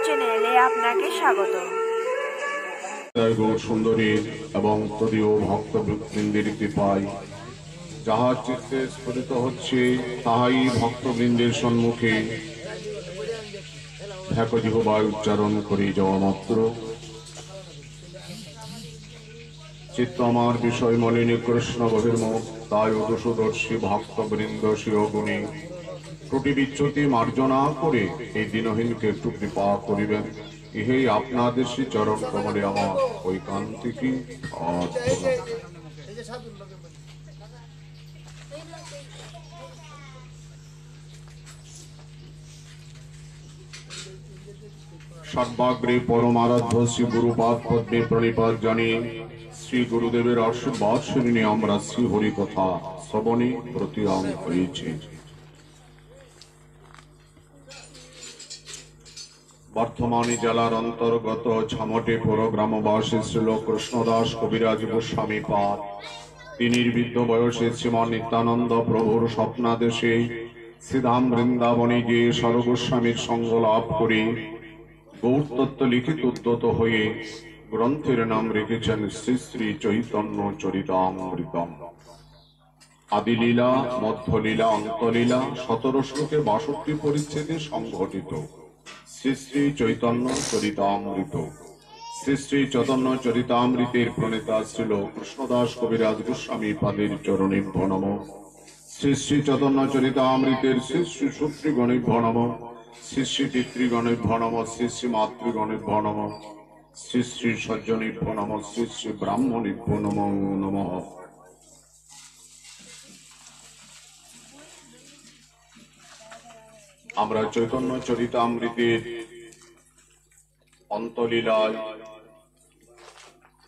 চ্যানেলে আপনাকে স্বাগত। সুন্দরী এবং তদীয় ভক্তবৃন্দের কৃপায় যাহা চিত্তে স্ফুরিত হচ্ছে তাহাই ভক্তবৃন্দের সম্মুখে জিহ্বায় উচ্চারণ করে যাওয়া মাত্র চিত্ত আমার বিষয় মনে নিকৃষ্ণ বহির্মুখ, তাই দোষদর্শী ভক্তবৃন্দ শিরগুণী ত্রুটি বিচ্যুতি মার্জনা করে এই দিনহীনকে একটু কৃপা করিবেন। ইহেই আপনাদের শ্রী চরণ কমলে আমার ঐকান্তিকী সর্বাগ্রে পরমারাধ্য শ্রী গুরুপাদ পদ্মে প্রণিপাত জানিয়ে শ্রী গুরুদেবের আশীর্বাদ শুনিনি আমরা শ্রী হরি কথা শ্রবণে প্রতিরাম হয়েছে। বর্ধমানী জেলার অন্তর্গত ছামটেপুর গ্রামবাসী শ্রীল কৃষ্ণদাস কবিরাজ গোস্বামী পাদ তিনি বৃদ্ধ বয়সে শ্রীমান নিত্যানন্দ প্রভুর স্বপ্নাদেশে শ্রীধাম বৃন্দাবনে গিয়ে সর্বগোস্বামীর সঙ্গ লাভ করে গৌরতত্ত্ব লিখিত উদ্যত হয়ে গ্রন্থের নাম রেখেছেন শ্রী শ্রী চৈতন্য চরিতামৃতম। আদিলীলা, মধ্যলীলা, অন্তলীলা 17 শ্লোকে 62 পরিচ্ছেদে সংঘটিত শ্রী শ্রী চৈতন্য চরিতামৃত। শ্রী শ্রী চৈতন্য চরিতামৃতের প্রণেতা ছিল কৃষ্ণদাস কবিরাজ গোস্বামী পাদের চরণেভ্য নমঃ। শ্রী শ্রী চৈতন্য চরিতামৃতের শ্রী শ্রী সূত্রগণেভ্য নমঃ, শ্রী শ্রী পিতৃগণেভ্য নমঃ, শ্রী শ্রী মাতৃগণেভ্য নমঃ, শ্রী শ্রী সজ্জনেভ্য নমঃ, শ্রী শ্রী ব্রাহ্মণেভ্য নমো নমঃ। আমরা চৈতন্য চরিতামৃতের অন্তলীলায়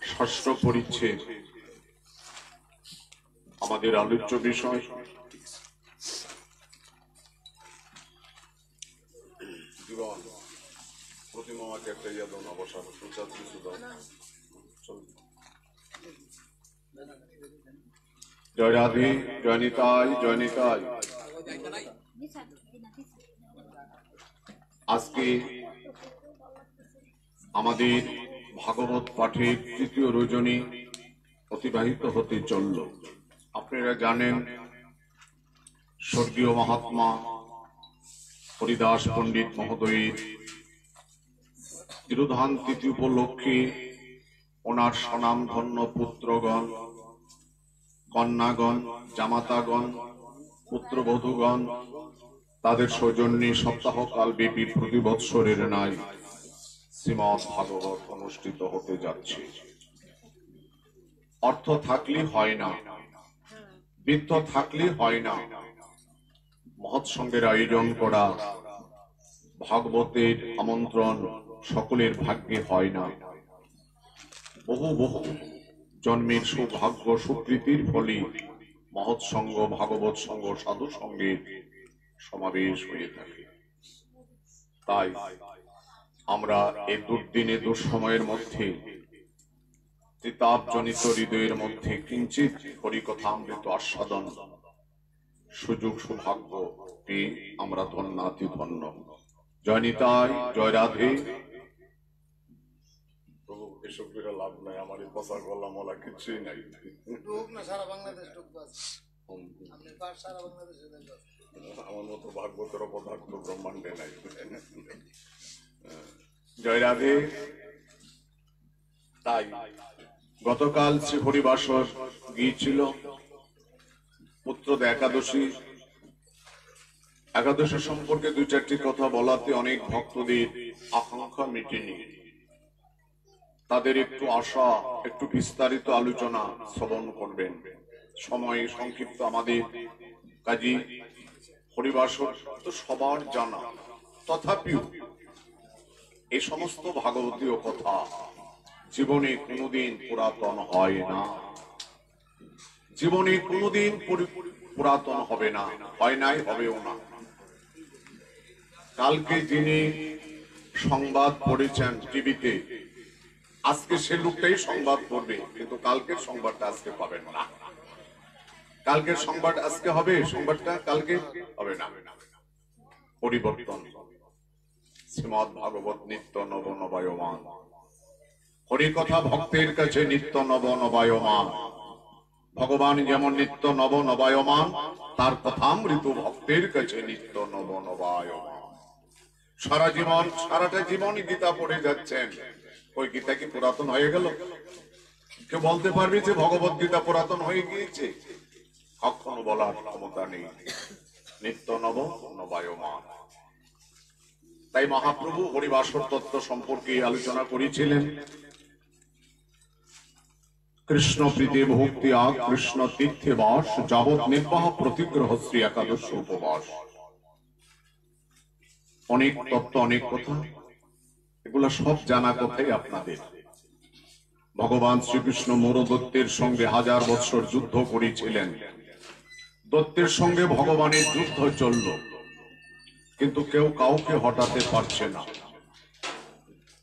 ষষ্ঠ পরিচ্ছেদ আমাদের আলোচ্য বিষয়। প্রতিমাকে একটা ইয়া দাও না, বসার জয় রাধে, জয় নিতাই, জয় নিতাই। আজকে আমাদের ভাগবত পাঠের তৃতীয় রজনী অতিবাহিত হতে চলল। আপনারা জানেন স্বর্গীয় মহাত্মা হরিদাস পণ্ডিত মহোদয়ের তিরোধান তিথি উপলক্ষে ওনার স্বনামধন্য পুত্রগণ, কন্যাগণ, জামাতাগণ, পুত্রবধূগণ তাদের সৌজন্যে সপ্তাহকাল ব্যাপী প্রতি বৎসরের ন্যায় শ্রীমদ্ ভাগবত অনুষ্ঠিত হতে যাচ্ছে। অর্থ থাকলে হয় না, বিত্ত থাকলে হয় না, মহৎ সঙ্গের আয়োজন করা, ভাগবতের আমন্ত্রণ সকলের ভাগ্যে হয় না। বহু বহু জন্মের সৌভাগ্য সুকৃতির ফলে মহৎ সঙ্গ, ভাগবত সঙ্গ, সাধু সঙ্গের সমাবেশ হয়ে থাকে। তাই আমরা এই দুর্দিনে দুঃসময়ের মধ্যে ত্রিতাপজনিত হৃদয়ের মধ্যে কিঞ্চিত হরিকথামৃত আস্বাদন সুযোগ সৌভাগ্য পেয়ে আমরা ধন্যাতি ধন্য। জয় নিতাই, জয় রাধে। প্রভু এসব করে লাভ নাই, আমার এই প্রচার করলাম ওলা কিছুই নাই। আমার মতো ভাগবতের অপদার্থ ব্রহ্মাণ্ডে নাই। জয় রাধে। তাই গতকাল শ্রী হরিবাসর গিয়েছিল পুত্রদ একাদশী। একাদশী সম্পর্কে 2-4টি কথা বলাতে অনেক ভক্তদের আকাঙ্ক্ষা মেটেনি। তাদের একটু আশা, একটু বিস্তারিত আলোচনা শ্রবণ করবেন। সময় সংক্ষিপ্ত আমাদের, কাজী হরিবাসর তো সবার জানা, তথাপিও এই সমস্ত ভাগবতীয় কথা জীবনে কোনোদিন পুরাতন হয় না, জীবনে কোনোদিন পুরাতন হবে না, হয় নাই, হবেও না। কালকে যিনি সংবাদ পড়েছেন টিভিতে, আজকে সে লোকটাই সংবাদ পড়বে, কিন্তু কালকের সংবাদটা আজকে পাবেন না। কালকের সংবাদ আজকে হবে, সংবাদটা কালকে হবে না। পরিবর্তন শ্রীমদ্ ভাগবত নিত্য নব নবায়মান। হরিকথা ভক্তের কাছে নিত্য নব নবায়মান। ভগবান যেমন নিত্য নব নবায়মান, তার কথামৃত ভক্তের কাছে নিত্য নব নবায়মান। সারাটা জীবন গীতা পড়ে যাচ্ছেন, ওই গীতা কি পুরাতন হয়ে গেল? কেউ বলতে পারবে যে ভগবত গীতা পুরাতন হয়ে গিয়েছে? কখনো বলার ক্ষমতা নেই। নিত্য নব নবায়মান। তাই মহাপ্রভু হরিবাসর তত্ত্ব সম্পর্কে আলোচনা করেছিলেন। কৃষ্ণ প্রীতি ভক্তি কৃষ্ণ তীর্থে বাস, যাবৎ নির্বাহ প্রতিগ্রহ শ্রী একাদশ উপবাস। অনেক তত্ত্ব, অনেক কথা, এগুলো সব জানা কথাই আপনাদের। ভগবান শ্রীকৃষ্ণ মরদত্তের সঙ্গে 1000 বৎসর যুদ্ধ করেছিলেন। দত্তের সঙ্গে ভগবানের যুদ্ধ চলল, কিন্তু কেউ কাউকে হটাতে পারছে না।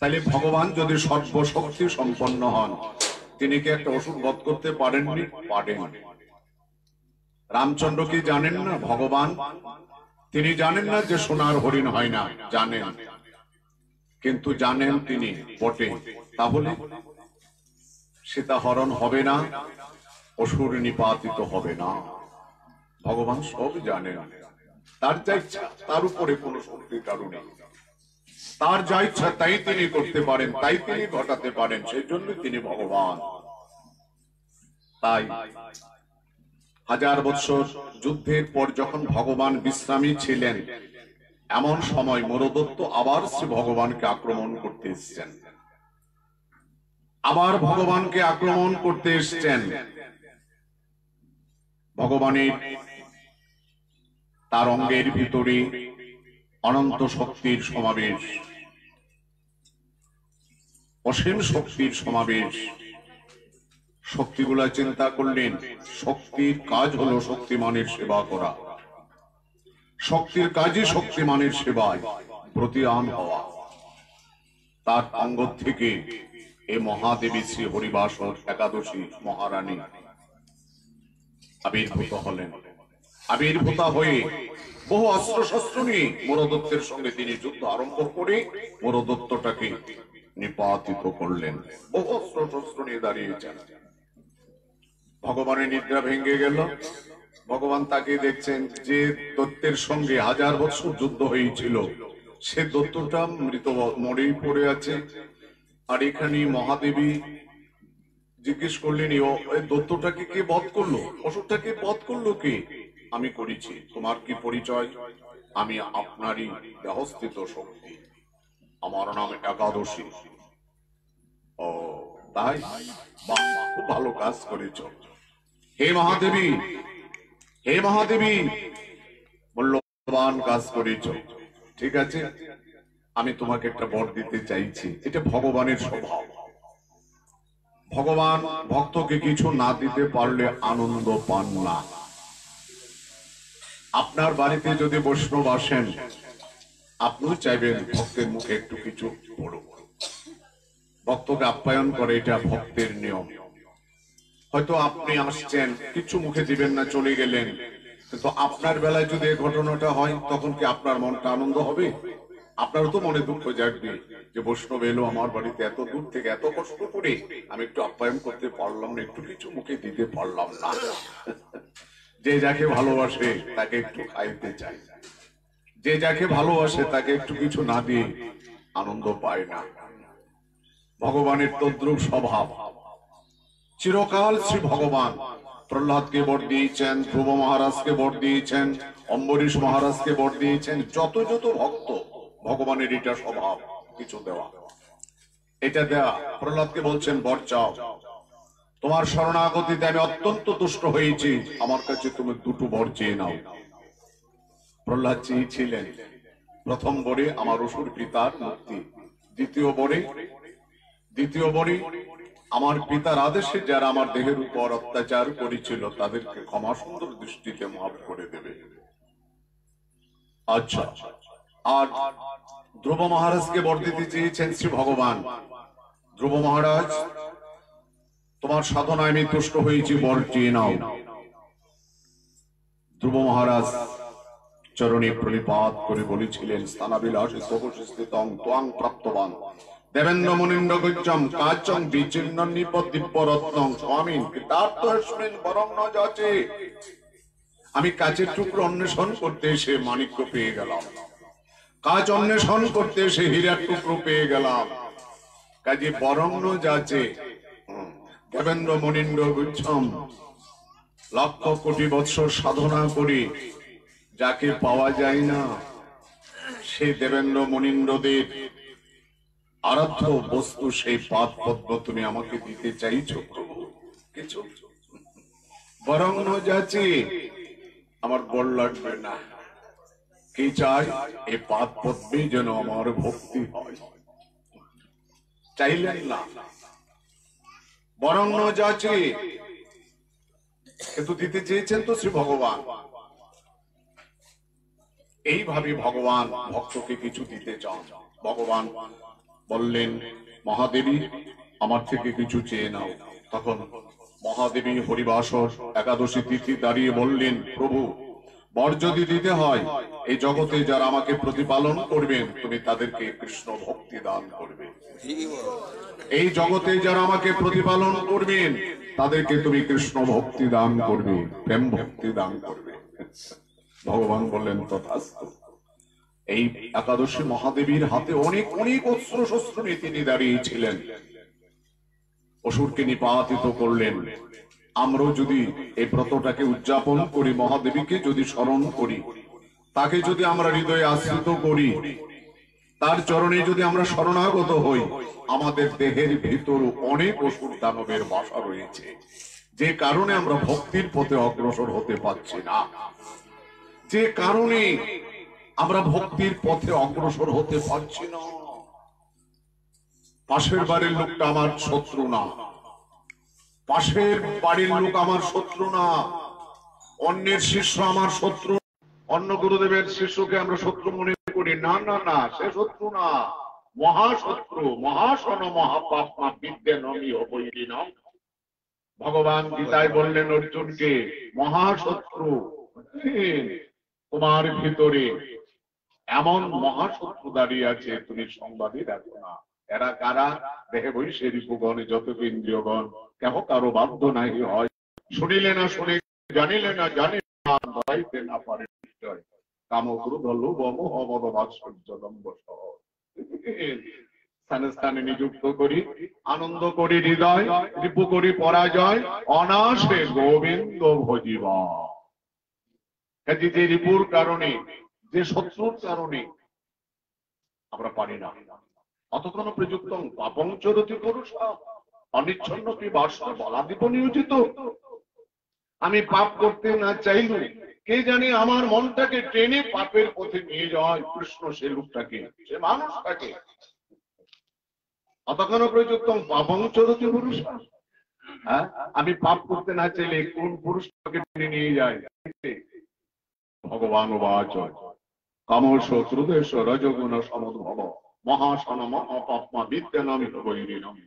তাহলে ভগবান যদি সর্বশক্তি সম্পন্ন হন, তিনি কি একটা অসুর বধ করতে পারেননি? পারেন। রামচন্দ্র কি জানেন না ভগবান? তিনি জানেন না যে সোনার হরিণ হয় না? জানেন, কিন্তু জানেন তিনি বটে। তাহলে সীতা হরণ হবে না, অসুর নিপাতিত হবে না। ভগবান সব জানেন। তার যা ইচ্ছা, তার উপরে কোন শক্তির কারণে তার যা ইচ্ছা তাই তিনি করতে পারেন, তাই তিনি ঘটাতে পারেন। সেই জন্য তিনি ভগবান। তাই 1000 বৎসর যুদ্ধের পর যখন ভগবান বিশ্রামী ছিলেন, এমন সময় মরদত্ত আবার শ্রী ভগবানকে আক্রমণ করতে এসছেন। আবার ভগবানকে আক্রমণ করতে এসছেন। ভগবানের তার অঙ্গের ভিতরে অনন্ত শক্তির সমাবেশ, অসীম শক্তির সমাবেশ। শক্তিগুলা চিন্তা করলেন, শক্তির কাজ হলো শক্তিমানের সেবা করা। শক্তির কাজই শক্তিমানের সেবায় প্রতিআন হওয়া। তার অঙ্গ থেকে এ মহাদেবী শ্রী হরিবাসর একাদশী মহারানী আবির্ভূত হলেন। আবির্ভূতা হয়ে বহু অস্ত্র শস্ত্র নিয়ে মরদত্তের সঙ্গে তিনি যুদ্ধ আরম্ভ করে মরদত্তটাকে নিপাতিত করলেন। বহু অস্ত্র শস্ত্র নিয়ে দাঁড়িয়েছেন। ভগবানের নিদ্রা ভেঙে গেল। ভগবান তাকে দেখছেন, যে দত্তের সঙ্গে 1000 বছর যুদ্ধ হয়েছিল, সে দত্তটা মৃত মরেই পড়ে আছে। আর এখানে মহাদেবী জিজ্ঞেস করলেন, ওই দত্তটাকে কে বধ করলো? অসুরটাকে বধ করলো কে? আমি করেছি। তোমার কি পরিচয়? আমি আপনারই দেহস্থিত শক্তি, আমার নাম একাদশী। ও তাই? বাহ, খুব ভালো কাজ করেছ। হে মহাদেবী, হে মহাদেবী, মূল্যবান কাজ করেছ। ঠিক আছে, আমি তোমাকে একটা বর দিতে চাইছি। এটা ভগবানের স্বভাব। ভগবান ভক্তকে কিছু না দিতে পারলে আনন্দ পান না। আপনার বাড়িতে যদি বৈষ্ণব আসেন, আপনিও চাইবেন ভক্তের মুখে একটু কিছু পড়ুক, ভক্তকে আপ্যায়ন করে। এটা ভক্তের নিয়ম। হয়তো আপনি আসছেন, কিছু মুখে দিবেন না, চলে গেলেন, কিন্তু আপনার বেলায় যদি এই ঘটনাটা হয়, তখন কি আপনার মনটা আনন্দ হবে? আপনারও তো মনে দুঃখ জাগবে যে বৈষ্ণব এলো আমার বাড়িতে এত দূর থেকে, এত কষ্ট করে, আমি একটু আপ্যায়ন করতে পারলাম না, একটু কিছু মুখে দিতে পারলাম না। যে যাকে ভালোবাসে তাকে একটু খাইতে চায়, যে যাকে ভালোবাসে তাকে একটু কিছু না দিয়ে আনন্দ পায় না। ভগবানের তদ্রূপ স্বভাব। চিরকাল শ্রী ভগবান প্রহ্লাদকে বর দিয়েছেন, ধ্রুব মহারাজকে বর দিয়েছেন, অম্বরীশ মহারাজকে বর দিয়েছেন। যত যত ভক্ত, ভগবানের এটা স্বভাব কিছু দেওয়া, এটা দেওয়া। প্রহ্লাদকে বলছেন, বর চাও, তোমার শরণাগতিতে আমি অত্যন্ত তুষ্ট হয়েছি, আমার কাছে তুমি দুটো বর চেয়ে নাও। প্রহ্লাদ চেয়েছিলেন, প্রথম বরে আমার অসুর পিতার মুক্তি, দ্বিতীয় বরে আমার পিতার আদেশে যারা আমার দেহের উপর অত্যাচার করেছিল তাদেরকে ক্ষমা সুন্দর দৃষ্টিতে মাফ করে দেবে। আচ্ছা, আর ধ্রুব মহারাজকে বর দিতে চেয়েছেন শ্রী ভগবান। ধ্রুব মহারাজ, তোমার সাধনায় আমি তুষ্ট হয়েছি, বর চেয়ে নাও। ধ্রুব মহারাজ চরণে প্রণিপাত করে বলেছিলেন, স্থানাবিলাসী স্থিতং ত্বং প্রাপ্তবান দেবেন্দ্র মুনীন্দ্র গুজ্জম কাচং বিচিন্ন নিপদ দিব্যরত্নং স্বামীন কৃতার্থস্মিন বরং ন যাচে। আমি কাচের টুকরো অন্বেষণ করতে এসে মাণিক্য পেয়ে গেলাম, কাচ অন্বেষণ করতে এসে হীরার টুকরো পেয়ে গেলাম, কাজে বরং ন যাচে। দেবেন্দ্র মুনীন্দ্র গুজ্জম লক্ষ কোটি বৎসর সাধনা করে যাকে পাওয়া যায় না, সে দেবেন্দ্র মুনীন্দ্রদের আরাধ্য বস্তু সেই পাদ পদ্ম তুমি আমাকে দিতে চাইছো প্রভু? কিছু বরং ন যাচে, আমার বল লাগবে না। কি চাই? এই পাদ পদ্মে যেন আমার ভক্তি হয়। চাইলেন না, বরং ন যাচে, কিন্তু দিতে চেয়েছেন তো শ্রী ভগবান। এইভাবে ভগবান ভক্তকে কিছু দিতে চান। ভগবান বললেন, মহাদেবী আমার থেকে কিছু চেয়ে নাও। তখন মহাদেবী হরিবাসর একাদশী তিথি দাঁড়িয়ে বললেন, প্রভু বর যদি দিতে হয়, এই জগতে যারা আমাকে প্রতিপালন করবেন তুমি তাদেরকে কৃষ্ণ ভক্তি দান করবে। এই জগতে যারা আমাকে প্রতিপালন করবেন তাদেরকে তুমি কৃষ্ণ ভক্তি দান করবে, প্রেম ভক্তি দান করবে। ভগবান বললেন তথাস্তু। এই একাদশী মহাদেবীর হাতে অনেক অনেক অস্ত্র শস্ত্র নিয়ে তিনি দাঁড়িয়েছিলেন, অসুরকে নিপাতিত করলেন। আমরাও যদি এই ব্রতটাকে উদযাপন করি, মহাদেবীকে যদি স্মরণ করি, তাকে যদি আমরা হৃদয়ে আশ্রিত করি, তার চরণে যদি আমরা শরণাগত হই, আমাদের দেহের ভিতর অনেক অসুর দানবের বাসা রয়েছে, যে কারণে আমরা ভক্তির পথে অগ্রসর হতে পারছি না, যে কারণে আমরা ভক্তির পথে অগ্রসর হতে পারছি না। পাশের বাড়ির লোকটা আমার শত্রু না, পাশের বাড়ির লোক আমার শত্রু না, অন্যের শিষ্য আমার শত্রু, অন্য গুরুদেবের শিষ্যকে আমরা শত্রু মনে করি না, না না, সে শত্রু না, মহাশত্রু। মহাশন মহাপাপমা বিদ্যে নমি হবৈরি না। ভগবান গীতায় বললেন অর্জুনকে, মহাশত্রু তোমার ভিতরে এমন মহাশত্রু দাঁড়িয়ে আছে, তুমি সংবাদই রাখো না। এরা কারা? দেহে বৈশে রিপুগণ যত ইন্দ্রিয়গণ কেহ কারো বাধ্য নাহি হয়, শুনিলে না শুনে, জানিলে না জানে না, ধরাইতে না পারে নিশ্চয়, কাম ক্রোধ লোভ মোহ মদ মাৎসর্য দম্ভ সহ। স্থানে স্থানে নিযুক্ত করি, আনন্দ করি হৃদয়, রিপু করি পরাজয়, অনাসে গোবিন্দ ভজিবা। কাজে যে রিপুর কারণে, যে শত্রুর কারণে আমরা পারি না। অতক্ষণ প্রযুক্ত পাপং চরতি পুরুষ অনিচ্ছন্ন কি বাসনা বলাদীপ নিয়োজিত। আমি পাপ করতে না চাইলে কে জানি আমার মনটাকে টেনে পাপের পথে নিয়ে যায় কৃষ্ণ, সে লোকটাকে, সে মানুষটাকে। অতক্ষণ প্রযুক্ত পাপং চরতি পুরুষ। হ্যাঁ, আমি পাপ করতে না চাইলে কোন পুরুষটাকে টেনে নিয়ে যায়? ভগবান বাচ কামশ ক্রোধেশ রজগুণ সমুদ্ভব মহাসন মহাপাপমা বিদ্যা নামি বৈরী নামি।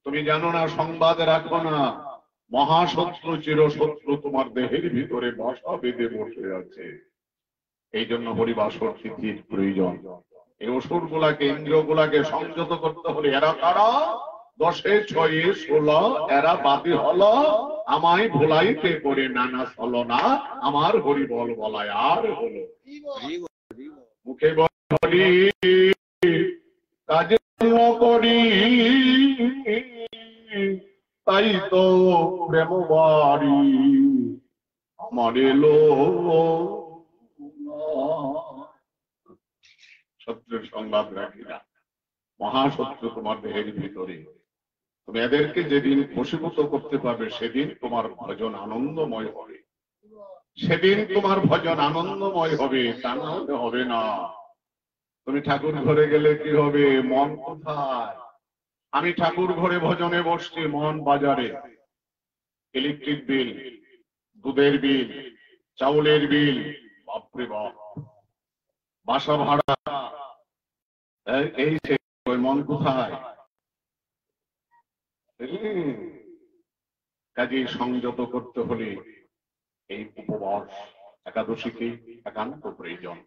তুমি জানো না, সংবাদ রাখো না, মহাশত্রু চিরশত্রু তোমার দেহের ভিতরে বাসা বেঁধে বসে আছে। এই জন্য হরিবাসর তিথির প্রয়োজন। এই অসুর গুলাকে, ইন্দ্রিয় গুলাকে সংযত করতে হলে, এরা কারা? 10 6 16 এরা বাদী হলো আমায় ভোলাইতে করে নানা ছলনা, আমার হরি বল বলায় আর হলো। মুখে বলি কাজে করি, তাই তো প্রেম বাড়ি আমার এলো। শত্রুর সংবাদ রাখি না, মহাশত্রু তোমার দেহের ভিতরে। তুমি এদেরকে যেদিন বশীভূত করতে পারবে, সেদিন তোমার ভজন আনন্দময় হবে, সেদিন তোমার ভজন আনন্দময় হবে, তা না হলে হবে না। তুমি ঠাকুর ঘরে গেলে কি হবে? মন কোথায়? আমি ঠাকুর ঘরে ভজনে বসছি, মন বাজারে। ইলেকট্রিক বিল, দুধের বিল, চাউলের বিল, বাপরে বাপ, বাসা ভাড়া, এই মন কোথায়? কাজে সংযত করতে হলে এই উপবাস, একাদশীকে একান্ত প্রয়োজন।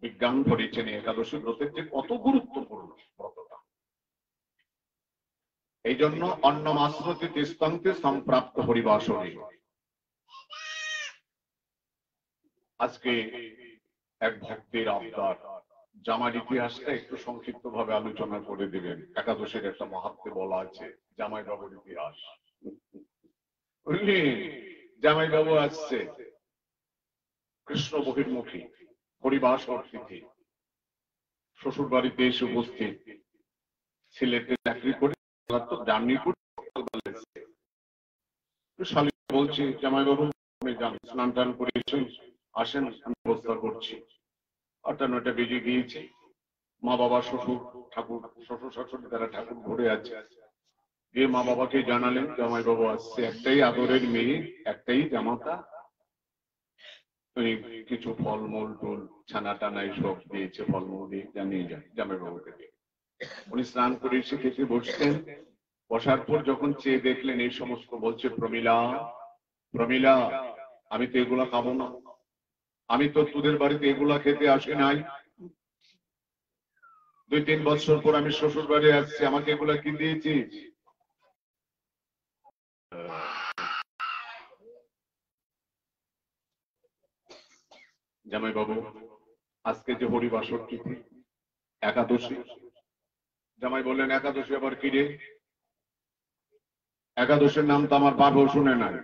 বিজ্ঞান করেছেন একাদশী ব্রতের যে কত গুরুত্বপূর্ণ ব্রতটা। এই জন্য অন্নমাস্রতি তিস্তন্তে সম্প্রাপ্ত হরিবাসনে। আজকে এক ভক্তের আবদার, জামাইয়ের ইতিহাসটা একটু সংক্ষিপ্ত ভাবে আলোচনা করে দিবেন। একাদশীর একটা মাহাত্ম্যে বলা আছে জামাই বাবুর ইতিহাস। বুঝলেন, জামাই বাবু আসছে কৃষ্ণ বহির্মুখী, হরিবাসর তিথি, শ্বশুর বাড়িতে এসে উপস্থিত, সিলেটে চাকরি করে জার্নি করে শালী বলছি জামাই বাবু আপনি যান, স্নান টান করেছেন, আসেন আমি ব্যবস্থা করছি। 8টা-9টা বেজে গিয়েছে। মা বাবা শ্বশুর ঠাকুর, শ্বশুর শাশুড়ি তারা ঠাকুর ঘুরে আছে। গিয়ে মা বাবাকে জানালেন জামাই বাবু আসছে, একটাই আদরের মেয়ে, একটাই জামাতা, কিছু ফলমূল টুল ছানা টানা এইসব দিয়েছে, ফলমূল দিয়ে জানিয়ে যান জামাই বাবুকে। উনি স্নান করে এসে খেতে বসতেন। বসার পর যখন চেয়ে দেখলেন এই সমস্ত, বলছে প্রমীলা, প্রমীলা আমি তো এগুলা খাবো না, আমি তো তোদের বাড়িতে এগুলা খেতে আসি নাই, 2-3 বছর পর আমি শ্বশুর বাড়ি আসছি, আমাকে এগুলা কি দিয়েছিস? জামাই বাবু আজকে যে হরিবাসর তিথি একাদশী, জামাই বললেন একাদশী আবার কি রে? একাদশীর নাম তো আমার বাপও শুনে নাই,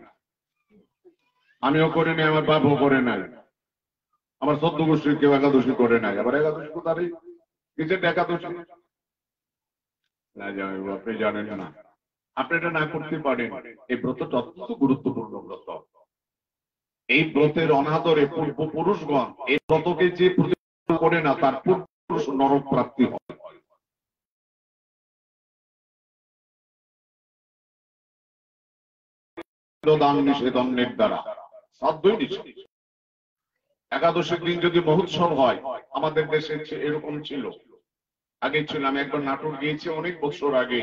আমিও করে নাই, আমার বাপও করে নাই, আমার 14 গোষ্ঠীর কেউ একাদশী করে নাই, আবার একাদশী কোথায় কিসের একাদশী? না জামাই বাবু আপনি জানেন না, আপনি এটা না করতে পারেন। এই ব্রতটা অত্যন্ত গুরুত্বপূর্ণ ব্রত। এই ব্রতের অনাদরে পূর্বপুরুষগণ এই ব্রতকে যে প্রতিষ্ঠা করে না তার পূর্বপুরুষ নরক প্রাপ্তি হয়। দান নিষেধনের দ্বারা সাধ্যই নিষেধ। একাদশীর দিন যদি মহোৎসব হয়, আমাদের দেশে এরকম ছিল, আগে ছিল। আমি একবার নাটক গিয়েছি অনেক বছর আগে,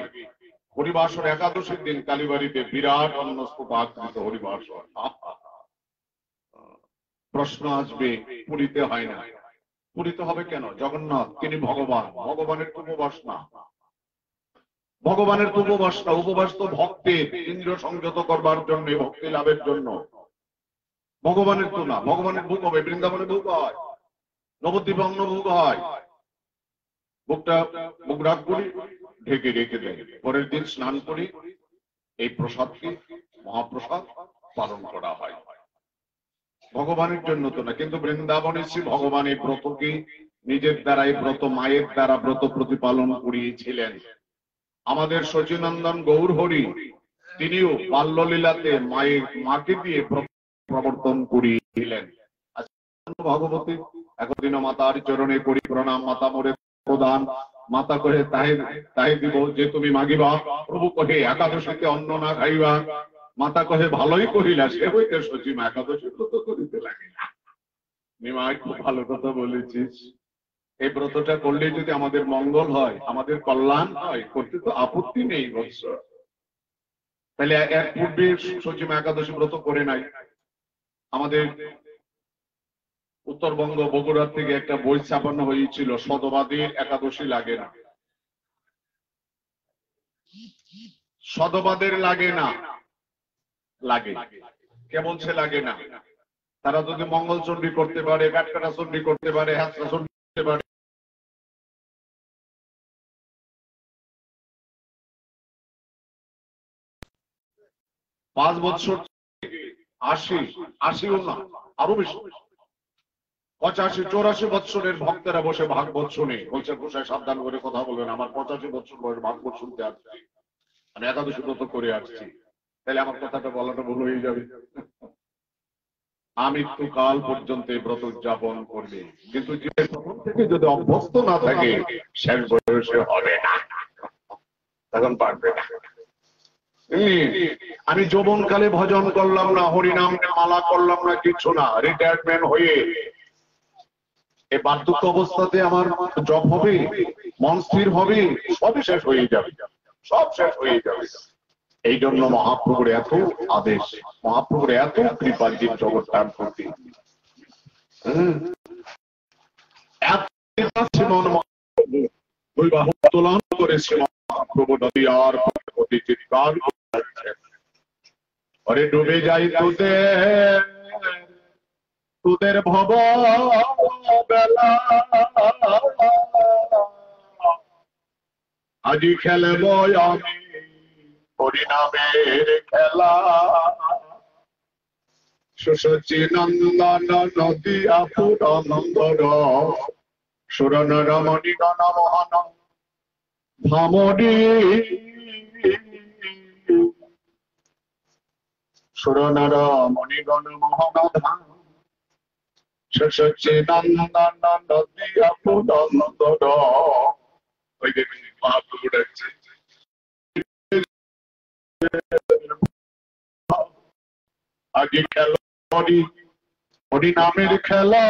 হরিবাসর একাদশীর দিন কালীবাড়িতে বিরাট অন্নস্তূপ আকৃত হরিবাসর। প্রশ্ন আসবে পুরীতে হয় না, পুরীতে হবে কেন? জগন্নাথ তিনি ভগবান, ভগবানের তো উপবাস না, ভগবানের তো উপবাস না, উপবাস তো ভক্তের ইন্দ্রিয় সংযত করবার জন্য, ভক্তি লাভের জন্য, ভগবানের তো না। ভগবানের ভোগ হবে বৃন্দাবনে, ভোগ হয় নবদ্বীপে, অন্ন ভোগ হয়, ভোগটা মুখ রাগ করি ঢেকে রেখে দেয়, পরের দিন স্নান করি, এই প্রসাদকে মহাপ্রসাদ পালন করা হয়, ভগবানের জন্য তো না। কিন্তু বৃন্দাবনে শ্রী ভগবান এই ব্রতকে নিজের দ্বারা, এই ব্রত মায়ের দ্বারা ব্রত প্রতিপালন করিয়েছিলেন। আমাদের সচিনন্দন গৌর হরি তিনিও বাল্যলীলাতে মায়ের মাকে দিয়ে প্রবর্তন করিয়েছিলেন। ভগবতী একদিন মাতার চরণে করি প্রণাম, মাতা মোরে প্রদান, মাতা কহে তাহে দিব যে তুমি মাগিবা, প্রভু কহে একাদশীতে অন্ন না খাইবা, মাতা কহে ভালোই কহিলা সে হইতে সচিমা একাদশী ব্রত করিতে লাগে না। নিমাই খুব ভালো কথা বলেছিস, এই ব্রতটা করলে যদি আমাদের মঙ্গল হয়, আমাদের কল্যাণ হয়, করতে তো আপত্তি নেই বৎস। তাহলে এর পূর্বে সচিমা একাদশী ব্রত করে নাই। আমাদের উত্তরবঙ্গ বগুড়ার থেকে একটা বই ছাপানো হয়েছিল, সদবাদীর একাদশী লাগে না, সদবাদের লাগে না, লাগে। কে বলছে লাগে না? তারা যদি মঙ্গল চণ্ডী করতে পারে, কাটকাটা চণ্ডী করতে পারে, হাসরা চণ্ডী করতে পারে, পাঁচ বছর 80 না আরো বেশি, 85-84 বছরের ভক্তেরা বসে ভাগবত শুনে বলছে গোসাই সাবধান করে কথা বলবেন, আমার 85 বছর বয়স ভাগবত শুনতে আসছি, আমি একাদশী ব্রত করে আসছি, তাহলে আমার কথাটা বলাটা ভুল হয়ে যাবে। আমৃত্যুকাল পর্যন্ত এই ব্রত উদযাপন করবে, কিন্তু যে প্রথম থেকে যদি অভ্যস্ত না থাকে শেষ বয়সে হবে না, তখন পারবে না। আমি যৌবনকালে ভজন করলাম না, হরিনাম মালা করলাম না, কিছু না, রিটায়ারমেন্ট হয়ে এই বার্ধক্য অবস্থাতে আমার জব হবে, মন স্থির হবে, সবই শেষ হয়ে যাবে, সব শেষ হয়ে যাবে। এই জন্য মহাপ্রভুর এত আদেশ, মহাপ্রভুর এত কৃপা জীব জগৎটার প্রতি। এত কৃপা শ্রীমন মহাপ্রভু দুই বাহু উত্তোলন করে শ্রীমন মহাপ্রভু নদী আর প্রতি চিৎকার করছেন, ওরে ডুবে যাই তোদের ভব বেলা, আজি খেলব আমি হরিনামের খেলা, সুসচি নন্দন নদী আপুর নন্দন, সুরন রমণী গণ মোহন ভামরি, সুরন রমণী গণ মোহন ধাম, সুসচি নন্দন নদী আপুর নন্দন। ওই দেখুন মহাপ্রভু ডাকছে, আগে খেলা হরি নামের খেলা,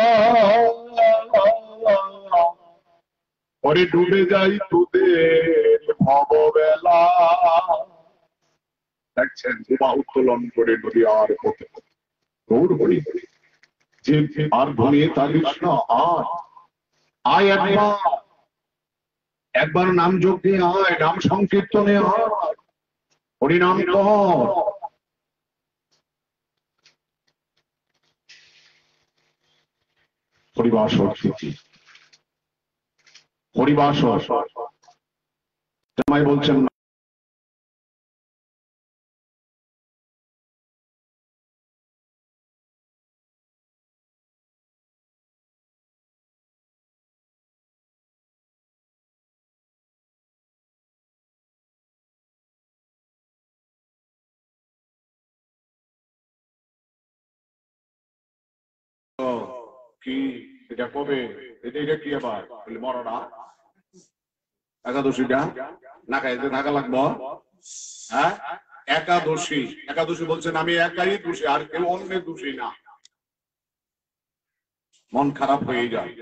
পরে ডুবে যাই তোদের ভববেলা। দেখছেন উমা উত্তোলন করে নদী আর পথে গৌর হরি যে আর ঘুমিয়ে থাকিস না, আয় একবার নাম যোগ দিয়ে আয়, নাম সংকীর্তনে আয়, হরিনাম কর। হরিবাসর স্মৃতি, হরিবাসর জামাই বলছেন না, কি এটা কবে, এটা কি আবার মরনা একাদশীটা না খাইতে থাকা লাগবো। হ্যাঁ একাদশী, একাদশী বলছেন আমি একাই দোষী, আর কেউ অন্য দোষী না। মন খারাপ হয়ে যায়।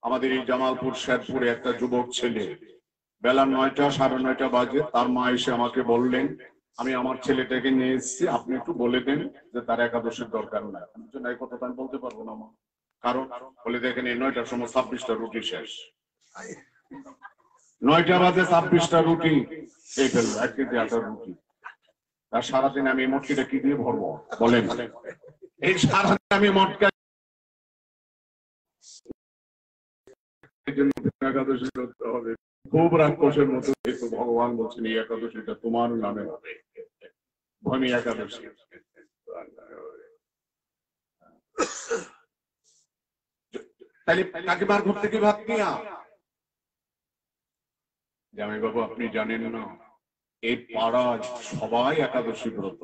আমাদের এই জামালপুর শেরপুরে একটা যুবক ছেলে বেলা 9টা 9:30 বাজে তার মা এসে আমাকে বললেন, আমি আমার ছেলেটাকে নিয়ে এসেছি, আপনি একটু বলে দেন যে তার একাদশীর দরকার নাই। এই কথা আমি বলতে পারবো না মা, কারণ বলে দেখেন এই 9টার সময় 26টা রুটি শেষ, 9টা বাজে 26টা রুটি এই ফেলবো, 1 কেজি আটার রুটি। আর সারাদিন আমি মটকিটা কি দিয়ে ভরবো বলেন? এই সারাদিন আমি মটকা একাদশী করতে হবে, খুব রাক্ষসের মতো। ভগবান বলছেন এই একাদশীটা তোমার নামে হবে, ভূমি একাদশী। তাহলে কাকিমার ঘর থেকে ভাত নিয়া জামাই বাবু, আপনি জানেন না এই পাড়ায় সবাই একাদশী ব্রত,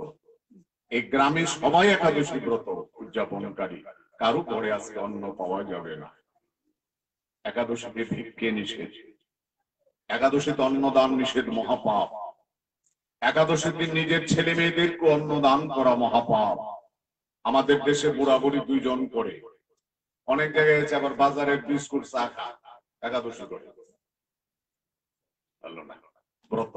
এই গ্রামে সবাই একাদশী ব্রত উদযাপনকারী, কারো ঘরে আজকে অন্ন পাওয়া যাবে না। একাদশীতে ভিক্ষে নিষেধ, একাদশীতে অন্নদান নিষেধ, মহাপাপ। একাদশীর দিন নিজের ছেলে মেয়েদেরকে অন্নদান করা মহাপাপ। আমাদের দেশে বুড়া বুড়ি 2 জন করে, অনেক জায়গায় আছে আবার বাজারের বিস্কুট চা খা একাদশী করে। ব্রত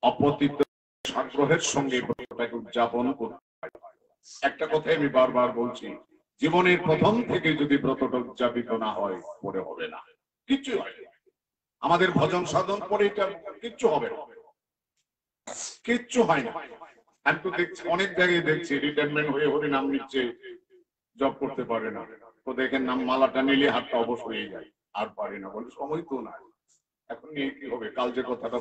অপতিত আগ্রহের সঙ্গে ব্রতটাকে উদযাপন করতে হয়। একটা কথাই আমি বারবার বলছি, জীবনের প্রথম থেকে যদি ব্রতটা উদযাপিত না হয় পরে হবে না, কিচ্ছু হয় না। আমাদের ভজন সাধন করে এটা কিচ্ছু হবে না, কিচ্ছু হয় না। আমি তো দেখছি অনেক জায়গায় দেখছি রিটায়ারমেন্ট হয়ে হরি নাম নিচ্ছে, জব করতে পারে না, তো দেখেন নাম মালাটা নিলে হাতটা অবশ হয়ে যায়, আর পারে না, বলে সময় তো নাই। এখন নিয়ে কি হবে? কাল যে কথাটা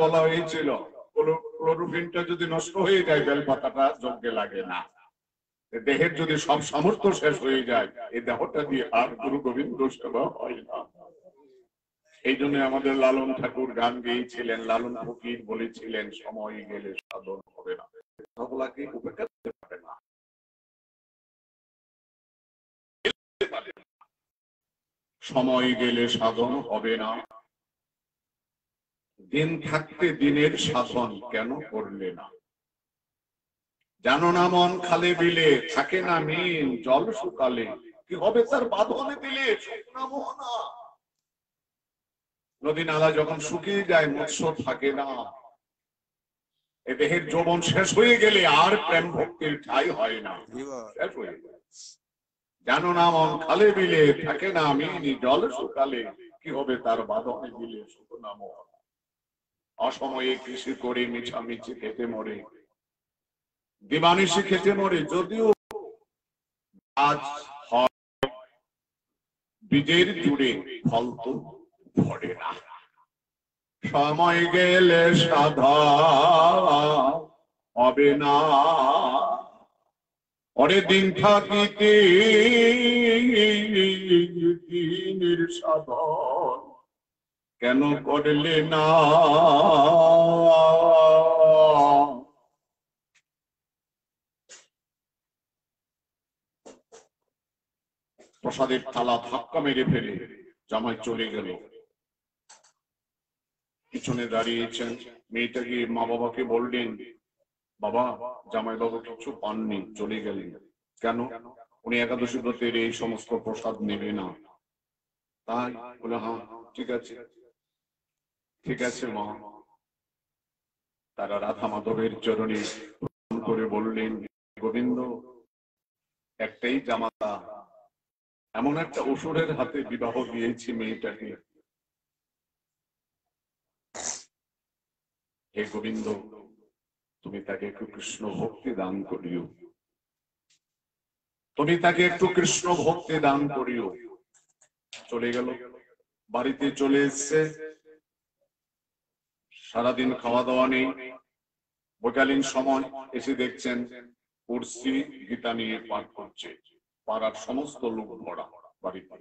বলা হয়েছিল, ক্লোরোফিনটা যদি নষ্ট হয়ে যায় বেলপাতাটা যজ্ঞে লাগে না। দেহের যদি সব সামর্থ্য শেষ হয়ে যায় এই দেহটা দিয়ে আর গুরু গোবিন্দ সেবা হয় না। এই জন্য আমাদের লালন ঠাকুর গান গেয়েছিলেন, লালন ফকির বলেছিলেন, সময় গেলে সাধন হবে না। কথাগুলাকে উপেক্ষা করতে পারে না, সময় গেলে সাধন হবে না। দিন থাকতে দিনের সাধন কেন করলে না? জানো না মন খালে বিলে থাকে না মিন, জল শুকালে কি হবে তার বাঁধনে দিলে শুকনা মোহনা। নদী নালা যখন শুকিয়ে যায়, মৎস্য থাকে না, এ দেহের যৌবন শেষ হয়ে গেলে আর প্রেম ভক্তির ঠাঁই হয় না, শেষ হয়ে যায়। জানো না মন খালে বিলে থাকে না মিনি জল শুকালে, কি হবে তার বাঁধনে দিলে শুধু নাম অসময়ে কৃষি করে মিছামিছি খেতে মরে, দিবানিশি খেতে মরে। যদিও আজ হয় বীজের জুড়ে, ফল তো ধরে না। সময় গেলে সাধা হবে না, পরের দিন থাকিতে দিনের সাধন কেন করলে না? প্রসাদের থালা ধাক্কা মেরে ফেলে জামাই চলে গেল। পিছনে দাঁড়িয়েছেন, মেয়েটা গিয়ে মা বাবাকে বললেন, বাবা জামাই বাবু কিছু পাননি, চলে গেলেন। কেন? উনি একাদশী ব্রতের এই সমস্ত প্রসাদ নেবে না। তাই বলে, হ্যাঁ ঠিক আছে, ঠিক আছে মা। তারা রাধা মাধবের চরণে প্রণাম করে বললেন, গোবিন্দ একটাই জামাতা, এমন একটা অসুরের হাতে বিবাহ দিয়েছি মেয়েটাকে, হে গোবিন্দ তুমি তাকে একটু কৃষ্ণ ভক্তি দান করিও, তুমি তাকে একটু কৃষ্ণ ভক্তি দান করিও। চলে গেল, বাড়িতে চলে এসছে। সারাদিন খাওয়া দাওয়া নেই। বৈকালীন সময় এসে দেখছেন পড়শি গীতা নিয়ে পাঠ করছে, পাড়ার সমস্ত লোক ভরা বাড়িতে।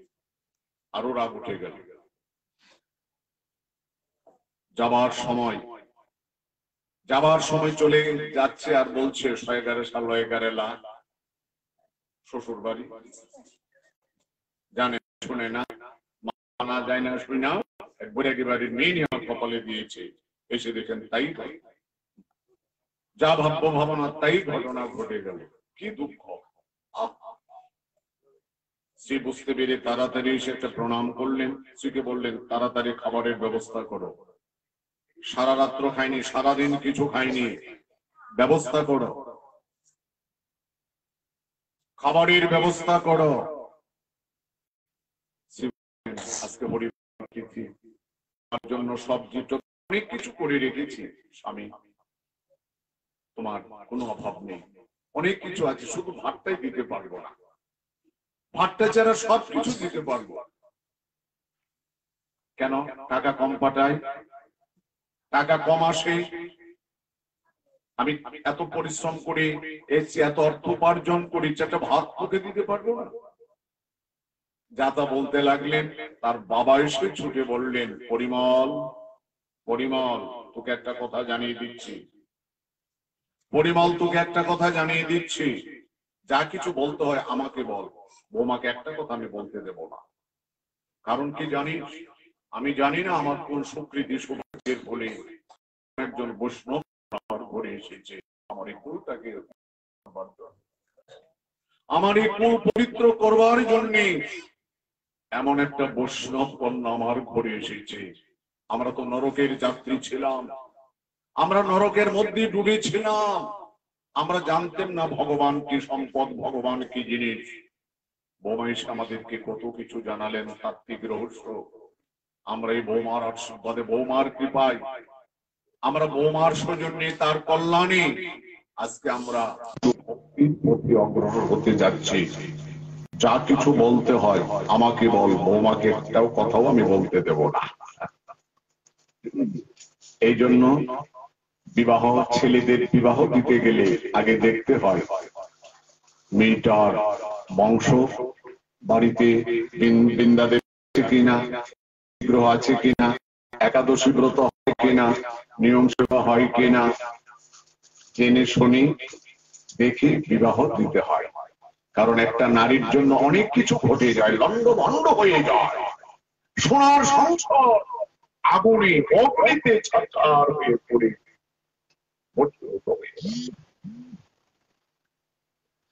আরো রাগ উঠে গেল। যাবার সময় চলে যাচ্ছে আর বলছে, 11 সাল 11 শ্বশুর বাড়ি জানে শুনে না, মানা যায় না, শুনে না, একবার একেবারে মেয়ে নিয়ে কপালে দিয়েছে। এসে দেখেন তাই তাই, যা ভাব্য ভাবনা তাই ঘটনা ঘটে গেল। কি দুঃখ! সে বুঝতে পেরে তাড়াতাড়ি এসে একটা প্রণাম করলেন। স্ত্রীকে বললেন, তাড়াতাড়ি খাবারের ব্যবস্থা করো, সারা রাত্র খাইনি, সারাদিন কিছু খাইনি, ব্যবস্থা করো, খাবারের ব্যবস্থা করো। আজকে পরিবার তিথি, তার জন্য সবজি অনেক কিছু করে রেখেছি স্বামী, তোমার কোনো অভাব নেই, অনেক কিছু আছে, শুধু ভাতটাই দিতে পারবো না, ভাতটা ছাড়া সবকিছু দিতে পারবো। কেন? টাকা কম পাঠায়, টাকা কম আসে। আমি এত পরিশ্রম করে এসেছি, এত অর্থ উপার্জন করি, একটা ভাত তোকে দিতে পারবো না? যা তা বলতে লাগলেন। তার বাবা এসে ছুটে বললেন, পরিমল, পরিমল তোকে একটা কথা জানিয়ে দিচ্ছি, পরিমল তোকে একটা কথা জানিয়ে দিচ্ছি, যা কিছু বলতে হয় আমাকে বল, বৌমাকে একটা কথা আমি বলতে দেব না। কারণ কি জানিস? আমি জানি না আমার কোন সুকৃতি সৌভাগ্যের বলে একজন বৈষ্ণব আমার ঘরে এসেছে, আমার এই কুলটাকে, আমার এই কুল পবিত্র করবার জন্য এমন একটা বৈষ্ণব কন্যা আমার ঘরে এসেছে। আমরা তো নরকের যাত্রী ছিলাম, আমরা নরকের মধ্যে ডুবেছিলাম, আমরা জানতাম না ভগবান কি সম্পদ, ভগবান কি জিনিস। বৌমা এসে আমাদেরকে কত কিছু জানালেন, তাত্ত্বিক রহস্য। আমরা এই বৌমার আশীর্বাদে, বৌমার কৃপায়, আমরা বৌমার সৌজন্যে, তার কল্যাণে আজকে আমরা ভক্তির প্রতি অগ্রসর হতে যাচ্ছি। যা কিছু বলতে হয় আমাকে বল, বৌমাকে একটাও কথাও আমি বলতে দেব না। এই জন্য বিবাহ, ছেলেদের বিবাহ দিতে গেলে আগে দেখতে হয় মেয়েটার বংশ, বাড়িতে বৃন্দাদেব আছে কিনা, বিগ্রহ আছে কিনা, একাদশী ব্রত হয় কিনা, নিয়ম সেবা হয় কিনা, জেনে শুনি দেখে বিবাহ দিতে হয়। কারণ একটা নারীর জন্য অনেক কিছু ঘটে যায়, লন্ডভন্ড হয়ে যায়। সোনার সংসার আগুনে অগ্নিতে ছারখার হয়ে পড়ে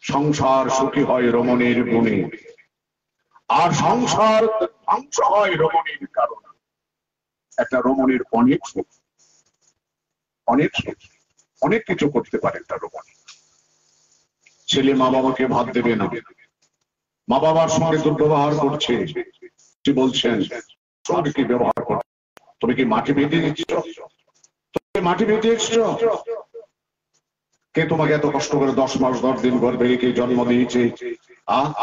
সংসার সুখী হয় রমণীর গুণে, আর সংসার ধ্বংস হয় রমণীর কারণে। একটা রমণীর অনেক সুখ, অনেক সুখ, অনেক কিছু করতে পারে একটা রমণী। ছেলে মা বাবাকে ভাত দেবে না, মা বাবার সঙ্গে দুর্ব্যবহার করছে, কি বলছেন সঙ্গে কি ব্যবহার করছে? তুমি কি মাটি বেঁধে দিচ্ছ? তুমি মাটি বেঁধে এসছো? কে তোমাকে এত কষ্ট করে 10 মাস 10 দিন গর্ভে রেখে জন্ম দিয়েছে?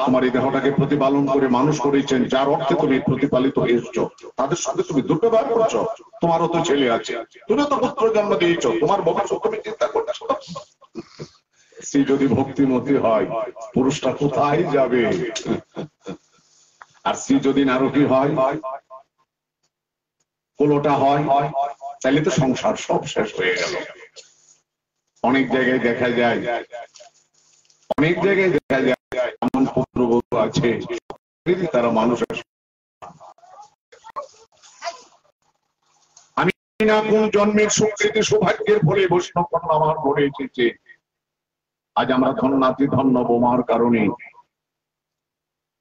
তোমার এই দেহটাকে প্রতিপালন করে মানুষ করেছেন, যার অর্থে তুমি প্রতিপালিত হয়েছো, তাদের সঙ্গে তুমি দুর্ব্যবহার করছো। তোমারও তো ছেলে আছে, তুমি তো পুত্র জন্ম দিয়েছো, তোমার ভবিষ্যৎ তুমি চিন্তা করছো। স্ত্রী যদি ভক্তিমতী হয়, পুরুষটা কোথায় যাবে? আর স্ত্রী যদি নারকী হয়, কোলোটা হয়, তাহলে তো সংসার সব শেষ হয়ে গেল। অনেক জায়গায় দেখা যায়, অনেক জায়গায় দেখা যায় এমন পুত্রবধূ আছে তারা মানুষের, আমি না কোন জন্মের স্বীকৃতি সৌভাগ্যের ফলে বৈষ্ণব আমার ঘরে এসেছে। আজ আমরা ধন্যাতি ধন্য বোমার কারণে।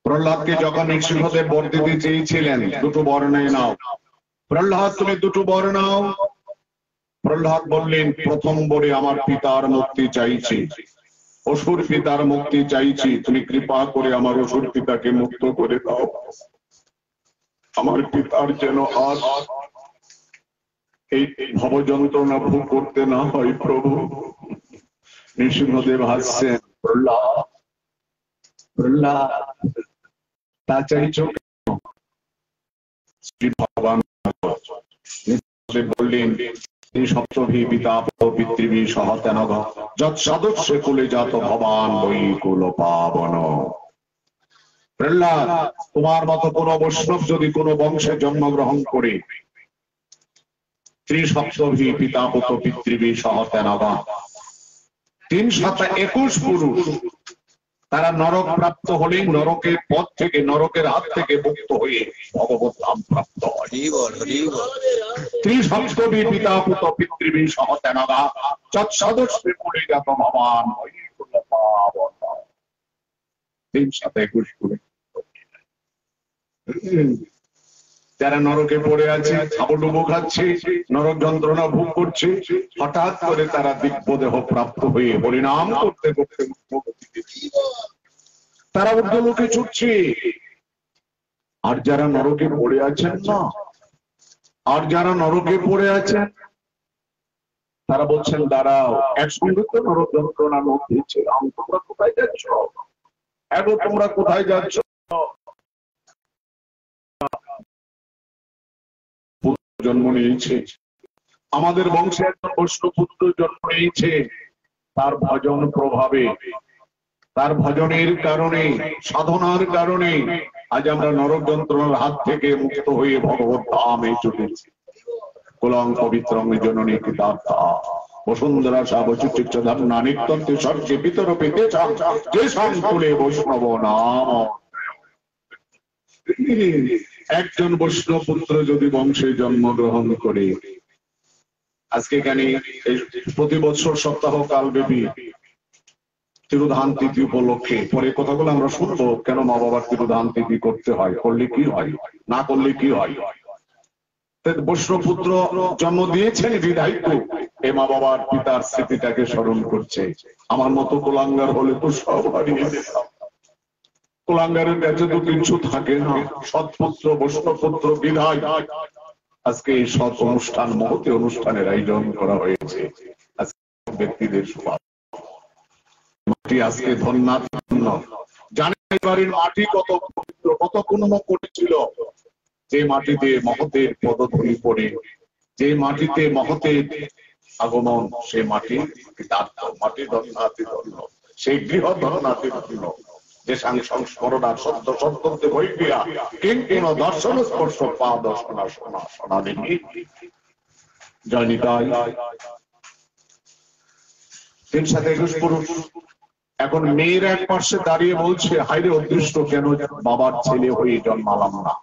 প্রহ্লাদকে যখন নৃসিংহদেব বর দিতে চেয়েছিলেন, দুটো বর নিয়ে নাও প্রহ্লাদ, তুমি দুটো বর নাও। প্রহ্লাদ বললেন, প্রথম বরে আমার পিতার মুক্তি চাইছি, অসুর পিতার মুক্তি চাইছি, তুমি কৃপা করে আমার অসুর পিতাকে মুক্ত করে দাও, আমার পিতার যেন আর এই ভবযন্ত্রণা ভোগ করতে না হয় প্রভু। নৃসিংহদেব হাসছেন, প্রহ্লাদ প্রহ্লাদ তা চাইছ কেন? শ্রী ভগবান বললেন, সপ্তভি পিতা পিতৃভি সহতেন যৎসদস্যে কুলে জাত ভবান বৈকুল পাবন। প্রহ্লাদ, তোমার মতো কোন বৈষ্ণব যদি কোন বংশে জন্মগ্রহণ করে, ত্রিসপ্তভি পিতা পিতৃভি সহতেন 321 পুরুষ, তারা নরক প্রাপ্ত হলে নরকের পথ থেকে, নরকের হাত থেকে মুক্ত হয়ে ভগবত ধাম প্রাপ্ত হয়। ত্রিসপ্তভি পিতা পিতৃভি সহতেন যৎসদস্যে কুলে জাত ভবান বৈকুল পাবন। 321 পুরুষ যারা নরকে পড়ে আছে, হাবুডুবু খাচ্ছে, নরক যন্ত্রণা ভোগ করছে, হঠাৎ করে তারা দিব্যদেহ প্রাপ্ত হয়ে হরিনাম করতে করতে তারা ঊর্ধ্বলোকে ছুটছে। আর যারা নরকে পড়ে আছেন না, আর যারা নরকে পড়ে আছেন তারা বলছেন, দাঁড়াও, একসঙ্গে তো নরক যন্ত্রণার মধ্যে ছিলাম, তোমরা কোথায় যাচ্ছ? এখন তোমরা কোথায় যাচ্ছ? জন্ম নিয়েছে আমাদের বংশে, একজন বৈষ্ণব পুত্র জন্ম নিয়েছে, তার ভজন প্রভাবে, তার ভজনের কারণে, সাধনার কারণে আজ আমরা নরক যন্ত্রণার হাত থেকে মুক্ত হয়ে ভগবত ধামে চলেছি। কুলং পবিত্রং জননী কৃতার্থা বসুন্ধরা সাবচুচ্চধান্না নিত্যন্তে স্বর্গে পিতর পেতে যে সাংকুলে বৈষ্ণব নাম। একজন বৈষ্ণব পুত্র যদি বংশে জন্মগ্রহণ করে, আজকে এখানে প্রতি বছর সপ্তাহ কাল ব্যাপী তিরোধান তিথি উপলক্ষে, পরে কথাগুলো আমরা শুনবো, কেন মা বাবার তিরোধান তিথি করতে হয়, করলে কি হয়, না করলে কি হয়। বৈষ্ণব পুত্র জন্ম দিয়েছেন বিধায় তো এ মা বাবার পিতার স্মৃতিটাকে স্মরণ করছে। আমার মতো কুলাঙ্গার হলে তো সব হারিয়ে যেতাম। কুলাঙ্গারের কাছে তো কিছু থাকে না, সৎপুত্র বৈষ্ণব পুত্র বিধায় আজকে এই সৎ অনুষ্ঠান, মহতি অনুষ্ঠানের আয়োজন করা হয়েছে। আজকে ব্যক্তিদের স্বভাব মাটি আজকে ধন্য জানেন, বাড়ির মাটি কত পবিত্র, কত পুণ্য করেছিল। যে মাটিতে মহতের পদধূলি পড়ে, যে মাটিতে মহতের আগমন, সে মাটি মাটি ধন্যাতি ধন্য, সেই গৃহ ধন্যাতি ধন্য। যে সংস্মরণার সত্য সত্যন্তে বৈক্রিয়া কিং দর্শন স্পর্শ পা দর্শনা সোনা সোনালিনী জয় নিতাই। 321 পুরুষ। এখন মেয়ের এক পাশে দাঁড়িয়ে বলছে, হাইরে অদৃষ্ট, কেন বাবার ছেলে হয়ে জন্মালাম না।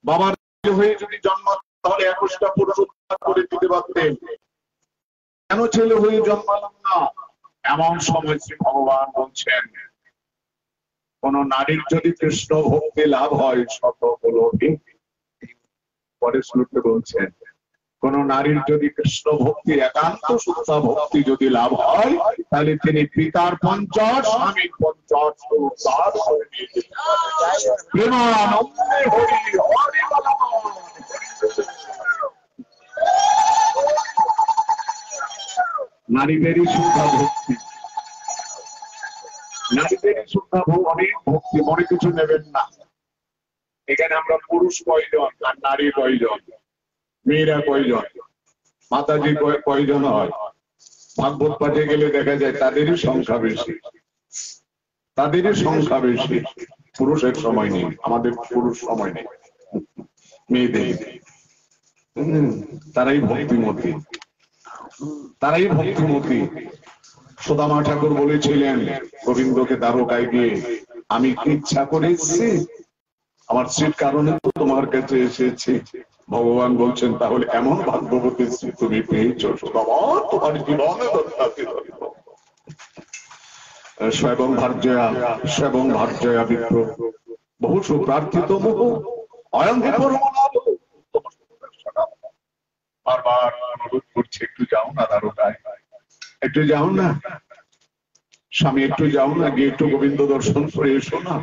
বাবার ছেলে হয়ে যদি জন্মাতাম তাহলে 21টা পুরুষ উদ্ধার করে দিতে পারতেন, কেন ছেলে হয়ে জন্মালাম না। এমন সময় শ্রী ভগবান বলছেন, কোন নারীর যদি কৃষ্ণ ভক্তি লাভ হয়, শত হলো পরে শ্লোকে বলছেন, কোন নারীর যদি কৃষ্ণ ভক্তি একান্ত শুদ্ধ ভক্তি যদি লাভ হয়, তাহলে তিনি পিতার 50 স্বামীর 50 সংসার করে নিয়ে যেতে পারেন। প্রেমানন্দে হরি হরি বল। নারীদেরই শুদ্ধ ভক্তি, নারীদেরই শুদ্ধ অনেক ভক্তি, মনে কিছু নেবেন না। এখানে আমরা পুরুষ কয়জন আর নারী কয়জন, মেয়েরা কয়জন, মাতাজি কয়জন হয়? ভাগবত পাঠে গেলে দেখা যায় তাদেরই সংখ্যা বেশি, তাদেরই সংখ্যা বেশি। পুরুষের সময় নেই, আমাদের পুরুষ সময় নেই, মেয়েদের। তারাই ভক্তিমতী, তারাই ভক্তিমতী। সুদামা ঠাকুর বলেছিলেন গোবিন্দকে দ্বারকায় গিয়ে, আমি ইচ্ছা করে এসেছি, আমার স্ত্রীর কারণে তো তোমার কাছে এসেছি। ভগবান বলছেন, তাহলে এমন ভাগ্যবতী স্ত্রী তুমি পেয়েছো সুদামা, তোমার জীবনে স্বয়ং ভার্যয়া, স্বয়ং ভার্যয়া বিপ্র বহু সুপ্রার্থিত মোহ অয়ং হে পরমলাভ। বারবার অনুরোধ করছে, একটু যাও না দ্বারকায়, একটু যাও না স্বামী, একটু যাও না, গিয়ে একটু গোবিন্দ দর্শন করে এসো না,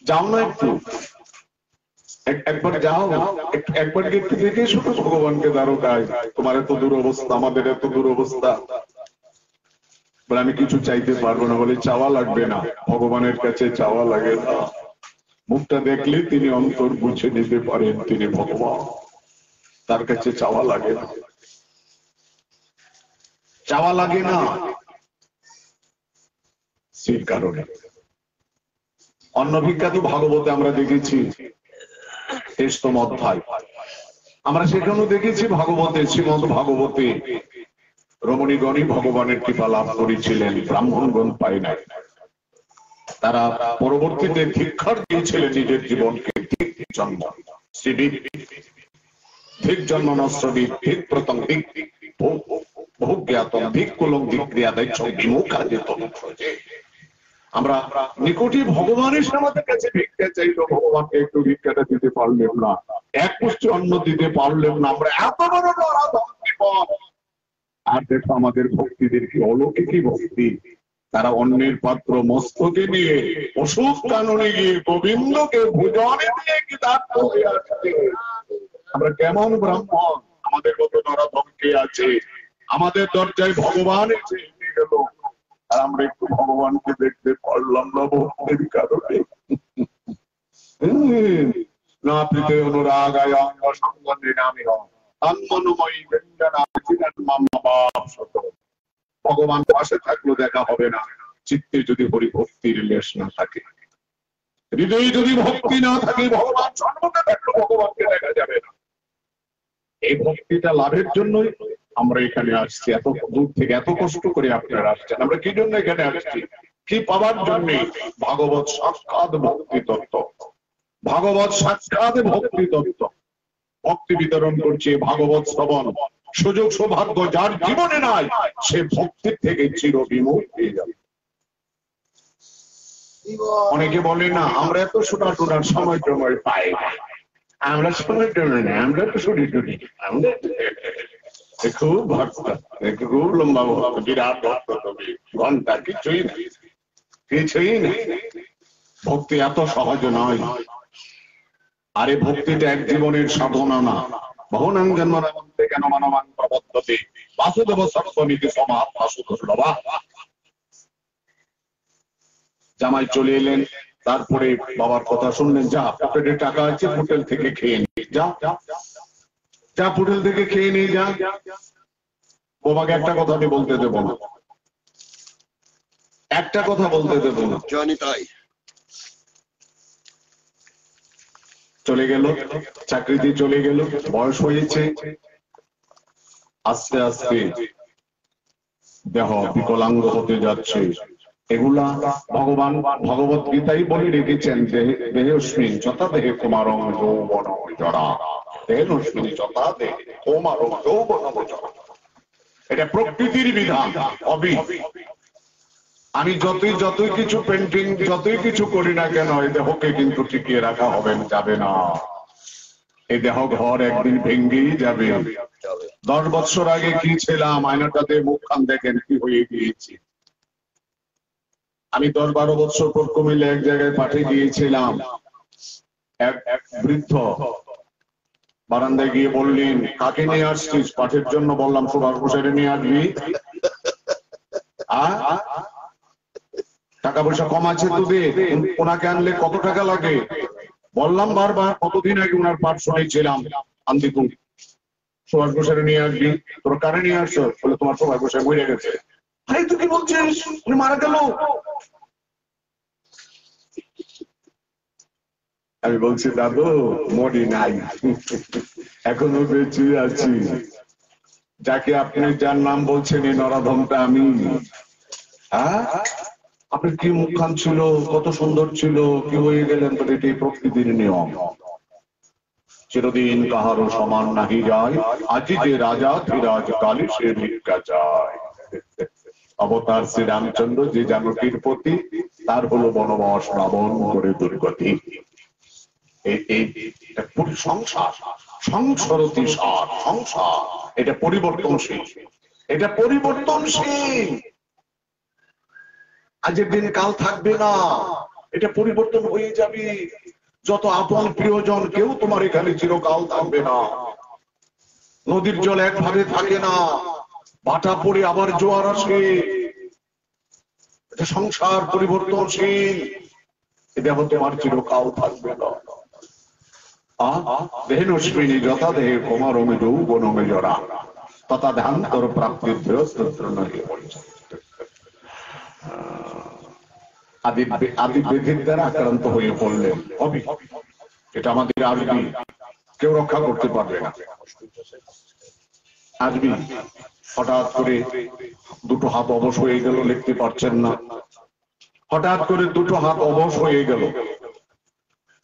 যাও না একটু, একবার যাও, একবার একটু দেখে এসো না ভগবানকে দ্বারকায়। তোমার এত দুরবস্থা, আমাদের এত দুরবস্থা, আমি কিছু চাইতে পারবো না। বলে চাওয়া লাগবে না, ভগবানের কাছে চাওয়া লাগে না, মুখটা দেখলে তিনি অন্তর বুঝে নিতে পারেন তিনি ভগবান, তার কাছে চাওয়া লাগে না, চাওয়া লাগে না। সেই কারণে অন্য বিখ্যাত ভাগবতে আমরা দেখেছি 23তম অধ্যায়, আমরা সেখানেও দেখেছি ভাগবতে, শ্রীমদ ভাগবতে রমণীগণই ভগবানের কৃপা লাভ করেছিলেন, ব্রাহ্মণগণ পায় নাই। তারা পরবর্তীতে ধিক্ষার দিয়েছিলেন নিজের জীবনকে, ধিক জন্ম শ্রীবিদ, ধিক জন্ম নশ্রবিদ, ধিক প্রতং দিক বহু জ্ঞাতম, ধিক কুলং দিক ক্রিয়া দায়িত্ব বিমুখা যেত। আমরা নিকটে ভগবানের আমাদের কাছে ভিক্ষা চাইলো, ভগবানকে একটু ভিক্ষাটা দিতে পারলেন না, এক পুষ্টি অন্ন দিতে পারলেন না, আমরা এত বড় বিপদ। আর দেখো আমাদের ভক্তিদের কি অলৌকিকই ভক্তি, তারা অন্যের পাত্র মস্তকে নিয়ে অসুখ কাননে গিয়ে গোবিন্দকে ভোজনে দিয়ে কৃতার্থ হয়ে আসছে। আমরা কেমন ব্রাহ্মণ, আমাদের মতো নরধমকে আছে, আমাদের দরজায় ভগবান এসে গেল, আর আমরা একটু ভগবানকে দেখতে পারলাম না ভক্তির কারণে। না প্রীতে অনুরাগায় অঙ্গ সঙ্গে নামে ভগবান পাশে থাকলেও দেখা হবে না, চিত্তে যদি হরি ভক্তির লেশ না থাকে, হৃদয়ে যদি ভক্তি না থাকে, ভগবান সর্বদা থাকলেও ভগবানকে দেখা যাবে না। এই ভক্তিটা লাভের জন্যই আমরা এখানে আসছি, এত দূর থেকে এত কষ্ট করে আপনারা আসছেন। আমরা কি জন্য এখানে আসছি? কি পাওয়ার জন্য? ভাগবত সাক্ষাৎ ভক্তি তত্ত্ব, ভাগবত সাক্ষাৎ ভক্তি তত্ত্ব। ভক্তি বিতরণ করছে ভাগবত শ্রবণ, সুযোগ সৌভাগ্য যার জীবনে নাই, সে ভক্তির থেকে চির বিমুখ হয়ে যাবে। অনেকে বলে না আমরা এত শোনা টোনার সময় টময় পাই না, আমরা সময় টমে না, আমরা তো শুনি টুনি, আমরা খুব ভক্ত, খুব লম্বা ভক্ত, বিরাট ভক্ত, তবে ঘন্টা কিছুই না, কিছুই না। ভক্তি এত সহজ নয়। আরে ভক্তিটা এক জীবনের সাধনা না। বহুনাং জন্মনামন্তে কেন মানবান প্রবদ্ধতে বাসুদেব সর্বমিতি সমাত্মা সুদুর্লভা। জামাই চলে এলেন, তারপরে বাবার কথা শুনলেন, যা পকেটে টাকা আছে হোটেল থেকে খেয়ে নিয়ে যা, যা হোটেল থেকে খেয়ে নিয়ে যা। বাবাকে একটা কথা আমি বলতে দেবো না, একটা কথা বলতে দেবো না। জানি তাই। চলে গেল, চাকরিতে চলে গেল, বয়স হয়েছে, আস্তে আস্তে দেহ বিকলাঙ্গ হতে যাচ্ছে। এগুলা ভগবান ভগবত গীতাই বলে রেখেছেন, দেহস্মিন যথা দেহে কুমারং যৌবন জরা, দেহস্মিন যথা দেহে কুমারং যৌবন জরা। এটা প্রকৃতির বিধান। আমি যতই কিছু পেন্টিং যতই কিছু করি না কেন, এই দেহকে কিন্তু টিকিয়ে রাখা হবে যাবে না। এই দেহ ঘর একদিন ভেঙ্গেই যাবে। 10 বছর আগে কি ছিলাম, আয়নাটাতে মুখখান দেখেন কি হয়ে গিয়েছি। আমি 10-12 বছর পর কুমিল্লা এক জায়গায় পাঠে গিয়েছিলাম। এক বৃদ্ধ বারান্দায় গিয়ে বললেন, কাকে নিয়ে আসছিস? পাঠের জন্য। বললাম, সুভাষ ঘোষের নিয়ে আসবি। টাকা পয়সা কম আছে তোদের? ওনাকে আনলে কত টাকা লাগে? বললাম বারবার, কতদিন আগে ওনার পাঠ শুনেছিলাম আন্দিপুর। সুভাষ ঘোষের নিয়ে আসবি। তোর কারে নিয়ে আসছো? বলে, তোমার সুভাষ ঘোষে মরে গেছে। আরে তুই কি বলছিস? উনি মারা গেল? আমি বলছি, দাদু মরি নাই, এখনো বেঁচে আছি। যাকে আপনি যার নাম বলছেন এই নরাধমটা আমি। হ্যাঁ, আপনার কি মুখখান ছিল, কত সুন্দর ছিল, কি হয়ে গেলেন? তো এটি প্রকৃতির নিয়ম, চিরদিন কাহারও সমান নাহি যায়, আজি যে রাজা ধীরাজ কালে সে ভিক্ষা যায়। অবতার শ্রী রামচন্দ্র যে জানকীর প্রতি, তার হলো বনবাস রাবণ করে দুর্গতি। সংসার সংসারতি সার, সংসার এটা পরিবর্তনশীল, এটা পরিবর্তনশীল। আজের দিন কাল থাকবে না, এটা পরিবর্তন হয়ে যাবে। যত আপন প্রিয়জন, কেউ তোমার এখানে চিরকাল থাকবে না। নদীর জল একভাবে থাকে না, ভাটা পড়ে আবার জোয়ার আসে। এটা সংসার পরিবর্তনশীল, এটা তোমার চিরকাল থাকবে না। দেহনস্মিনী যথা দেহে কুমারমে যৌবনমে জরা তথা ধ্যান্তর প্রাপ্তির স্তোত্র নহে। আদি ব্যাধির দ্বারা আক্রান্ত হয়ে পড়লেন কবি। এটা আমাদের আসবি, কেউ রক্ষা করতে পারবে না। আসবি, হঠাৎ করে দুটো হাত অবশ হয়ে গেল, লিখতে পারছেন না। হঠাৎ করে দুটো হাত অবশ হয়ে গেল।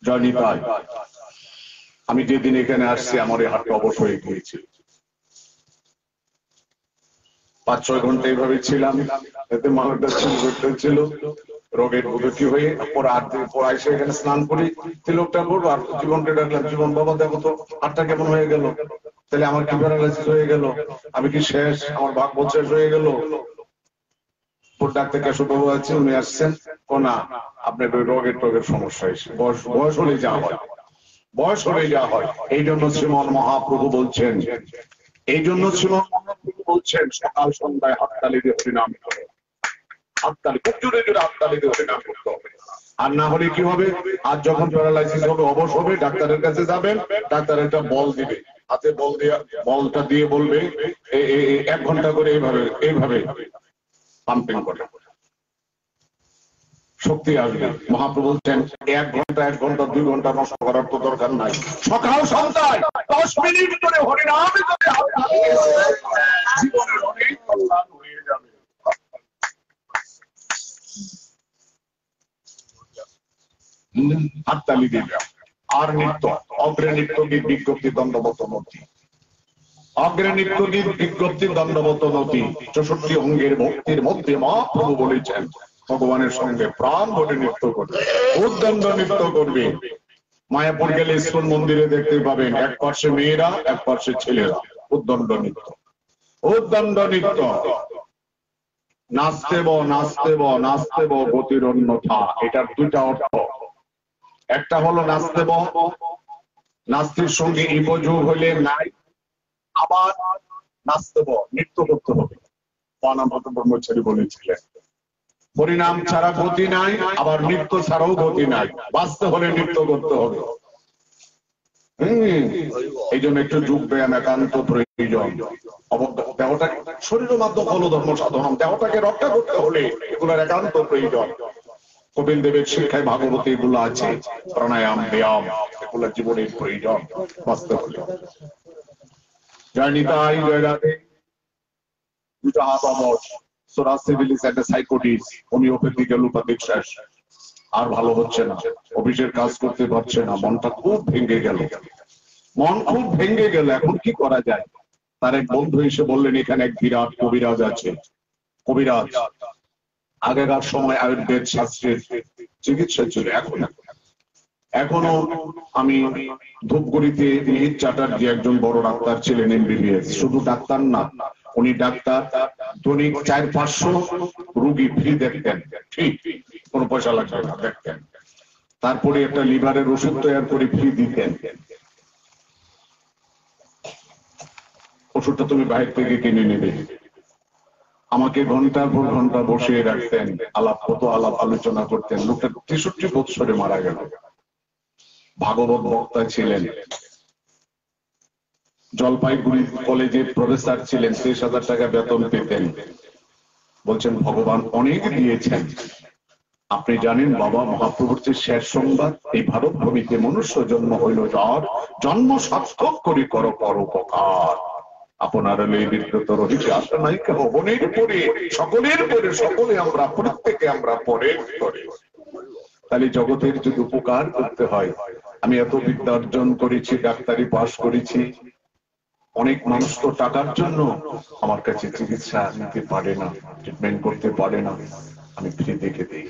জয়নি তাই আমি যেদিন এখানে আসছি, আমার এই হাতটা অবশ হয়ে গিয়েছে। 5-6 ঘন্টা এইভাবে ছিলাম, এতে মানুষটা ছিল রোগের ভুগতি হয়ে। পরে এসে এখানে স্নান করি, তিলকটা করবো আর জীবনকে ডাকলাম, জীবন বাবা দেখো তো হাতটা কেমন হয়ে গেল। তাহলে আমার কি প্যারালাইসিস হয়ে গেল? আমি কি শেষ? আমার ভাগ্য শেষ হয়ে গেল? ডাক্তার কেশববাবু আছে, উনি আসছেন, ও না, আপনার রোগের সমস্যা এসে বয়স হলে যা হয়, বয়স হলে যা হয়। এই জন্য শ্রীমন মহাপ্রভু বলছেন, এই জন্য শ্রীমন মহাপ্রভু বলছেন, সকাল সন্ধ্যায় হাততালি দিয়ে হরিনাম করে, হাততালি খুব জোরে জোরে হাততালি দিয়ে হরিনাম করতে হবে। আর না হলে কি হবে? আর যখন প্যারালাইসিস হবে, অবশ হবে, ডাক্তারের কাছে যাবেন, ডাক্তার একটা বল দিবে হাতে, বল দিয়ে বলটা দিয়ে বলবে 1 ঘন্টা করে এইভাবে এইভাবে পাম্পিং করে, শক্তি আসবে। মহাপ্রভু বলছেন 1 ঘন্টা 2 ঘন্টা নষ্ট করার তো দরকার নাই। সকাল সন্ধ্যায় 10 মিনিট করে হরিনাম করে জীবনের অনেক কল্যাণ হয়ে যাবে। হাততালি দেবে। আর নৃত্য, অগ্রে নৃত্য গীত বিজ্ঞপ্তি দণ্ডবত নথি, অগ্রে নৃত্য গীত বিজ্ঞপ্তি দণ্ডবত নথি। 64 অঙ্গের ভক্তির মধ্যে মহাপ্রভু বলেছেন, ভগবানের সঙ্গে প্রাণ ভরে নৃত্য করবে, উদ্দণ্ড নৃত্য করবে। মায়াপুর গেলে ইস্কন মন্দিরে দেখতে পাবেন, এক পার্শ্বে মেয়েরা, এক পার্শ্বে ছেলেরা, উদ্দণ্ড নৃত্য, উদ্দণ্ড নৃত্য। নাচতেব নাচতেব নাচতেব গতির অন্যথা, এটার 2টা অর্থ। একটা হলো নাচতেব, নাস্তির সঙ্গে ইবযোগ হলে নাই, আবার নাচতেব নৃত্য করতে হবে। পানামত ব্রহ্মচারী বলেছিলেন, হরিনাম ছাড়া গতি নাই, আবার নৃত্য ছাড়াও গতি নাই, বাঁচতে হলে নৃত্য করতে হবে। এই জন্য একটু যোগ ব্যায়াম একান্ত প্রয়োজন। দেহটা শরীর মাধ্যম হলো ধর্ম সাধন, দেহটাকে রক্ষা করতে হলে এগুলোর একান্ত প্রয়োজন। কপিল দেবের শিক্ষায় ভাগবতী এগুলো আছে, প্রাণায়াম ব্যায়াম এগুলো জীবনের প্রয়োজন বাঁচতে হলে। জয় নিতাই, জয় রাধে। 2টা হাত অবশ, সোরাসিভিলিস একটা সাইকোটিস, হোমিওপ্যাথিক অ্যালোপ্যাথিক শেষ, আর ভালো হচ্ছে না, অফিসের কাজ করতে পারছে না, মনটা খুব ভেঙে গেল, মন খুব ভেঙে গেল। এখন কি করা যায়? তার এক বন্ধু এসে বললেন, এখানে এক বিরাট কবিরাজ আছে। কবিরাজ আগেকার সময় আয়ুর্বেদ শাস্ত্রের চিকিৎসা ছিল, এখন এখনো আমি ধূপগুড়িতে মিহির চ্যাটার্জি একজন বড় ডাক্তার ছিলেন, এমবিবিএস, শুধু ডাক্তার না, উনি ডাক্তার, দৈনিক 400-500 রুগী ফ্রি দেখতেন, ঠিক, কোনো পয়সা লাগবে না, দেখতেন। তারপরে একটা লিভারের ওষুধ তৈরি করে ফ্রি দিতেন, ওষুধটা তুমি বাইরে থেকে কিনে নেবে। আমাকে ঘন্টার পর ঘন্টা বসিয়ে রাখতেন, আলাপ কত আলাপ আলোচনা করতেন। লোকটা 63 বছরে মারা গেল। ভাগবত বক্তা ছিলেন, জলপাইগুড়ি কলেজে প্রফেসর ছিলেন, 30,000 টাকা বেতন পেতেন। বলছেন ভগবান অনেক দিয়েছেন। আপনি জানেন বাবা, মহাপ্রভুর যে শেষ সংবাদ, এই ভারত ভূমিতে মনুষ্য জন্ম হইল যার, জন্ম সার্থক করি কর পরোপকার। আপনার বিদ্যুত রহিতে আসা নাই কেন, বনের পরে সকলের পরে, সকলে আমরা, প্রত্যেকে আমরা পরে করে। তাহলে জগতের যদি উপকার করতে হয়, আমি এত বিদ্যা অর্জন করেছি, ডাক্তারি পাশ করেছি, অনেক মানুষ তো টাকার জন্য আমার কাছে চিকিৎসা নিতে পারে না, ট্রিটমেন্ট করতে পারে না, আমি ফ্রি দেখে দিই।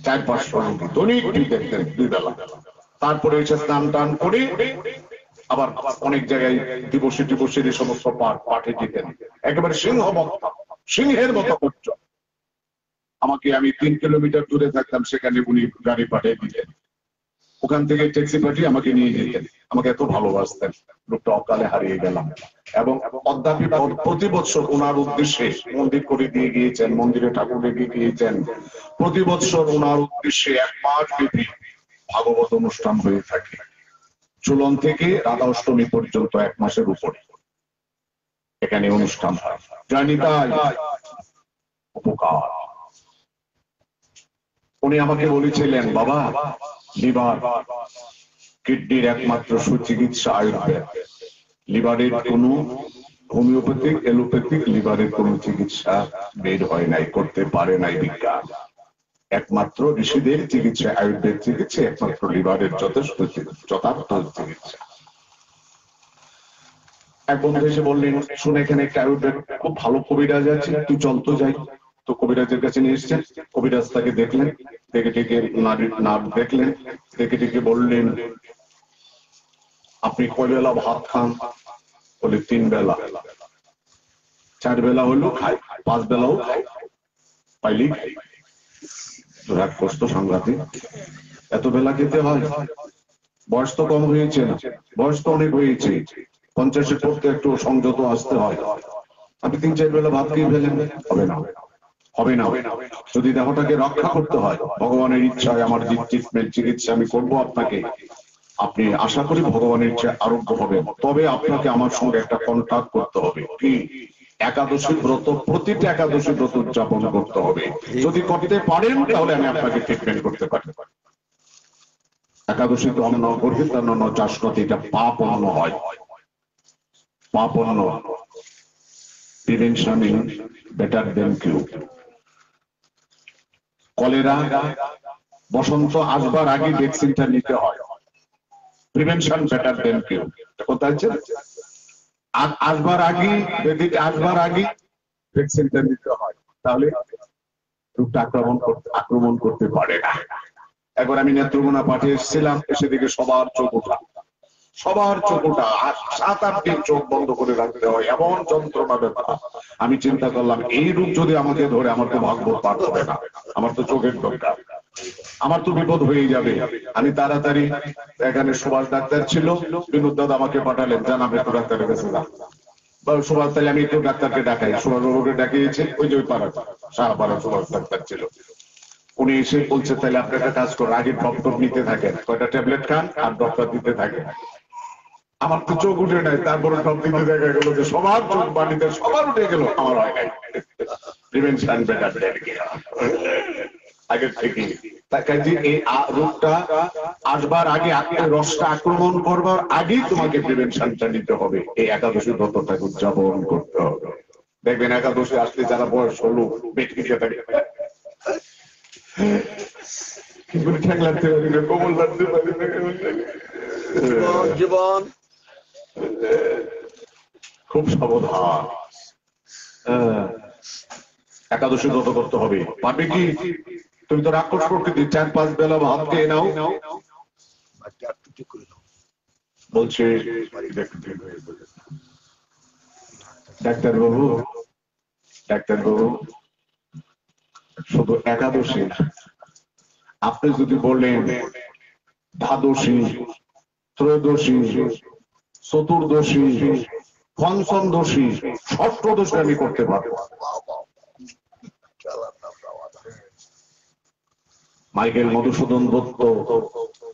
400-500 রোগী দৈনিক ফ্রি দেখতেন, 2 বেলা। তারপরে এসে স্নান টান করে আবার অনেক জায়গায় দিবসে এই সমস্ত পাঠে দিতেন, একেবারে সিংহের মতো করত আমাকে। আমি 3 কিলোমিটার দূরে থাকতাম, সেখানে উনি গাড়ি পাঠিয়ে দিতেন, ওখান থেকে ট্যাক্সি পাঠিয়ে আমাকে নিয়ে যেতেন। আমাকে এত ভালোবাসতেন। লোকটা অকালে হারিয়ে গেলাম। এবং অদ্যাপি প্রতি বছর ওনার উদ্দেশ্যে মন্দির করে দিয়ে গিয়েছেন, মন্দিরে ঠাকুর রেখে গিয়েছেন। প্রতি বছর ওনার উদ্দেশ্যে 1 মাস ব্যাপী ভাগবত অনুষ্ঠান হয়ে থাকে, চুলন থেকে রাধা অষ্টমী পর্যন্ত 1 মাসের উপরে এখানে অনুষ্ঠান হয়। জানিতাই উপকার। উনি আমাকে বলেছিলেন, বাবা, লিভার কিডনির একমাত্র সুচিকিৎসা আয়ুর্বেদ। লিভারের কোন হোমিওপ্যাথিক, এলোপ্যাথিক লিভারের কোন চিকিৎসা বের হয় নাই, করতে পারে নাই বিজ্ঞান। একমাত্র ঋষিদের চিকিৎসা আয়ুর্বেদ চিকিৎসা, একমাত্র লিভারের যথেষ্ট যথার্থ চিকিৎসা। এক বন্ধু এসে বললেন, শুনে এখানে একটা আয়ুর্বেদ খুব ভালো কবিরাজ আছে, তুই চল তো যাই। তো কবিরাজের কাছে নিয়ে এসছেন। কবিরাজ তাকে দেখলেন, দেখে নাক দেখলেন, দেখে বললেন, আপনি কয় বেলা ভাত খান? বলে 3 বেলা। 4 বেলা হলো খাই, 5 বেলাও খাই, পাইলেই খাই। রাগ কষ্ট সাংঘাতিক, এত বেলা খেতে হয়? বয়স তো কম হয়েছে না, বয়স তো অনেক হয়েছে, 50-এর পড়তে একটু সংযত আসতে হয়। আপনি 3-4 বেলা ভাত খেয়ে ফেলেন, হবে না, হবে না। যদি দেহটাকে রক্ষা করতে হয়, ভগবানের ইচ্ছায় আমার যে ট্রিটমেন্ট চিকিৎসা আমি করবো আপনাকে, আপনি আশা করি ভগবানের ইচ্ছায় আরোগ্য হবেন। তবে আপনাকে আমার সঙ্গে একটা কন্ট্যাক্ট করতে হবে, কি? একাদশী ব্রত, প্রতিটা একাদশী ব্রত উদযাপন করতে হবে। যদি করতে পারেন তাহলে আমি আপনাকে ট্রিটমেন্ট করতে পারি। একাদশী তো অন্ন করবেন, তার অন্য চাষ করতে, এটা পাপ অন্ন হয়, পাপ অন্ন। Prevention is better than cure. Cholera, বসন্ত আসবার আগে ভ্যাকসিনটা নিতে হয়। প্রিভেনশন বেটার দেন কিউর, কোথায় আছে? আসবার আগে, আসবার আগে ভ্যাকসিনটা নিতে হয়, তাহলে রোগটা আক্রমণ করতে পারে না। একবার আমি নেত্রকোনা পাঠে এসেছিলাম, এসে দেখে সবার চোখ ওঠা, সবার চোখ ওঠা, 7-8 দিন চোখ বন্ধ করে রাখতে হয়, এমন যন্ত্রণা ব্যাপার। আমি চিন্তা করলাম, এই রোগ যদি আমাকে ধরে, আমার তো ভাগ্য পার হবে না, আমার তো চোখের দরকার, আমার তো বিপদ হয়ে যাবে। আমি তাড়াতাড়ি, এখানে সুভাষ ডাক্তার ছিল, বিনোদ দাদা আমাকে পাঠালেন, জানাবে একটু ডাক্তারের কাছে যান। সুভাষ, তাহলে আমি একটু ডাক্তারকে ডাকাই। সুভাষ বাবুকে ডাকিয়েছে, ওই যে ওই পাড়া, সাহাপাড়া সুভাষ ডাক্তার ছিল। উনি এসে বলছে, তাহলে আপনি একটা কাজ করেন, আগে ডক্টর নিতে থাকেন, কয়টা ট্যাবলেট খান আর ডক্টর দিতে থাকেন। আমার তো চোখ উঠে নাই, তারপরে সব দিকে দেখা গেল যে সবার চোখ বাড়িতে, সবার উঠে গেল, আমার হয় নাই। প্রিভেনশন বেটার দেন কিউর, আগের থেকে। যে এই রোগটা আসবার আগে, রসটা আক্রমণ করবার আগেই তোমাকে প্রিভেনশনটা নিতে হবে, এই একাদশী ব্রতটাকে উদযাপন করতে হবে। দেখবেন একাদশী আসলে যারা বয়স হলো পেট খেতে থাকে, কি করে ঠ্যাং লাগতে পারি না, কোমল লাগতে পারি না, জীবন খুব সাবধান। একাদশী ব্রত করতে হবে। পারবে কি? তুমি তো রাক্ষস প্রকৃতি, 4-5 বেলা ভাত খেয়ে নাও, বলছে ডাক্তারবাবু, ডাক্তারবাবু, শুধু একাদশী আপনি যদি বললেন দ্বাদশী, ত্রয়োদশী, চতুর্দশী, পঞ্চমদশী, ষষ্ঠদশী আমি করতে পারবো। মাইকেল মধুসূদন দত্ত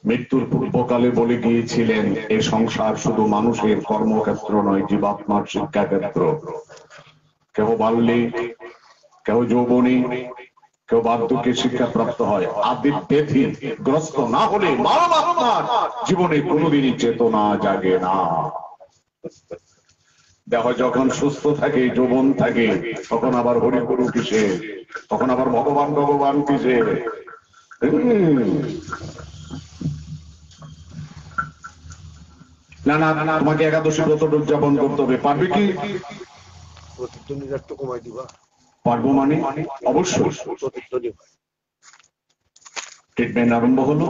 মৃত্যুর পূর্বকালে বলে গিয়েছিলেন, এই সংসার শুধু মানুষের কর্মক্ষেত্র নয়, জীবাত্মার শিক্ষাক্ষেত্র। কেউ বাল্যে, কেউ যৌবনে, কেউ বার্ধক্যে শিক্ষাপ্রাপ্ত হয়। আদি ব্যাধি গ্রস্ত না হলে মানব আত্মার জীবনে কোনোদিনই চেতনা জাগে না। দেহ যখন সুস্থ থাকে, যৌবন থাকে, তখন আবার হরিগুরু কিসে, তখন আবার ভগবান ভগবান কিসে। না না না, তোমাকে একাদশী ব্রত উদযাপন করতে হবে। পারবে কি? পারবো মানে অবশ্যই। ট্রিটমেন্ট আরম্ভ হলো,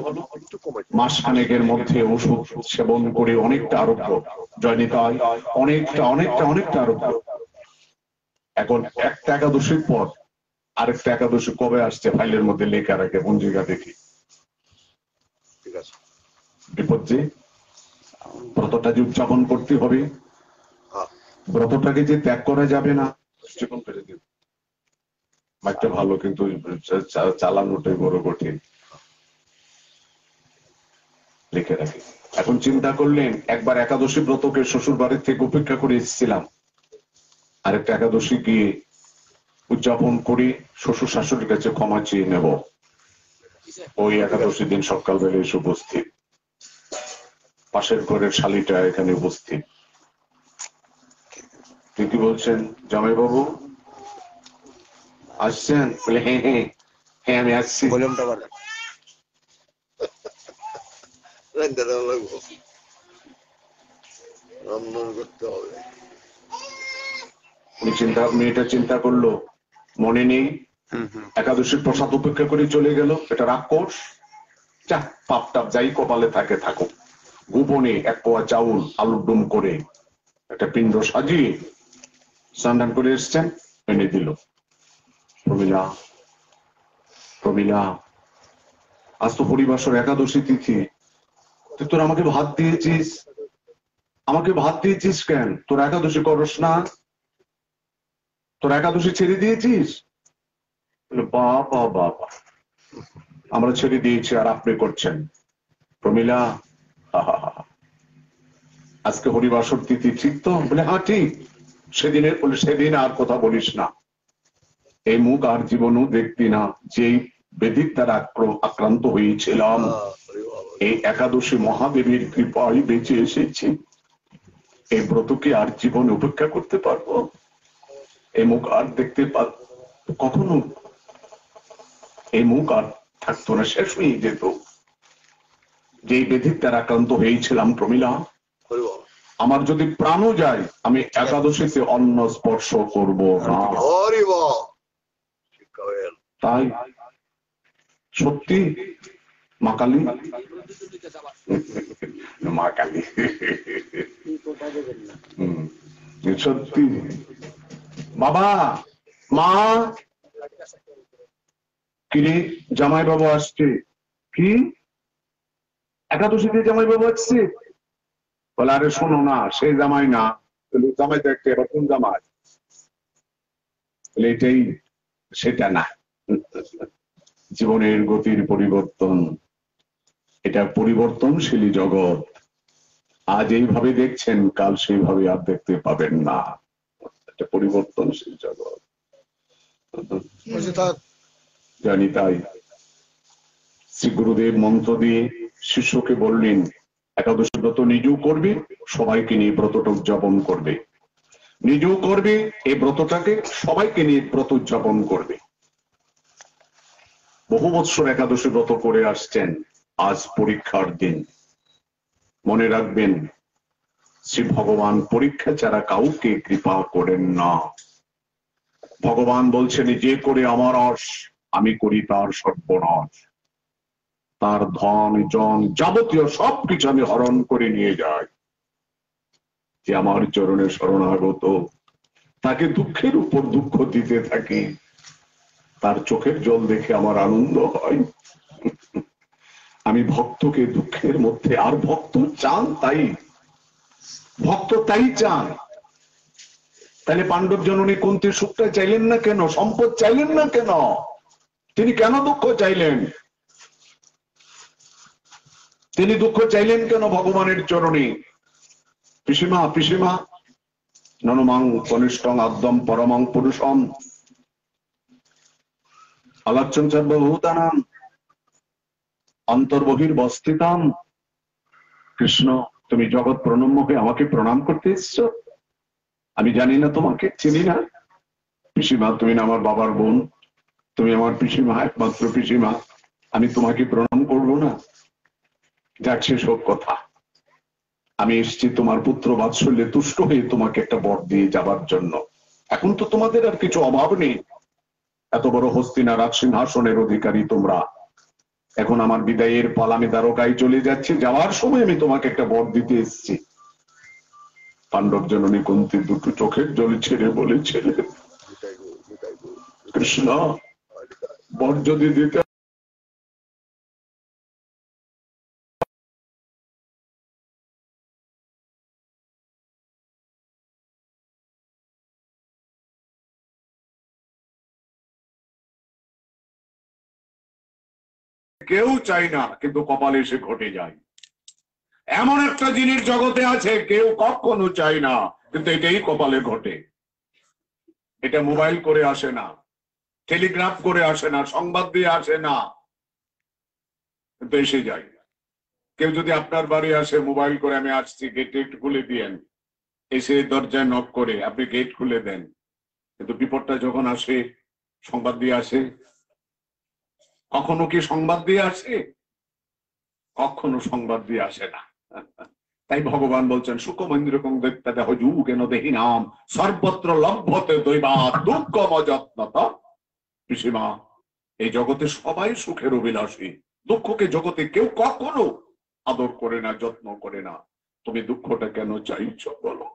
মাসখানেকের মধ্যে ওষুধ সেবন করে অনেকটা আরোগ্য। জয়নিতাই অনেকটা অনেকটা অনেকটা আরোগ্য। এখন একটা একাদশীর পর আরেকটা একাদশী কবে আসছে ফাইলের মধ্যে লেখা রাখে, পঞ্জিকা দেখি। ঠিক আছে, বিপদ যে ব্রতটা যে উদযাপন করতে হবে, ব্রতটাকে যে ত্যাগ করা যাবে না। মাইকটা ভালো, কিন্তু চালানোটাই বড় কঠিন। লিখে রাখি। এখন চিন্তা করলেন, একবার একাদশী ব্রতকে শ্বশুর বাড়ির থেকে উপেক্ষা করে এসেছিলাম, আরেকটা একাদশী গিয়ে উদযাপন করে শ্বশুর শাশুড়ির কাছে ক্ষমা চেয়ে নেব। ওই একাদশী দিন সকালবেলা এসে উপস্থিত, পাশের ঘরের শালিটা এখানে উপস্থিত। কি বলছেন জামাই বাবু, আসছেন? বলে হ্যাঁ হ্যাঁ হ্যাঁ আমি আসছি। মেয়েটা চিন্তা করলো, মনে নেই, একাদশীর প্রসাদ উপেক্ষা করে চলে গেল। এটা রাক্ষস, যা পাপ টাপ যাই কপালে থাকে থাকুক। গোপনে এক পোয়া চাউল আলুর ডুম করে একটা পিণ্ড সাজিয়ে স্নান করে এসছেন, এনে দিল। প্রমিলা, প্রমিলা, আজ তো পরিবাসর একাদশী তিথি, তুই তোর আমাকে ভাত দিয়েছিস, আমাকে ভাত দিয়েছিস কেন? তোর একাদশী করস না? তোর একাদশী ছেড়ে দিয়েছিস? বাবা বাবা, আমরা ছেড়ে দিয়েছি আর আপনি করছেন। প্রমিলা, আজকে হরিবাসর তিথি, ঠিক তো? বলে হ্যাঁ ঠিক। সেদিনের বলে সেদিন আর কথা বলিস না, এই মুখ আর জীবনও দেখতি না। যেই বেদির দ্বারা আক্রান্ত হয়েছিলাম, এই একাদশী মহাদেবীর কৃপায় বেঁচে এসেছি। এই ব্রতকে আর জীবনে উপেক্ষা করতে পারবো? এই মুখ আর দেখতে কখনো এই মুখ আর থাকতো না, শেষ হয়ে যেত। যেই বেদির দ্বারা আক্রান্ত হয়েছিলাম প্রমিলা, আমার যদি প্রাণও যায়, আমি একাদশীতে অন্ন স্পর্শ করব না। তাই সত্যি মা কালী, মা কালী সত্যি। বাবা, মা, কিরে জামাই বাবু আসছে? কি একাদশীতে জামাই বাবু আসছে? বলে আরে শোনো না, সেই জামাই না। জামাই দেখতে এরকম জামাই, এটাই সেটা না। জীবনের গতির পরিবর্তন, এটা পরিবর্তনশীল জগৎ। আজ এইভাবে দেখছেন, কাল সেইভাবে আর দেখতে পাবেন না। এটা পরিবর্তনশীল জগৎ, জানি। তাই শ্রী গুরুদেব মন্ত্র দিয়ে শিষ্যকে বললেন, একাদশী ব্রত নিজেও করবে, সবাইকে নিয়ে ব্রতটা উদযাপন করবে। নিজেও করবে এই ব্রতটাকে, সবাইকে নিয়ে ব্রত উদযাপন করবে। বহু বৎসর একাদশী ব্রত করে আসছেন, আজ পরীক্ষার দিন। মনে রাখবেন, শ্রী ভগবান পরীক্ষা ছাড়া কাউকে কৃপা করেন না। ভগবান বলছেন, যে করে আমার আশ, আমি করি তার সর্বনাশ। তার ধন জন যাবতীয় সবকিছু আমি হরণ করে নিয়ে যাই। যে আমার চরণে শরণাগত, তাকে দুঃখের উপর দুঃখ দিতে থাকি, তার চোখের জল দেখে আমার আনন্দ হয়। আমি ভক্তকে দুঃখের মধ্যে, আর ভক্ত চান তাই, ভক্ত তাই চান। তাহলে পাণ্ডব জননী কুন্তী সুখটা চাইলেন না কেন, সম্পদ চাইলেন না কেন, তিনি কেন দুঃখ চাইলেন? তিনি দুঃখ চাইলেন কেন ভগবানের চরণে? পিসিমা পিসিমা ননমাং কনিষ্ঠং আদ্যম পরমং পুরুষম আলাচ্ছং সর্বভূতানাম অন্তর্বহির্বস্থিতাম। কৃষ্ণ, তুমি জগৎ প্রণম্য হয়ে আমাকে প্রণাম করতে এসছো? আমি জানি না, তোমাকে চিনি না। পিসিমা, তুমি না আমার বাবার বোন, তুমি আমার পিসিমা, একমাত্র পিসিমা, আমি তোমাকে প্রণাম করবো না? যাক, সেসব কথা। আমি এসেছি তোমার পুত্র বাৎসল্যে তুষ্ট হয়ে তোমাকে একটা বর দিয়ে যাবার জন্য। এখন তো তোমাদের আর কিছু অভাব নেই, এত বড় হস্তিনা রাজ সিংহাসনের অধিকারী তোমরা। এখন আমার বিদায়ের পালা, আমি দ্বারকায় চলে যাচ্ছি, যাওয়ার সময় আমি তোমাকে একটা বর দিতে এসেছি। পাণ্ডব জননী কুন্তী দুটো চোখের জল ছেড়ে বলেছিলেন, কৃষ্ণ, বর যদি দিতে কেউ চাই না, কিন্তু কপালে এসে ঘটে যায়। এমন একটা জিনিস জগতে আছে, কেউ কখনো চাই না, কিন্তু এটাই কপালে ঘটে। এটা মোবাইল করে আসে না, টেলিগ্রাফ করে আসে না, সংবাদ দিয়ে আসে না, কিন্তু এসে যায়। কেউ যদি আপনার বাড়ি আসে মোবাইল করে, আমি আসছি, গেট একটু খুলে দিয়েন, এসে দরজায় নক করে আপনি গেট খুলে দেন, কিন্তু বিপদটা যখন আসে সংবাদ দিয়ে আসে? কখনো কি সংবাদ দিয়ে আসে? কখনো সংবাদ দিয়ে আসে না। তাই ভগবান বলছেন, সুখমন্দিরকং দৈত্যাদা হযুগেন দেহিনাম সর্বত্র লভ্যতে দৈবাৎ দুঃখম অযত্নত। পিসিমা, এই জগতে সবাই সুখের অভিলাষী, দুঃখকে জগতে কেউ কখনো আদর করে না, যত্ন করে না। তুমি দুঃখটা কেন চাইছো বলো?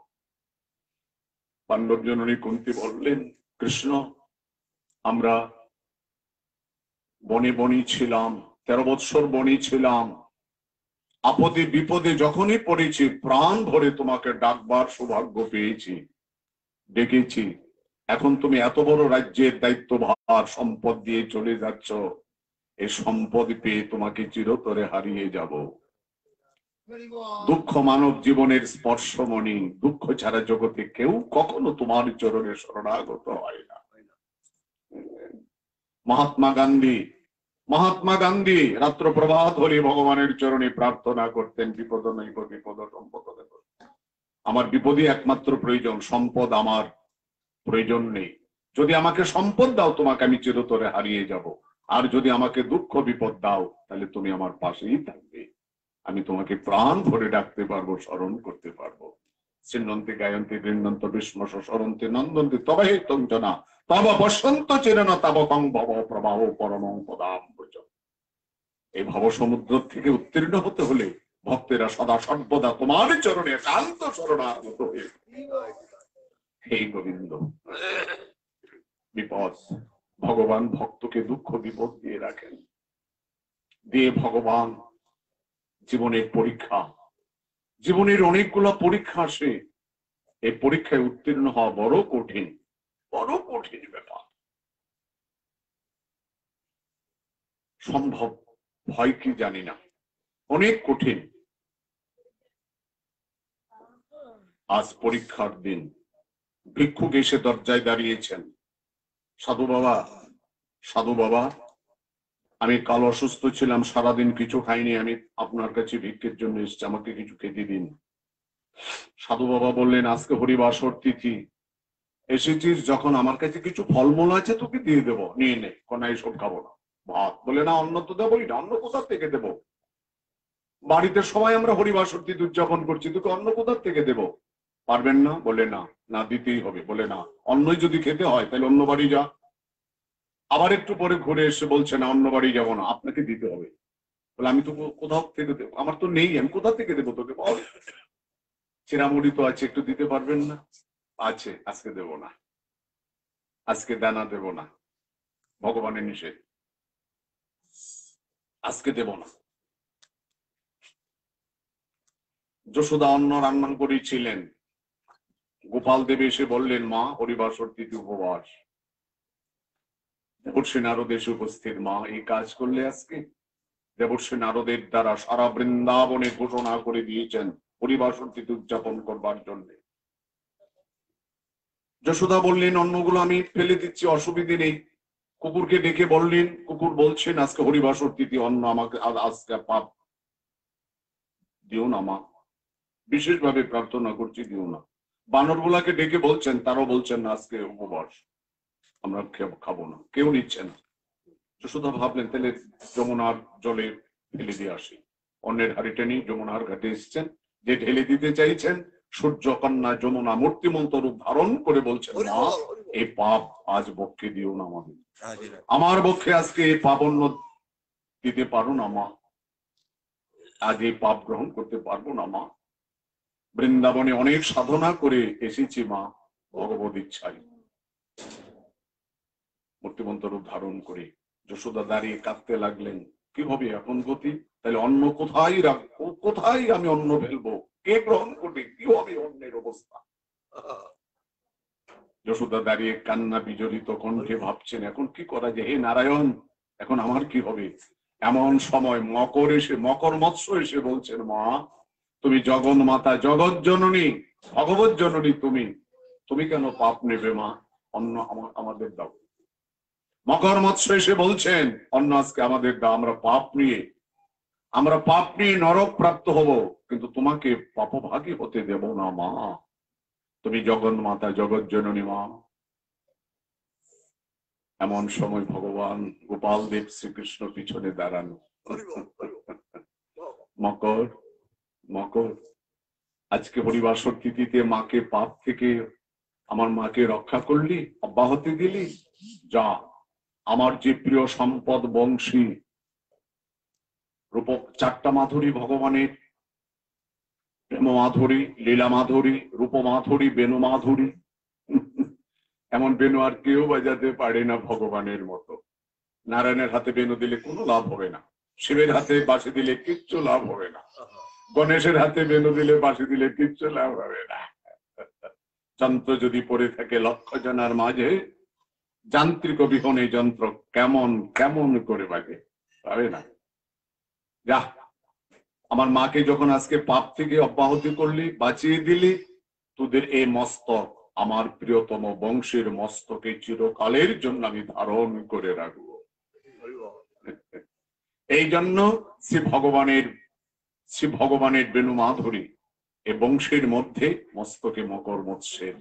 পাণ্ডব জননী কুন্তী বললেন, কৃষ্ণ, আমরা বনে বনি ছিলাম, 13 বৎসর বনি ছিলাম, আপদে বিপদে যখনই পড়েছি প্রাণ ভরে তোমাকে ডাকবার সৌভাগ্য পেয়েছি, ডেকেছি। এখন তুমি এত বড় রাজ্যের দায়িত্বভার সম্পদ দিয়ে চলে যাচ্ছ, এই সম্পদ পেয়ে তোমাকে চিরতরে হারিয়ে যাব। দুঃখ মানব জীবনের স্পর্শমণি, দুঃখ ছাড়া জগতে কেউ কখনো তোমার চরণে শরণাগত হয় না। মহাত্মা গান্ধী রাত্র প্রভাত হলে ভগবানের চরণে প্রার্থনা করতেন, বিপদ নৈব বিপদ সম্পদ। আমার বিপদই একমাত্র প্রয়োজন, সম্পদ আমার প্রয়োজন নেই। যদি আমাকে সম্পদ দাও, তোমাকে আমি চিরতরে হারিয়ে যাব। আর যদি আমাকে দুঃখ বিপদ দাও, তাহলে তুমি আমার পাশেই থাকবে, আমি তোমাকে প্রাণ ভরে ডাকতে পারবো, স্মরণ করতে পারবো। চিন্নন্তি গায়ন্তি গৃহন্ত বিস্মস স্মরন্তি নন্দন্তি তবে হে তঞ্চনা তব বসন্ত চিরন তব কং ভব প্রবাহ পরমং পদাম্বুজ। এই ভব সমুদ্র থেকে উত্তীর্ণ হতে হলে ভক্তেরা সদা সর্বদা তোমার চরণে একান্ত শরণাগত হয়ে, হে গোবিন্দ। বিপদ, ভগবান ভক্তকে দুঃখ বিপদ দিয়ে রাখেন, দিয়ে ভগবান জীবনের পরীক্ষা, জীবনের অনেকগুলো পরীক্ষা আসে, এই পরীক্ষায় উত্তীর্ণ হওয়া বড় কঠিন, বড় কঠিন ব্যাপার। সম্ভব হয় কি জানি না, অনেক কঠিন। আজ পরীক্ষার দিন, ভিক্ষুক এসে দরজায় দাঁড়িয়েছেন, সাধু বাবা, সাধু বাবা, আমি কাল অসুস্থ ছিলাম, সারাদিন কিছু খাইনি, আমি আপনার কাছে ভিক্ষের জন্য এসেছি, আমাকে কিছু খেতে দিন। সাধু বাবা বললেন, আজকে হরিবাসর তিথি, এসেছিস যখন, আমার কাছে কিছু ফলমূল আছে, তোকে দিয়ে দেবো, নিয়ে নে। কোন এইসব খাবো না, ভাত। বলে না, অন্ন তো দেবোই না, অন্ন কোথা থেকে দেবো? বাড়িতে সবাই আমরা হরিবাসর তিথি উদযাপন করছি, তোকে অন্ন কোথা থেকে দেবো? পারবেন না? বলে না, না দিতেই হবে। বলে না, অন্নই যদি খেতে হয় তাহলে অন্য বাড়ি যা। আবার একটু পরে ঘুরে এসে বলছে, না, অন্য বাড়ি যাবো না, আপনাকে দিতে হবে। বলে আমি তো কোথাও থেকে দেবো, আমার তো নেই, আমি কোথা থেকে দেবো তোকে বল। চিরামুড়ি তো আছে, একটু দিতে পারবেন না? আছে, আজকে দেব না, আজকে দানা দেব না, ভগবানের নিষেধ, আজকে দেব না। যশোদা অন্ন রান্না করেছিলেন, গোপাল দেব এসে বললেন, মা হরিবাসর তিথি উপবাস। দেবর্ষী নারদ এসে উপস্থিত, মা এই কাজ করলে আজকে? দেবর্ষী নারদের দ্বারা সারা বৃন্দাবনে ঘোষণা করে দিয়েছেন হরিবাসর তিথি উদযাপন করবার জন্য। যশোদা বললেন, অন্নগুলো আমি ফেলে দিচ্ছি, অসুবিধে নেই। কুকুরকে ডেকে বললেন, কুকুর বলছেন আজকে হরিবাসর তিথি, অন্ন আমাকে আজকে পাপ দিও না মা, বিশেষভাবে প্রার্থনা করছি দিও না। বানর গুলাকে ডেকে বলছেন, তারাও বলছেন না আজকে উপবাস, আমরা খাবো না, কেউ নিচ্ছে না। যশোদা ভাবলেন তাহলে যমুনার জলে ফেলে দিয়ে আসি। অন্যের হাড়িটা নিয়ে যমুনার ঘাটে এসছেন, যে ঢেলে দিতে চাইছেন সূর্য কন্যা যমুনা মূর্তিমন্ত রূপ ধারণ করে বলছেন, মা এই পাপ আজ বক্ষে দিও না আমাদের, আমার বক্ষে আজকে এই পাপ অন্য দিতে পারো না মা, আজ এই পাপ গ্রহণ করতে পারবো না মা। বৃন্দাবনে অনেক সাধনা করে এসেছি মা, ভগবত ইচ্ছায়। মূর্তিমন্ত রূপ ধারণ করে যশোদা দাঁড়িয়ে কাঁদতে লাগলেন, কি হবে এখন গতি? তাহলে অন্ন কোথায় রাখবো, কোথায় আমি অন্ন ফেলবো, কে গ্রহণ করবে, কি হবে অন্যের অবস্থা? যশোদা দাঁড়িয়ে কান্না বিজড়িত কণ্ঠে ভাবছেন, এখন কি করা যায়, হে নারায়ণ, এখন আমার কি হবে? এমন সময় মকর মৎস্য এসে বলছেন, মা তুমি জগন মাতা, জগৎ জননী, ভগবত জননী, তুমি কেন পাপ নেবে মা, অন্ন আমাদের দাও। মকর মৎস্য এসে বলছেন, অন্ন আজকে আমাদের দাও, আমরা পাপ নিয়ে নরক প্রাপ্ত হব, কিন্তু তোমাকে পাপভাগী হতে দেব না মা, তুমি জগন মাতা, জগৎ জননী মা। এমন সময় ভগবান গোপাল দেব শ্রীকৃষ্ণ পিছনে দাঁড়ানো, মকর মকর আজকে হরিবাসর তিথিতে মাকে পাপ থেকে, আমার মাকে রক্ষা করলি, অব্যাহতি দিলি, যা আমার যে প্রিয় সম্পদ বংশী রূপ, চারটা মাধুরী ভগবানের, প্রেম মাধুরী, লীলা মাধুরী, রূপ মাধুরী, বেণু মাধুরী, এমন বেণু আর কেউ বাজাতে পারে না ভগবানের মতো। নারায়ণের হাতে বেণু দিলে কোনো লাভ হবে না, শিবের হাতে বাঁশি দিলে কিচ্ছু লাভ হবে না, গণেশের হাতে বেণু দিলে বাঁশি দিলে কিচ্ছু লাভ হবে না। যন্ত্র যদি পড়ে থাকে লক্ষ জনার মাঝে, যান্ত্রিক বিহনে যন্ত্র কেমন কেমন করে বাজে, পাবে না। যা, আমার মাকে যখন আজকে পাপ থেকে অব্যাহতি করলি, বাঁচিয়ে দিলি, তোদের এই মস্তক আমার প্রিয়তম বংশের মস্তকে চিরকালের জন্য আমি ধারণ করে রাখবো। এই জন্য শ্রী ভগবানের বেণু মাধুরী এ বংশের মধ্যে মস্তকে মকর মৎস্যের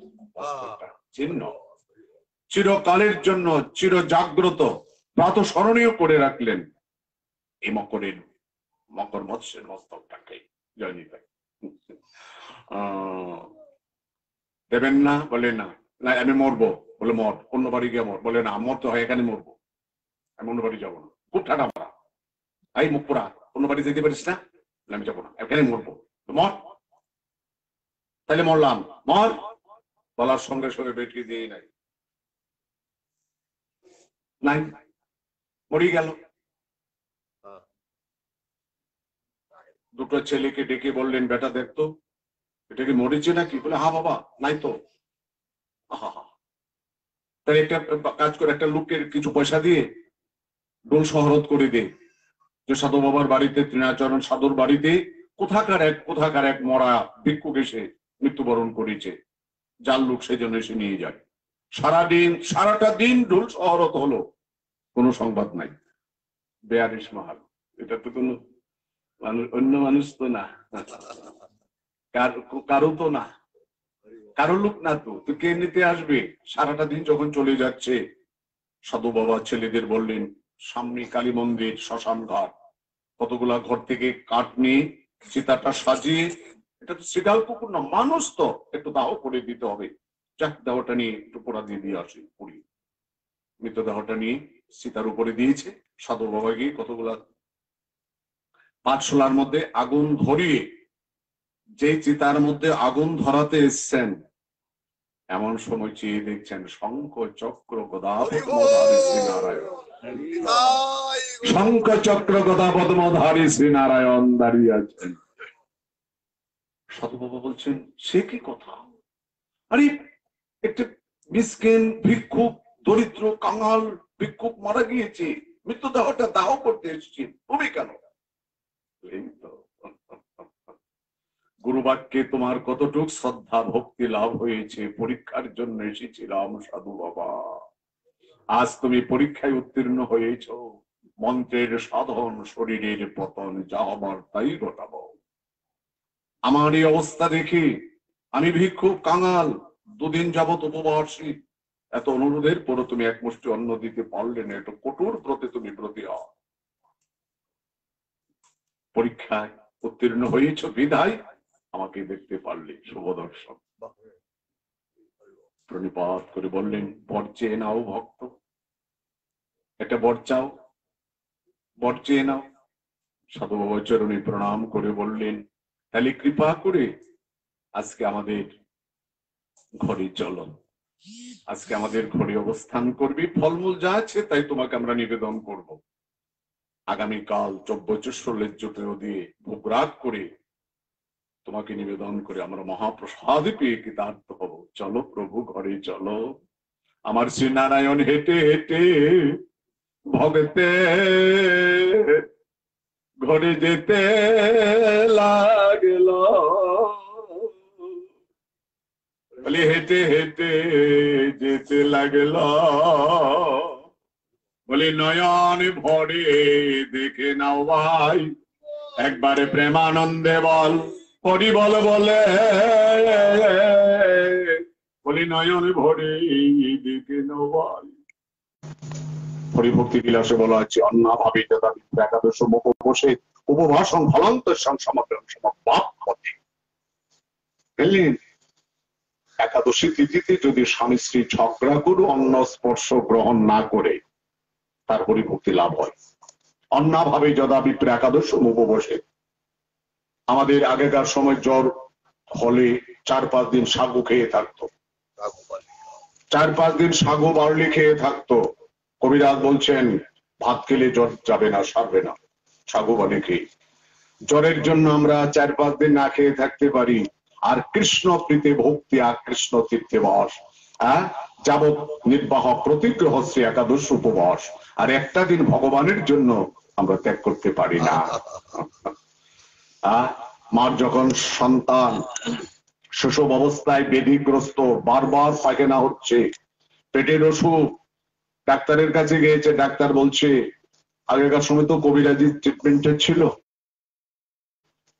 চিহ্ন চিরকালের জন্য চির জাগ্রত প্রাতঃস্মরণীয় করে রাখলেন এই মকর মৎস্যের মস্তকটাকে। জয়নিতাই দেবেন না, বলে না, আমি মরবো, বলে মর, অন্য বাড়ি গিয়ে মর, বলে না মরতে হয় এখানে মরবো, আমি অন্য বাড়ি যাবো না, খুব ঠান্ডা মারা, এই মুখ পোড়া, অন্য বাড়ি যেতে পারিস না, আমি যাবো না, এখানে মরবো, মর, তাহলে মরলাম, মর, বলার সঙ্গে সঙ্গে বেটকে দিয়ে নাই, মরি গেল। দুটো ছেলেকে ডেকে বললেন, বেটা দেখতো এটা কি মরেছে নাকি? বলে হা বাবা, নাই তো। তাহলে একটা কাজ করে, একটা লোকের কিছু পয়সা দিয়ে ডোল শহরত করে দে, যে সাধু বাবার বাড়িতে, ত্রিনাচরণ সাধুর বাড়িতে কোথাকার এক মরা ভিক্ষুক এসে মৃত্যুবরণ করেছে, যার লোক সেজন্য এসে নিয়ে যায়। সারাটা দিন ডোল শহরত হলো, কোনো সংবাদ নাই। বেয়ারিশ মাহাল, এটা তো কোনো অন্য মানুষ তো না, কারো তো না, কারো লোক না, তো কে নিতে আসবে? সারাটা দিন যখন চলে যাচ্ছে, সাধু বাবা ছেলেদের বললেন, সামনে কালী মন্দির, শ্মশান ঘাট, কতগুলা ঘর থেকে কাঠ নিয়ে চিতাটা সাজিয়ে, এটা তো শিকাল কুকুর না, মানুষ, তো একটু দাহ করে দিতে হবে, যাক দেহটা নিয়ে একটু পোড়া দিয়ে আসি, পুড়ি। মৃতদেহটা নিয়ে সীতার উপরে দিয়েছে, সাধু বাবা গিয়ে কতগুলা পাঠশালার মধ্যে আগুন ধরিয়ে যে চিতার মধ্যে আগুন ধরাতে এসছেন, এমন সময় চেয়ে দেখছেন শঙ্খ চক্র গদা পদ্মধারী শ্রীনারায়ণ। শঙ্খ চক্র গদা পদ্মধারী শ্রীনারায়ণ দাঁড়িয়ে আছেন। সাধু বাবা বলছেন, সে কি কথা? আরে একটা মিসকিন ভিক্ষুক, দরিদ্র কাঙাল ভিক্ষুক মারা গিয়েছে, মৃত্যুদেহটা দাহ করতে এসেছি, তুমি কেন? এই তো গুরুবাক্যে তোমার কতটুক শ্রদ্ধা ভক্তি লাভ হয়েছে, পরীক্ষার জন্য এসেছিলাম সাধু বাবা। আজ তুমি পরীক্ষায় উত্তীর্ণ হয়েছ, মন্ত্রের সাধন, শরীরের পতন, যা হবার তাই ঘটাবো। আমার এই অবস্থা দেখে আমি ভিক্ষুক কাঙাল, দুদিন যাবত উপবাসী, এত অনুরোধের পরও তুমি এক মুষ্টি অন্ন দিতে পারলে না, একটু কঠোর ব্রতে তুমি ব্রতী হও। পরীক্ষায় উত্তীর্ণ হয়েছ বিধায় আমাকে দেখতে পারলে, শুভ দর্শন। প্রণিপাত করে বললেন, বর চেয়ে নাও ভক্ত, একটা বর চাও, বর চেয়ে নাও। সাধু বাবা চরণে প্রণাম করে বললেন, তাহলে কৃপা করে আজকে আমাদের ঘরে চলো, আজকে আমাদের ঘরে অবস্থান করবি, ফলমূল যা আছে তাই তোমাকে আমরা নিবেদন করব। আগামীকাল চব্বচস্বলের জুটেও দিয়ে ভোগরাগ করে তোমাকে নিবেদন করে আমরা মহাপ্রসাদ পেয়ে কৃতার্থ হব। চলো প্রভু, ঘরে চলো। আমার শ্রীনারায়ণ হেঁটে হেঁটে ভগতে ঘরে যেতে লাগলো, বলি হেঁটে হেঁটে যেতে লাগলো, বলি নয়ন ভরে দেখে নাও ভাই, একবারে প্রেমানন্দে বল হরি বল বলে, বলি নয়ন ভরে দেখে নাও ভাই। হরিভক্তি বিলাসে বলা আছে, অন্নাভাবে যথা একাদশ মুখ বসে উপবাসন ফলন্তর সমগ্র সমপথে। একাদশী তিথিতে যদি স্বামী স্ত্রী ঝগড়া করে অন্ন স্পর্শ গ্রহণ না করে তার হরিভক্তি লাভ হয়। অন্নাভাবে যদা বিপ্র একাদশ মুখ বসে। আমাদের আগেকার সময় জ্বর হলে 4-5 দিন সাগু খেয়ে থাকতো, 4-5 দিন সাগু বার্লি খেয়ে থাকতো। কবিরাজ বলছেন ভাত খেলে জ্বর যাবে না, সারবে না, সাগু বার্লি খেয়ে। জ্বরের জন্য আমরা 4-5 দিন না খেয়ে থাকতে পারি। আর কৃষ্ণ প্রীতি ভক্তি আর কৃষ্ণ তীর্থে বাস, যাবৎ নির্বাহ প্রতিগ্রহ শ্রী একাদশ উপবাস, আর একটা দিন ভগবানের জন্য আমরা ত্যাগ করতে পারি না। মার যখন সন্তান শৈশব অবস্থায় ব্যাধিগ্রস্ত, বারবার পায়খানা হচ্ছে, পেটের অসুখ, ডাক্তারের কাছে গিয়েছে, ডাক্তার বলছে, আগেকার সময় তো কবিরাজি ট্রিটমেন্টে ছিল,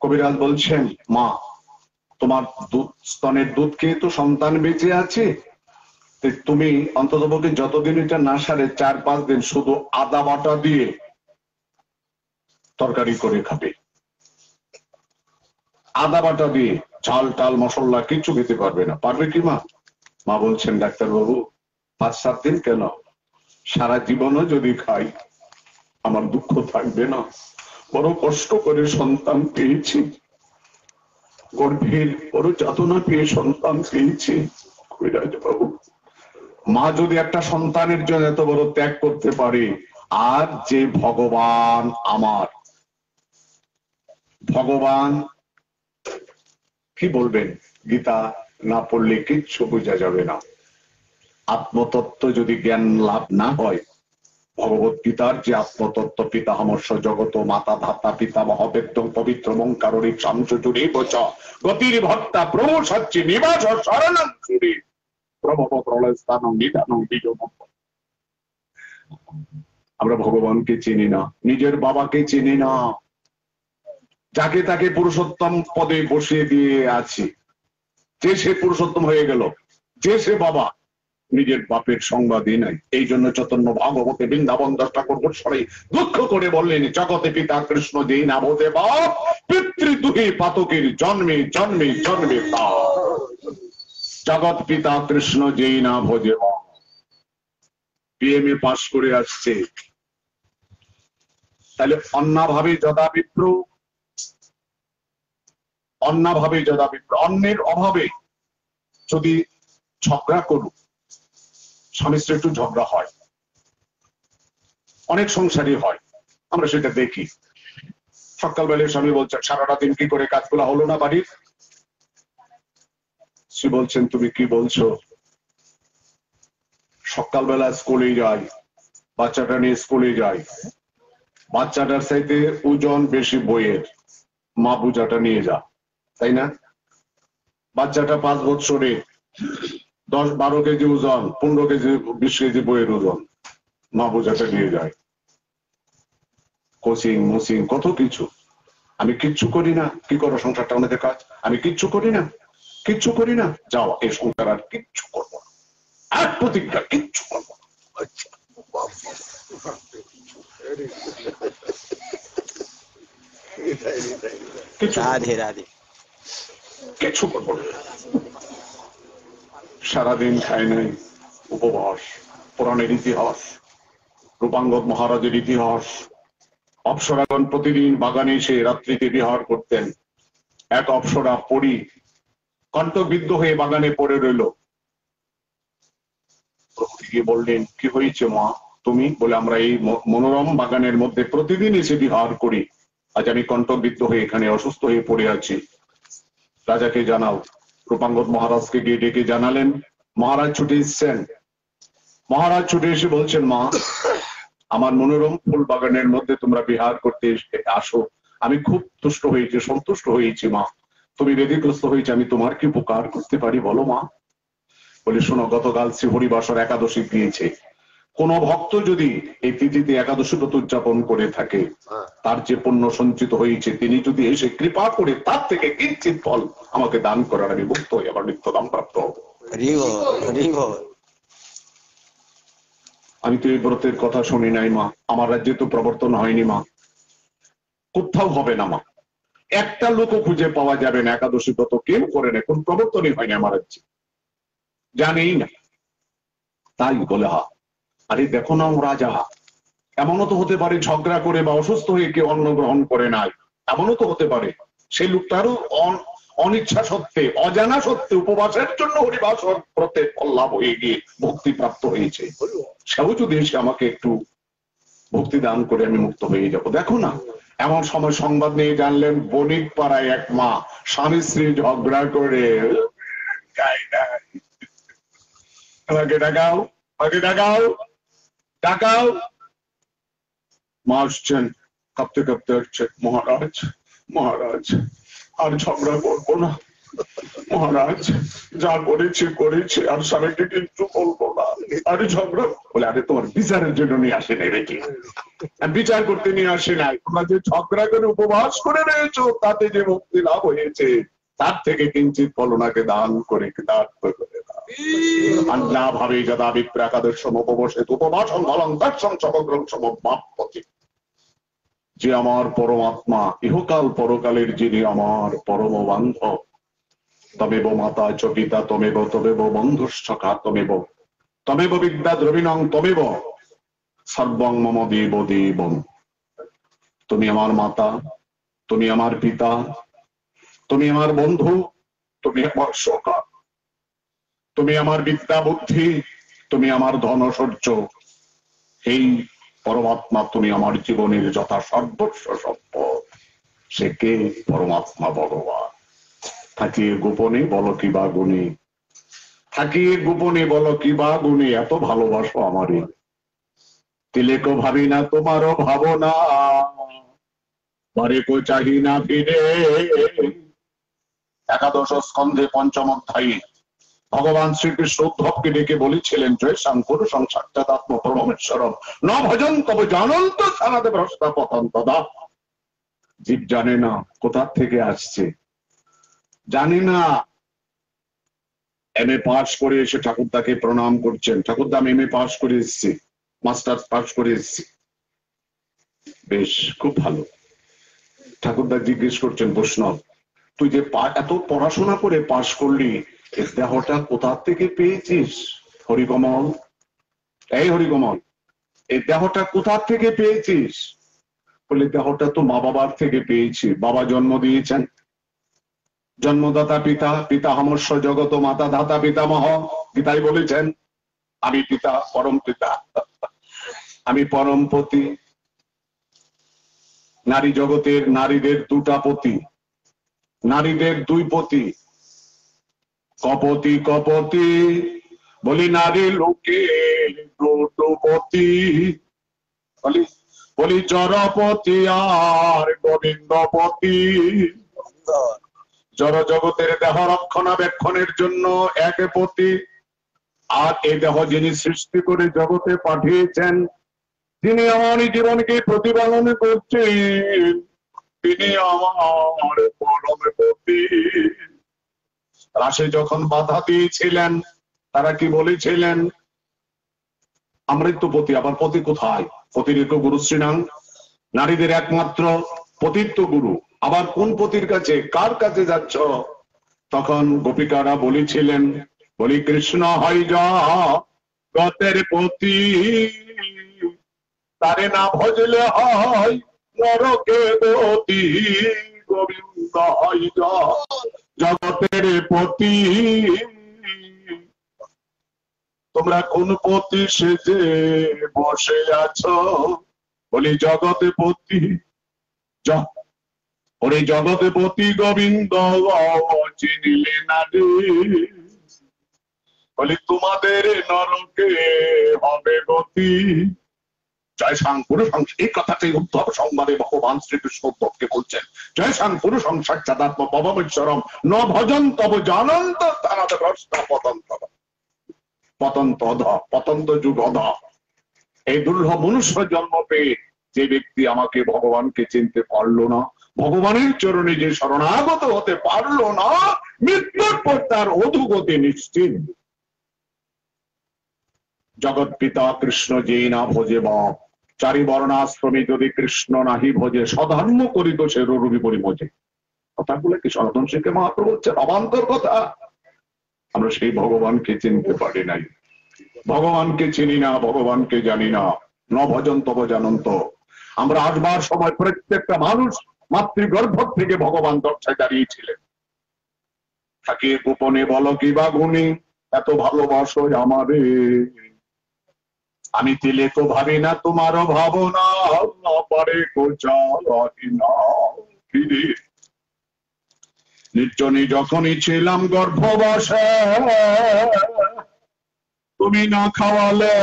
কবিরাজ বলছেন মা তোমার দুধ, স্তনের দুধ খেয়ে তো সন্তান বেঁচে আছে, তুমি অন্ততপক্ষে যতদিন এটা না সারে 4-5 দিন শুধু আদা বাটা দিয়ে তরকারি করে খাবে, আদা বাটা দিয়ে, ঝাল টাল মশলা কিছু খেতে পারবে না। পারবে কি মা? মা বলছেন ডাক্তার বাবু 5-7 দিন কেন, সারা জীবনও যদি খাই আমার দুঃখ থাকবে না, বড় কষ্ট করে সন্তান পেয়েছি, গর্ভের বড় যাতনা পেয়ে সন্তান পেয়েছি। কবিরাজ বাবু, মা যদি একটা সন্তানের জন্য এত বড় ত্যাগ করতে পারে, আর যে ভগবান, আমার ভগবান কি বলবেন, গীতা না পড়লে কিচ্ছু বোঝা যাবে না। আত্মতত্ত্ব যদি জ্ঞান লাভ না হয়, ভগবত গীতার যে আত্মতত্ত্ব, পিতামর্ষ জগত মাতা ধাতা পিতামহ বেদ্য পবিত্র মঙ্কারী শামচুরি বচ গতির ভক্তা প্রভু সচ্চি নিবাস শরণং সুরি প্রভব প্রলয় স্থান নিদানং বিজম। আমরা ভগবানকে চিনি না, নিজের বাবাকে চিনি না, যাকে তাকে পুরুষোত্তম পদে বসিয়ে দিয়ে আছি, যে সে পুরুষোত্তম হয়ে গেল, যে সে বাবা, নিজের বাপের সংবাদই নাই। এই জন্য চৈতন্য ভাগবতে বৃন্দাবন 10 ঠাকুর গোস্বামী দুঃখ করে বললেন, জগতে পিতা কৃষ্ণ যেই না বোধে বাপ, পিতৃদুহে পাতকের জন্মে জন্মে জন্মে তাপ। জগৎ পিতা কৃষ্ণ যেই না ভোজে বাপ। বিএমএ পাশ করে আসছে, তাহলে অন্নাভাবে যদা বিপ্র অন্যভাবে যদা অন্যের অভাবে যদি ঝগড়া করুক, স্বামী স্ত্রী একটু ঝগড়া হয়, অনেক সংসারই হয়, আমরা সেটা দেখি। সকালবেলায় স্বামী বলছেন সারাটা দিন কি করে কাজগুলো হলো না বাড়ির? স্ত্রী বলছেন তুমি কি বলছো? সকালবেলা স্কুলে যাই, বাচ্চাটা নিয়ে স্কুলে যাই, বাচ্চাটার চাইতে ওজন বেশি বইয়ের, মা বোঝাটা নিয়ে যা, তাই না? বাচ্চাটা 5 বছরে 10-12 কেজি ওজন, 15 কেজি 20 কেজি বইয়ের ওজন, মা বোঝাটা নিয়ে যায়। কোচিং মুচিং কত কিছু, আমি কিচ্ছু করি না। কি করো সংসারটা আমাদের কাজ? আমি কিচ্ছু করি না, কিচ্ছু করি না। যাও, এই সংসার আর কিচ্ছু করবো না, আর প্রতিজ্ঞা কিচ্ছু করবো না। রাধে রাধে। কিছু করবো না। সারাদিন খায় নাই, উপবাস। পুরাণের ইতিহাস, রূপাঙ্গদ মহারাজের ইতিহাস। অপ্সরাগণ প্রতিদিন বাগানে এসে রাত্রিতে বিহার করতেন। এক অপ্সরা পড়ি কণ্ঠবিদ্ধ হয়ে বাগানে পড়ে রইল। প্রভৃতি গিয়ে বললেন কি হয়েছে মা? তুমি বলে আমরা এই মনোরম বাগানের মধ্যে প্রতিদিন এসে বিহার করি, আজ আমি কণ্ঠবিদ্ধ হয়ে এখানে অসুস্থ হয়ে পড়ে আছি, রাজাকে জানাও। রূপাঙ্গদ মহারাজকে গিয়ে ডেকে জানালেন। মহারাজ ছুটে এসছেন। মহারাজ ছুটে এসে বলছেন মা, আমার মনোরম ফুল বাগানের মধ্যে তোমরা বিহার করতে আসো, আমি খুব তুষ্ট হয়েছি, সন্তুষ্ট হয়েছি মা। তুমি বেদিগ্রস্ত হয়েছে, আমি তোমার কি উপকার করতে পারি বলো মা? বলে শোনো, গতকাল শ্রী হরিবাসর একাদশী দিয়েছে। কোন ভক্ত যদি এই তিথিতে একাদশী ব্রত উদযাপন করে থাকে, তার যে পুণ্য সঞ্চিত হয়েছে, তিনি যদি এসে কৃপা করে তার থেকে কিঞ্চিত ফল আমাকে দান করার, আমি মুক্ত হয়ে আবার নিত্য দাম প্রাপ্ত হব। আমি তো এই ব্রতের কথা শুনি নাই মা, আমার রাজ্যে তো প্রবর্তন হয়নি মা, কোথাও হবে না মা, একটা লোকও খুঁজে পাওয়া যাবে না একাদশী ব্রত কেউ করে না, কোন প্রবর্তনই হয়নি আমার রাজ্যে, জানেই না। তাই বলে হা, আরে দেখো না ও রাজা, এমনও তো হতে পারে ঝগড়া করে বা অসুস্থ হয়ে কেউ অন্ন গ্রহণ করে নাই, এমনও তো হতে পারে সেই লোকটারও অনিচ্ছা সত্ত্বে, অজানা সত্ত্বে উপবাসের জন্য হরিবাসর ব্রতে ফল লাভ হয়ে গিয়ে ভক্তি প্রাপ্ত হয়েছে, সেও যদি এসে আমাকে একটু ভক্তি দান করে আমি মুক্ত হয়ে যাব। দেখো না, এমন সময় সংবাদ নিয়ে জানলেন বণিক পাড়ায় এক মা স্বামী স্ত্রী ঝগড়া করে, আমাকে ডাকাও, আমাকে ডাকাও, ডাকাও। মা আসছেন, কাঁপতে কাঁপতে আসছে, মহারাজ মহারাজ আর ঝগড়া করবো না মহারাজ, যা করেছি করেছি, আর স্বামীকে কিন্তু বলবো না, আরে ঝগড়া। বলে আরে তোমার বিচারের জন্য নিয়ে আসে নাই নাকি? বিচার করতে নিয়ে আসে নাই, তোমরা যে ঝগড়া করে উপবাস করে রয়েছো, তাতে যে মুক্তি লাভ হয়েছে, তার থেকে কিঞ্চিত ফল ওনাকে দান করে কৃতার্থ করে দাও। আন্না ভাবে যদা বিপ্রাকাদের সমপবসেত উপবাসং ফলং তৎসং সমগ্রং সমমাপতি। যে আমার পরমাত্মা, ইহকাল পরকালের যিনি আমার পরম বান্ধব, তমেব মাতা চ পিতা তমেব, তমেব বন্ধুশ্চকা তমেব, তমেব বিদ্যা দ্রবিণং তমেব সর্বং মম দেব দেবং। তুমি আমার মাতা, তুমি আমার পিতা, তুমি আমার বন্ধু, তুমি আমার সখা, তুমি আমার বিদ্যা বুদ্ধি, তুমি আমার ধন ঐশ্বর্য। এই পরমাত্মা তুমি আমার জীবনের যথা সর্বস্ব সম্পদ। সে কে? পরমাত্মা ভগবান। থাকিয়ে গোপনে বলো কি বা গুণে, থাকিয়ে গোপনে বলো কি বা গুণে, এত ভালোবাসো আমারে, তিলেকো ভাবি না তোমারও ভাবনা, বারে কো চাহি না ফিরে। একাদশ স্কন্ধে পঞ্চম অধ্যায়ে ভগবান শ্রীকৃষ্ণ উদ্ধবকে ডেকে বলেছিলেন, জয় শঙ্কর সংসাক্ষাত্ম পরমেশ্বরম ন ভজন তবে জানন্ত সানাতে ভ্রষ্টা পতন তদা। জীব জানে না কোথা থেকে আসছে, জানে না। এমএ পাস করে এসে ঠাকুরদাকে প্রণাম করছেন, ঠাকুরদা আমি এমএ পাস করে এসেছি, মাস্টার্স পাস করে এসেছি। বেশ, খুব ভালো। ঠাকুরদা জিজ্ঞেস করছেন, বৈষ্ণব তুই যে এত পড়াশোনা করে পাশ করলি, এই দেহটা কোথা থেকে পেয়েছিস? হরিকমল, এই হরিকমল, এই দেহটা কোথা থেকে পেয়েছিস? বলে দেহটা তো মা বাবার থেকে পেয়েছি, বাবা জন্ম দিয়েছেন, জন্মদাতা পিতা, পিতামহস্য জগত, মাতা ধাতা পিতামহ। গীতায় বলেছেন আমি পিতা, পরম পিতা, আমি পরম পতি। নারী জগতের নারীদের দুটা পতি, নারীদের দুই পতি। কপতি কপতি বলি নারী লোকে দুপতি, বলি বলি জড়পতি আর গোবিন্দপতি। জড় জগতের দেহ রক্ষণাবেক্ষণের জন্য এক পতি, আর এই দেহ যিনি সৃষ্টি করে জগতে পাঠিয়েছেন, তিনি আমার জীবনকে প্রতিপালন করছেন, তিনি আমার পরম পতি। রাশে যখন বাধা দিয়েছিলেন তারা কি বলেছিলেন? আমৃত্যুপতি। আবার পতি কোথায়? পতিরিক গুরু শ্রীনাং, নারীদের একমাত্র পতিত্ব গুরু। আবার কোন পতির কাছে, কার কাছে যাচ্ছ? তখন গোপিকারা বলেছিলেন, বলি কৃষ্ণ হয় জগতের পতি, তারে না ভজলে হয় নরকে গতি। গোবিন্দ হয় জগতের পতি। তোমরা কোন পতি সেজে বসে আছো? বলি জগতে পতি। ওরে জগতে পতি গোবিন্দ চিনিলে না রে, বলি তোমাদের নরকে হবে গতি। জয় সাং পুরুষ, এই কথাটাই উদ্ধব সংবাদে ভগবান শ্রীকৃষ্ণ উদ্ধবকে বলছেন। জয় সাং পুরুষ সাক্ষাদাত্ম পবমেশ্বরম ন ভজন তব জানন্ত তারাদ ভ্রষ্ট পতন্ত, পতন্ত অধ, পতন্ত যুগ অধ। এই দুর্লভ মনুষ্য জন্ম পেয়ে যে ব্যক্তি আমাকে ভগবানকে চিনতে পারলো না, ভগবানের চরণে যে শরণাগত হতে পারলো না, মৃত্যুর পর তার অধোগতি নিশ্চিত। জগৎ পিতা কৃষ্ণ যে না ভোজে বাপ, চারি বর্ণাশ্রমে যদি কৃষ্ণ নাহি ভোজে, স্বধর্ম করিত সে রবি পরিমোজে। কথাগুলো কি সনাতন শিখে মহাপ্রভু হচ্ছে অবান্তর কথা। আমরা সেই ভগবানকে চিনতে পারি নাই, ভগবানকে চিনি না, ভগবানকে জানি না। ন ভজন তব জানন্ত। আমরা আসবার সময় প্রত্যেকটা মানুষ মাতৃগর্ভ থেকে ভগবান দর্শায় দাঁড়িয়েছিলেন। তাকে গোপনে বলো কি বা গুণী, এত ভালোবাসো আমারে, আমি দিলে তো ভাবি না তোমারও ভাবনা, পারে নির্জনে যখনই ছিলাম গর্ভবাসে, তুমি না খাওয়ালে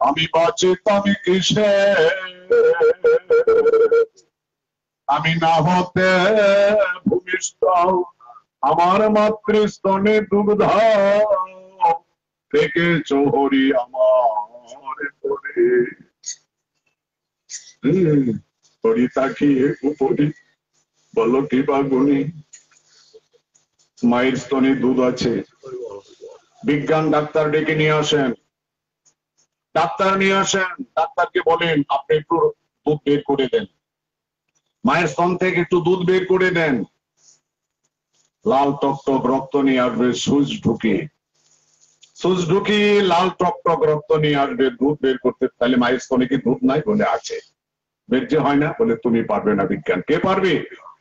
আমি বাঁচিতাম কিসে, আমি না হতে ভূমিষ্ঠ আমার মাতৃস্তনে দুগ্ধ থেকে চৌহরি আমার করে। হরি তাকিয়ে উপরি বলো কি বা গুণী, মায়ের স্তনে দুধ আছে, বিজ্ঞান ডাক্তার ডেকে নিয়ে আসেন, ডাক্তার নিয়ে আসেন, ডাক্তারকে বলেন আপনি একটু দুধ বের করে দেন, মায়ের স্তন থেকে একটু দুধ বের করে দেন। লাল টকটক রক্ত নিয়ে আসবে সুচ ঢুকিয়ে, সুচ ঢুকিয়ে লাল টকটক রক্ত নিয়ে আসবে দুধ বের করতে। তাহলে মায়ের স্তনে কি দুধ নাই? বলে আছে। বের যে হয় না? বলে তুমি পারবে না। বিজ্ঞান কে পারবে?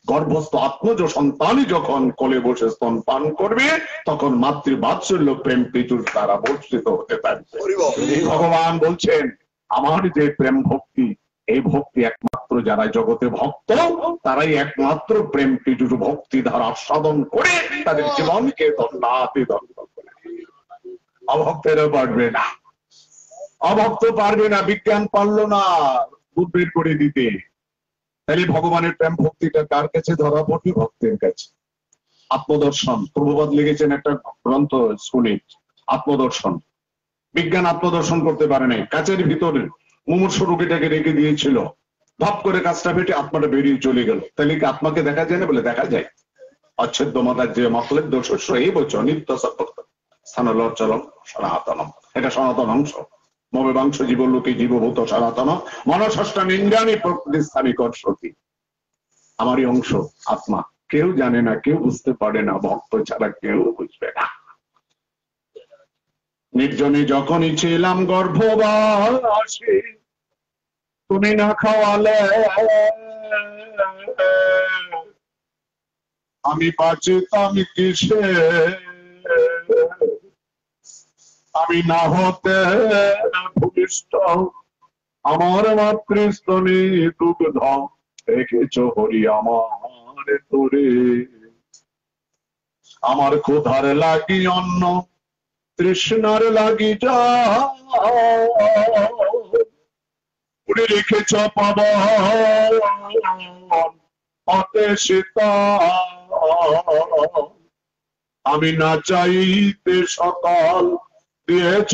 গর্ভস্থ আত্মজ সন্তানই যখন কোলে বসে স্তন পান করবে, তখন মাতৃবাৎসল্য প্রেম পিতুর দ্বারা বর্ষিত হতে থাকবে। ভগবান বলছেন আমার যে প্রেম ভক্তি, এই ভক্তি একমাত্র যারা জগতে ভক্ত, তারাই একমাত্র প্রেম পিতুর ভক্তি ধারা আস্বাদন করে তাদের জীবনকে ধন্যাতে দণ্ড করে। অভক্তেরও পারবে না, অভক্ত পারবে না। বিজ্ঞান পারলো না দুধ বের করে দিতে। তাহলে ভগবানের প্রেম ভক্তিটা কার কাছে ধরা পড়বে? ভক্তের কাছে। আত্মদর্শন প্রভুপাদ লিখেছেন একটা গ্রন্থ, শুনে আত্মদর্শন। বিজ্ঞান আত্মদর্শন করতে পারে নাই। কাচের ভিতরে মুমূর্ষ রোগীটাকে রেখে দিয়েছিল, ধপ করে কাজটা ফেটে আত্মাটা বেরিয়ে চলে গেল। তাহলে কি আত্মাকে দেখা যায় না? বলে দেখা যায়। অচ্ছেদ্য মাতার যে মকলের দোষ এই বছর নিত্য সত্য স্থান লজ্জলম সনাতনম, এটা সনাতন অংশ। মবেবাংশ জীবলোকে জীবভূত সনাতন মনষষ্ঠা নিন্দানি প্রকৃতি স্থানিক সতী। আমারই অংশ আত্মা। কেউ জানে না, কেউ বুঝতে পারে না, ভক্ত ছাড়া কেউ বুঝবে না। নির্জনে যখনই ছিলাম গর্ভবাসী, তুমি না খাওয়ালে আমি বাঁচিতাম কিসে, আমি না হতে ভূমিষ্ঠ, আমার মাতৃস্তনে দুগ্ধ রেখেছ হরি আমার তোরে। আমার ক্ষুধার লাগি অন্ন, তৃষ্ণার লাগি যা পুরে রেখেছ পাবন অতে সীতা। আমি না চাইতে সকল দিয়েছ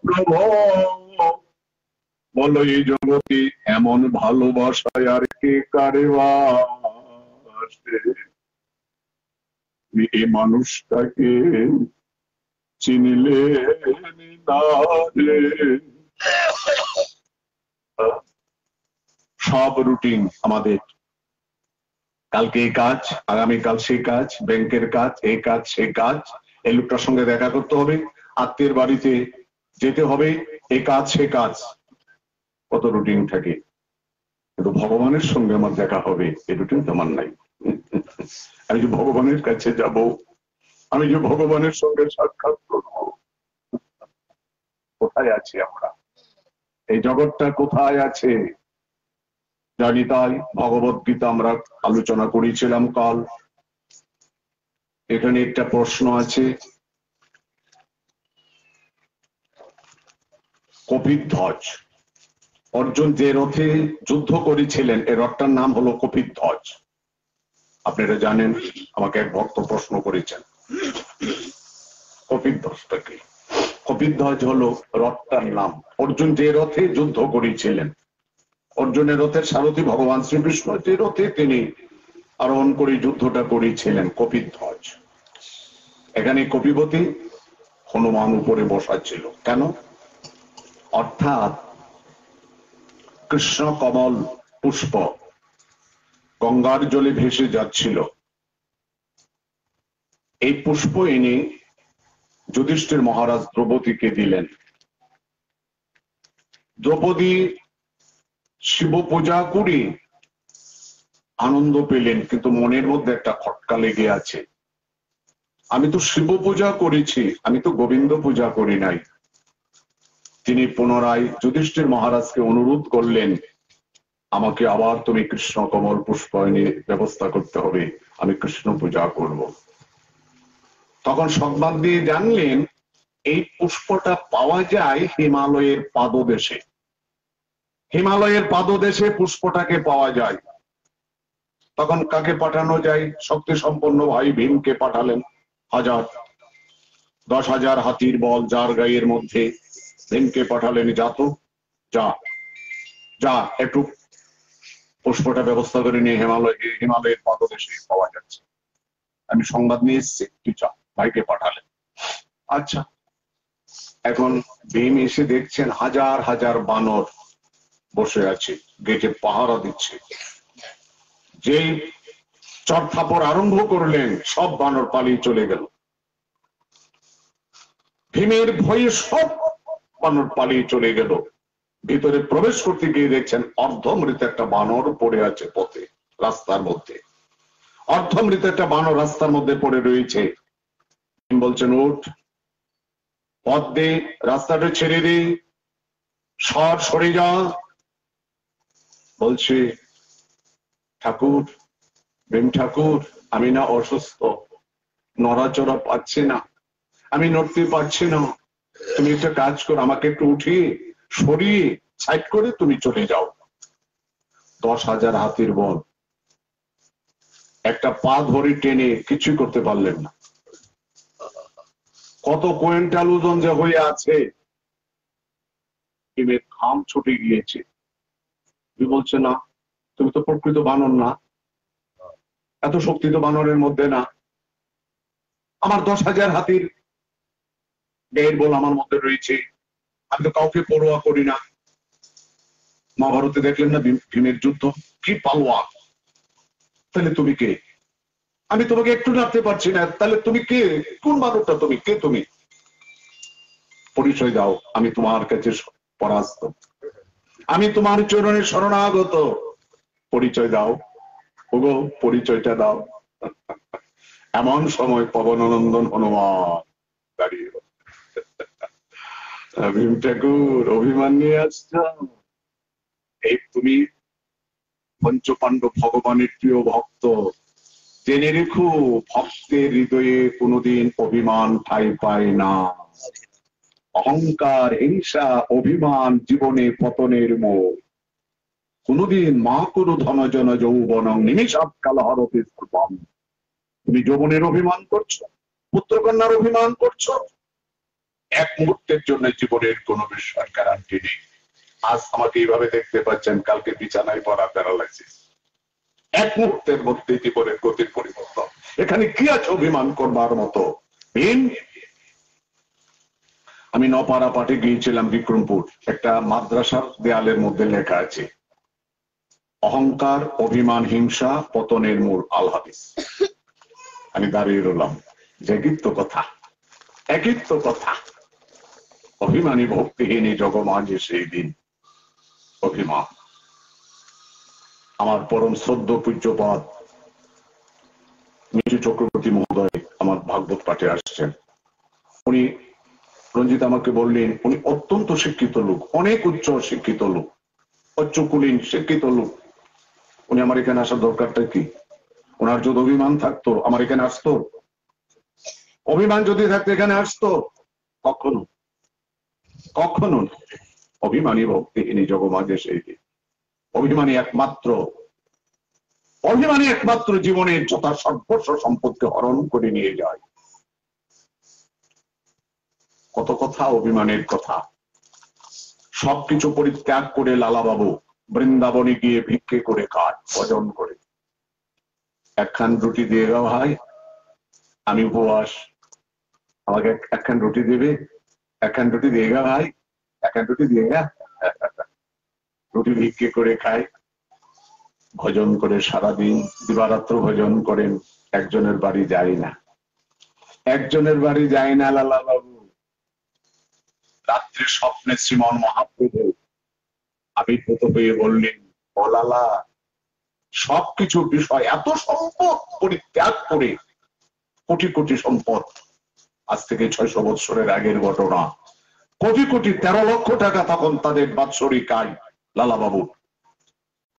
প্রভু, বলো এই জগতে এমন ভালোবাসায় আর কে কারে বাসে। এই মানুষটাকে চিনলে না রে। সব রুটিন আমাদের, কালকে এই কাজ, আগামীকাল সেই কাজ, ব্যাংকের কাজ, এই কাজ সেই কাজ, এই লোকটার সঙ্গে দেখা করতে হবে, আত্মীয়ের বাড়িতে যেতে হবে, এই কাজ সে কাজ, কত রুটিন থাকে। কিন্তু ভগবানের সঙ্গে আমার দেখা হবে এই রুটিন তো আমার নাই। আমি যে ভগবানের কাছে যাব, আমি যে ভগবানের সঙ্গে সাক্ষাৎ করব, কোথায় আছি আমরা? এই জগৎটা কোথায় আছে জানি। তাই ভগবত গীতা আমরা আলোচনা করেছিলাম কাল। এখানে একটা প্রশ্ন আছে, কপিধ্বজ, অর্জুন যে রথে যুদ্ধ করেছিলেন এর রথটার নাম হলো কপিধ্বজ। আপনারা জানেন, আমাকে এক ভক্ত প্রশ্ন করেছেন কপিধ্বজটা কি। কপিধ্বজ হলো রথটার নাম। অর্জুন যে রথে যুদ্ধ করেছিলেন, অর্জুনের রথের সারথী ভগবান শ্রীকৃষ্ণ, যে রথে তিনি আরোহণ করে যুদ্ধটা করেছিলেন, কপিধ্বজ। এখানে কপিবতী হনুমান উপরে বসা ছিল কেন? অর্থাৎ কৃষ্ণ কমল পুষ্প গঙ্গার জলে ভেসে যাচ্ছিল, এই পুষ্প এনে যুধিষ্ঠির মহারাজ দ্রৌপদীকে দিলেন। দ্রৌপদী শিব পূজা করে আনন্দ পেলেন, কিন্তু মনের মধ্যে একটা খটকা লেগে আছে, আমি তো শিব পূজা করেছি, আমি তো গোবিন্দ পূজা করি নাই। তিনি পুনরায় যুধিষ্ঠির মহারাজকে অনুরোধ করলেন, আমাকে আবার তুমি কৃষ্ণ কমল পুষ্প এনে ব্যবস্থা করতে হবে, আমি কৃষ্ণ পূজা করব। তখন সংবাদ দিয়ে জানলেন এই পুষ্পটা পাওয়া যায় হিমালয়ের পাদদেশে। হিমালয়ের পাদদেশে পুষ্পটাকে পাওয়া যায়। তখন কাকে পাঠানো যায়? শক্তি সম্পন্ন ভাই ভীমকে পাঠালেন। 10,000 হাতির বল যার গায়ের মধ্যে, ভীমকে পাঠালেন, যা তো যা যা একটু পুষ্পটা ব্যবস্থা করে নিয়ে হিমালয়ের পাদদেশে পাওয়া যাচ্ছে, আমি সংবাদ নিয়ে এসেছি, তুই যা। ভাইকে পাঠালেন। আচ্ছা, এখন ভীম এসে দেখছেন 1000 বানর বসে আছে, গেটে পাহারা দিচ্ছে। যেই চড়থাপড় আরম্ভ করলেন, সব বানর পালিয়ে চলে গেল। ভীমের ভয়ে সব বানর পালিয়ে চলে গেল। ভিতরে প্রবেশ করতে গিয়ে দেখছেন অর্ধমৃত একটা বানর পড়ে আছে পথে, রাস্তার মধ্যে। অর্ধমৃত একটা বানর রাস্তার মধ্যে পড়ে রয়েছে। বলছেন, উঠ, পথ দে, রাস্তাটা ছেড়ে দে, সরে যা। বলছে, ঠাকুর, ভীম ঠাকুর, আমি না অসুস্থ, নড়াচড়া পাচ্ছি না, আমি নড়তে পারছি না, তুমি একটা কাজ করো, আমাকে একটু উঠিয়ে সরিয়ে সাইড করে তুমি চলে যাও। 10,000 হাতির বল একটা পা ধরে টেনে কিছুই করতে পারলেন না। কত কুইন্টাল ওজন যে হয়ে আছে, ভীমের ঘাম ছুটে গিয়েছে। বলছে, না, তুমি তো প্রকৃত বানর না, এত শক্তি তো বানরের মধ্যে না, আমার 10,000 হাতির গায়ের বল আমার মধ্যে রয়েছে, আমি তো কাউকে পরোয়া করি না। মহাভারতে দেখলেন না ভীমের যুদ্ধ, কি পালোয়ান। তাহলে তুমি কে? আমি তোমাকে একটু নাড়তে পারছি না, তাহলে তুমি কে? কোন বানরটা তুমি? কে তুমি? পরিচয় দাও, আমি তোমার কাছে পরাস্ত, আমি তোমার চরণে শরণাগত। পরিচয় দাও, ওগো পরিচয়টা দাও। এমন সময় পবননন্দন হনুমান দাঁড়িয়ে ভীম ঠাকুর অভিমান নিয়ে আসছ? এই তুমি পঞ্চপাণ্ডব ভগবানের প্রিয় ভক্ত, জেনে রেখো ভক্তের হৃদয়ে কোনোদিন অভিমান ঠাঁই পায় না। অহংকার, হিংসা, অভিমান জীবনে পতনের মূল। কোনদিন মা করু ধনজন যৌবনং নিমিষাৎকাল হরতে স্থূপম। তুমি যৌবনের অভিমান করছো, পুত্রকন্যার অভিমান করছো, এক মুহূর্তের জন্য জীবনের কোন বিশ্বাস গ্যারান্টি নেই। আজ আমাকে এইভাবে দেখতে পাচ্ছেন, কালকে বিছানায় পড়া প্যারালাইসিস। এক মুহূর্তের মধ্যে জীবনের গতির পরিবর্তন। এখানে কি আছে অভিমান করবার মতো? আমি নপাড়া পাঠে গিয়েছিলাম বিক্রমপুর, একটা মাদ্রাসার দেয়ালের মধ্যে লেখা আছে অহংকার, অভিমান, হিংসা পতনের মূল, আল হাদিস। আমি দাঁড়িয়ে রইলাম, যে একই তো কথা, একই তো কথা। অভিমানী ভক্তিহীনী জগমাঝে সেই দিন অভিমান। আমার পরম শ্রদ্ধ পূজ্যপাদ মিঠু চক্রবর্তী মহোদয় আমার ভাগবত পাঠে আসছেন। উনি, রঞ্জিত আমাকে বললেন, উনি অত্যন্ত শিক্ষিত লোক, অনেক উচ্চ শিক্ষিত লোক, উচ্চকুলীন শিক্ষিত লোক। উনি আমার এখানে আসার দরকারটা কি? ওনার যদি অভিমান থাকতো আমার এখানে আসতো? অভিমান যদি থাকতো এখানে আসতো? কখনো কখনো। অভিমানী ভক্তিহীনী জগমাঝে সেই দিন। অভিমানী একমাত্র জীবনের যথা সর্বস্ব সম্পদকে হরণ করে নিয়ে যায়। কত কথা অভিমানের কথা। সবকিছু পরিত্যাগ করে লালাবাবু বৃন্দাবনে গিয়ে ভিক্ষে করে খান, ভজন করে। একখান রুটি দিয়ে গা ভাই, আমি উপবাস, আমাকে একখান রুটি দেবে, একখান রুটি দিয়ে গা ভাই, একখান রুটি দিয়ে গা। রুটি ভিক্ষে করে খায়, ভজন করে সারাদিন দিবারাত্র ভজন করেন। একজনের বাড়ি যায় না, একজনের বাড়ি যায় না লালাবাবু। রাত্রে স্বপ্নে শ্রীমন মহাপ্রভু আবির্ভূত হয়ে বললেন, ও লালা, সবকিছু বিষয়, এত সম্পদ পরিত্যাগ করে, কোটি কোটি সম্পদ, আজ থেকে 600 বৎসরের আগের ঘটনা, কোটি কোটি 13 লক্ষ টাকা তখন তাদের বাৎসরিক আয়। লালা বাবু,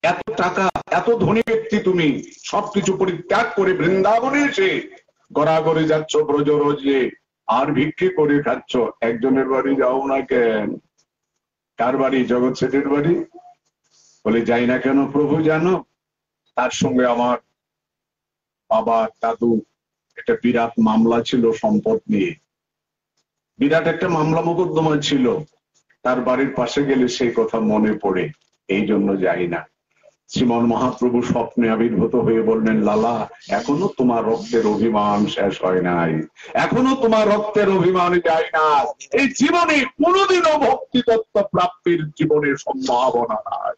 এত টাকা, এত ধনী ব্যক্তি, তুমি সবকিছু পরিত্যাগ করে বৃন্দাবনে এসে গড়াগড়ি যাচ্ছ ব্রজ রোজে, আর ভিক্ষে করে খাচ্ছ। একজনের বাড়ি যাও না কেন? কার বাড়ি? জগৎ শেঠের বাড়ি। বলে যাই না কেন প্রভু জানো? তার সঙ্গে আমার বাবা দাদু একটা বিরাট মামলা ছিল সম্পদ নিয়ে, বিরাট একটা মামলা মোকদ্দমা ছিল। তার বাড়ির পাশে গেলে সেই কথা মনে পড়ে, এই জন্য যাই না। শ্রীমন মহাপ্রভু স্বপ্নে আবির্ভূত হয়ে বললেন, লালা, এখনো তোমার রক্তের অভিমান শেষ হয় নাই, এখনো তোমার রক্তের অভিমান যায় না। এই জীবনে কোনোদিনও ভক্তি তত্ত্ব প্রাপ্তির জীবনের সম্ভাবনা নাই।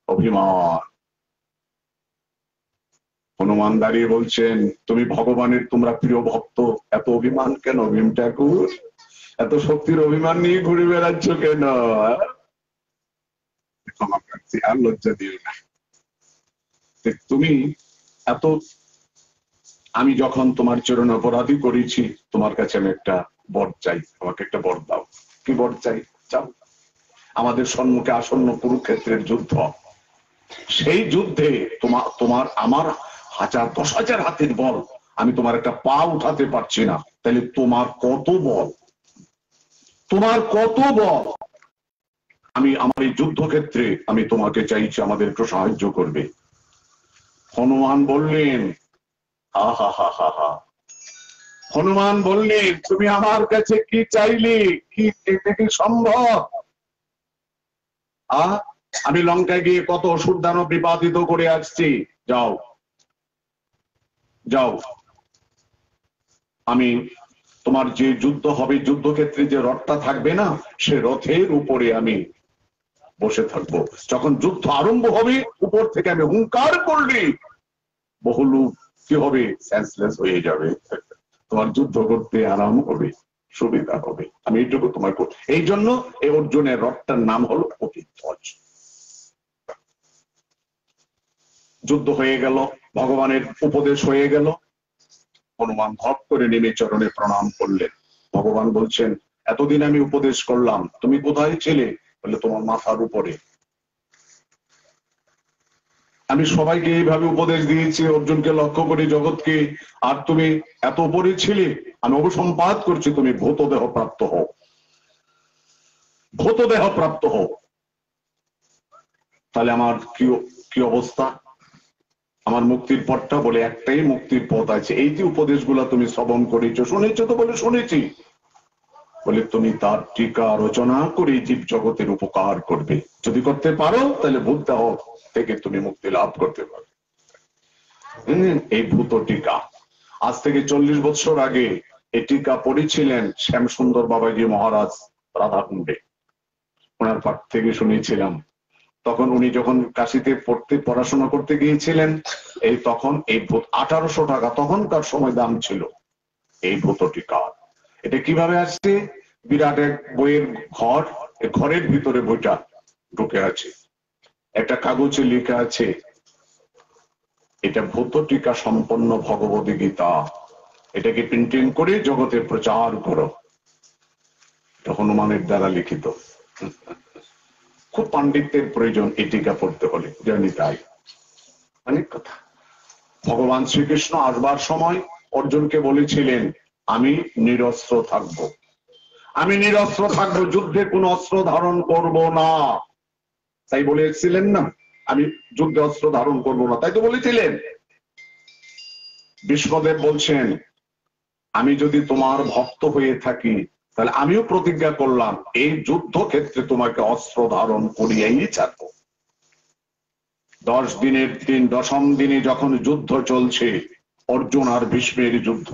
অভিমান। হনুমান দাঁড়িয়ে বলছেন, তুমি ভগবানের, তোমরা প্রিয় ভক্ত, এত অভিমান কেন? ভীম ঠাকুর, এত শক্তির অভিমান নিয়ে ঘুরে বেড়াচ্ছ কেন? আর লজ্জা দিও না। তুমি এত, আমি যখন তোমার চরণে অপরাধী করেছি, তোমার কাছে আমি একটা বর চাই, আমাকে একটা বর দাও। কি বর চাই? চাও। আমাদের সম্মুখে আসন্ন কুরুক্ষেত্রের যুদ্ধ, সেই যুদ্ধে তোমার আমার 1000-10,000 হাতের বল, আমি তোমার একটা পা উঠাতে পারছি না, তাহলে তোমার কত বল, তোমার কত বল। আমি আমার এই যুদ্ধক্ষেত্রে আমি তোমাকে চাইছি, আমাদের একটু সাহায্য করবে। হনুমান বললেন, আহা হা হা হা। হনুমান বললেন, তুমি আমার কাছে কি চাইলে? কি এটা কি সম্ভব? আমি লঙ্কায় গিয়ে কত অসুর দানব বিপাদিত করে আসছি, যাও যাও, আমি তোমার যে যুদ্ধ হবে, যুদ্ধক্ষেত্রে যে রথটা থাকবে না, সে রথের উপরে আমি বসে থাকবো। যখন যুদ্ধ আরম্ভ হবে, উপর থেকে আমি হুঙ্কার করলে বহু লোক কি হবে, সেন্সলেস হয়ে যাবে। তোমার যুদ্ধ করতে আরাম হবে, সুবিধা হবে। আমি এইটুকু তোমার, এই জন্য এই অর্জুনের রথটার নাম হলো অতিধ্বজ। যুদ্ধ হয়ে গেল, ভগবানের উপদেশ হয়ে গেল। হনুমান ধপ করে নেমে চরণে প্রণাম করলেন। ভগবান বলছেন, এতদিন আমি উপদেশ করলাম, তুমি কোথায় ছিলে? বলে, তোমার মাথার উপরে। আমি সবাইকে এইভাবে উপদেশ দিয়েছি, অর্জুনকে লক্ষ্য করে, জগৎকে, আর তুমি এত উপরে ছিলে। আমি অবসম্পাদ করছি, তুমি ভূত দেহ প্রাপ্ত হও, ভূত দেহ প্রাপ্ত হও। তাহলে আমার কি অবস্থা? আমার মুক্তির পথটা, বলে একটাই মুক্তির পথ আছে। এই যে উপদেশগুলো তুমি শ্রবণ করেছো, শুনেছো তো? বলে, শুনেছি। বলে, তুমি তার টিকা রচনা করে জীব জগতের উপকার করবে। যদি করতে পারো, তাহলে ভূত দেহ থেকে তুমি মুক্তি লাভ করতে পারবে। এই ভূত টিকা আজ থেকে 40 বছর আগে এই টিকা পড়েছিলেন শ্যাম সুন্দর বাবাজি মহারাজ রাধাকুণ্ডে। ওনার পাঠ থেকে শুনেছিলাম। তখন উনি যখন কাশিতে পড়াশোনা করতে গিয়েছিলেন, এই তখন এই ভূত 1800 টাকা তখনকার সময় দাম ছিল এই ভূত টিকা। এটা কিভাবে আসছে? বিরাট এক বইয়ের ঘর, ঘরের ভিতরে বইটা ঢুকে আছে, একটা কাগজে লেখা আছে, এটা ভূত টিকা সম্পন্ন ভগবতী গীতা, এটাকে প্রিন্টিং করে জগতে প্রচার করো। হনুমানের দ্বারা লিখিত। খুব পাণ্ডিত্যের প্রয়োজন এই টিকা পড়তে হলে, জানি তাই অনেক কথা। ভগবান শ্রীকৃষ্ণ আসবার সময় অর্জুনকে বলেছিলেন, আমি নিরস্ত্র থাকব, আমি নিরস্ত্র থাকবো, যুদ্ধে কোনো অস্ত্র ধারণ করব না। তাই বলেছিলেন না, আমি যুদ্ধে অস্ত্র ধারণ করব না, তাই তো বলেছিলেন। বিষ্ণুদেব বলছেন, আমি যদি তোমার ভক্ত হয়ে থাকি, তাহলে আমিও প্রতিজ্ঞা করলাম এই যুদ্ধ ক্ষেত্রে তোমাকে অস্ত্র ধারণ করিয়াই ছাড়বো। 10 দিনের দিন, 10ম দিনে যখন যুদ্ধ চলছে, অর্জুন আর ভীষ্মের যুদ্ধ,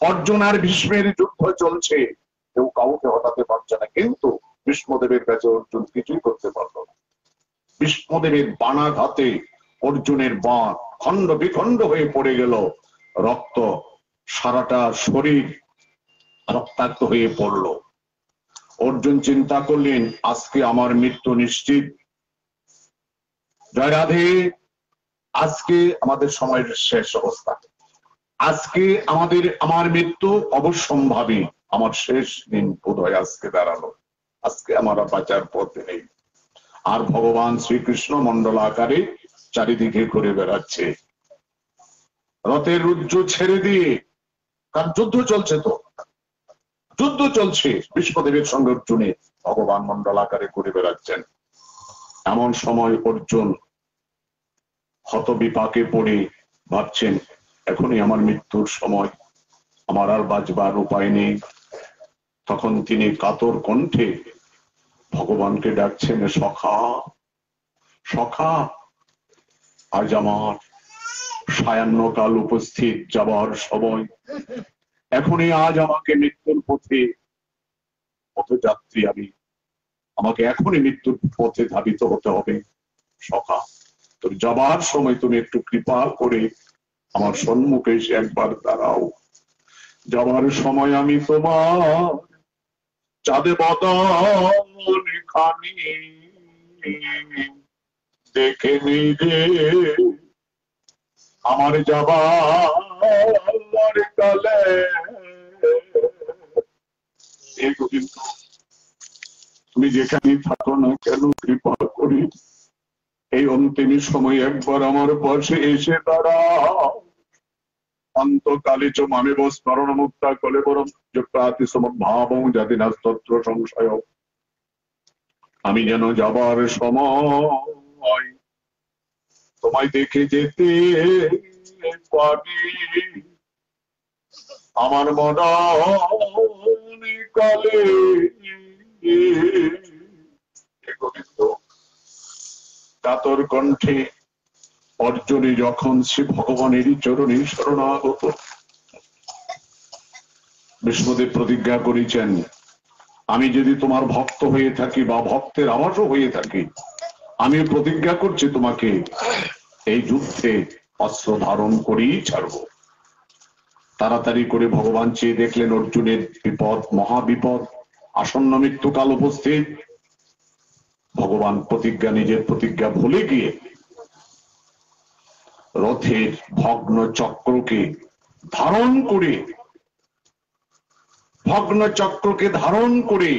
অর্জুন আর ভীষ্মের যুদ্ধ চলছে, কেউ কাউকে হটাতে পারছে না। কিন্তু ভীষ্মদেবের কাছে অর্জুন কিছুই করতে পারল না। ভীষ্মদেবের বাণাঘাতে অর্জুনের বাণ খণ্ড বিখণ্ড হয়ে পড়ে গেল, রক্ত, সারাটা শরীর রক্তাক্ত হয়ে পড়ল। অর্জুন চিন্তা করলেন, আজকে আমার মৃত্যু নিশ্চিত। জয় রাধে। আজকে আমাদের সময়ের শেষ অবস্থা, আজকে আমার মৃত্যু অবশ্যম্ভাবী, আমার শেষ দিন বোধহয় আজকে দাঁড়ালো, আজকে আমার বাঁচার পথ নেই। আর ভগবান শ্রীকৃষ্ণ মন্ডলাকারে চারিদিকে ঘুরে বেড়াচ্ছে রথের রুজ্জু ছেড়ে দিয়ে, কারণ যুদ্ধ চলছে, তো যুদ্ধ চলছে। বিষ্ণুদেবের সঙ্গে অর্জুনে ভগবান মন্ডলাকারে ঘুরে বেড়াচ্ছেন। এমন সময় অর্জুন হতবিপাকে পড়ে ভাবছেন, এখনই আমার মৃত্যুর সময়, আমার আর বাঁচবার উপায় নেই। তখন তিনি কাতর কণ্ঠে ভগবানকে ডাকছেন, সখা, সখা, আজ আমার সায়াহ্নকাল উপস্থিত, যাবার সময়, এখনই আজ আমাকে মৃত্যুর পথে, পথযাত্রী আমি, আমাকে এখনই মৃত্যুর পথে ধাবিত হতে হবে। সখা, তুমি যাবার সময় তুমি একটু কৃপা করে আমার সম্মুখে এসে একবার দাঁড়াও। যাবার সময় আমি তোমার চাঁদে বদন খানি দেখে নিজে আমার যাবার কালে। কিন্তু তুমি যেখানে থাকো না কেন, কৃপা করি এই অন্তিম সময় একবার আমার পাশে এসে দাঁড়াও। অন্তকালে চ মামেব স্মরণ মুক্তা কলে বরং যুক্তাতি সমভাবং জাতি নাস্তত্র সংশয়। আমি যেন যাবার সময় তোমায় দেখে যেতে পারি, আমার মনে কালে। কাতর কণ্ঠে অর্জুনে যখন শ্রী ভগবানেরই চরণে শরণাগত, বিষ্ণুদেব প্রতিজ্ঞা করেছেন, আমি যদি তোমার ভক্ত হয়ে থাকি বা ভক্তের আবাসও হয়ে থাকি, আমি প্রতিজ্ঞা করছি তোমাকে এই যুদ্ধে অস্ত্র ধারণ করেই ছাড়ব। তাড়াতাড়ি করে ভগবান চেয়ে দেখলেন অর্জুনের বিপদ, মহাবিপদ, আসন্ন মৃত্যুকাল উপস্থিত। ভগবান প্রতিজ্ঞা, নিজের প্রতিজ্ঞা ভুলে গিয়ে রথের ভগ্ন চক্রকে ধারণ করে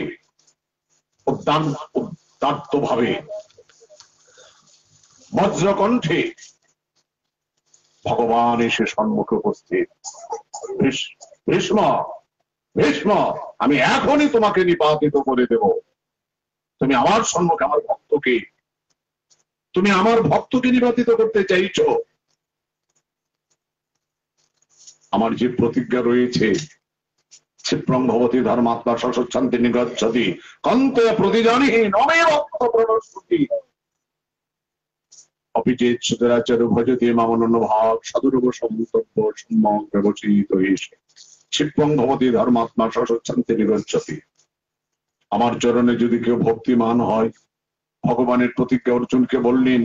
উদাত্ত ভাবে বজ্রকণ্ঠে ভগবান এসে সম্মুখে উপস্থিত। ভীষ্ম, ভীষ্ম, আমি এখনই তোমাকে নিপাতিত করে দেব। তুমি আমার সম্মুখে আমার ভক্তকে নিপাতিত করতে চাইছো। আমার যে প্রতিজ্ঞা রয়েছে, ক্ষিপ্রং ভবতি ধর্মাত্মা শান্তি নিগচ্ছতি কন্তে প্রতিজানি নমে ভক্ত প্রণস্তুতি অপিচেত সুতরাচার ভজতে মামনন্য ভাব সাধুরূপ সম্মতব্য সম্যক ব্যবচিত এসে ক্ষিপ্রং ভবতি ধর্মাত্মা শান্তি নিগচ্ছতি। আমার চরণে যদি কেউ ভক্তিমান হয়, ভগবানের প্রতিজ্ঞা অর্জুনকে বললেন,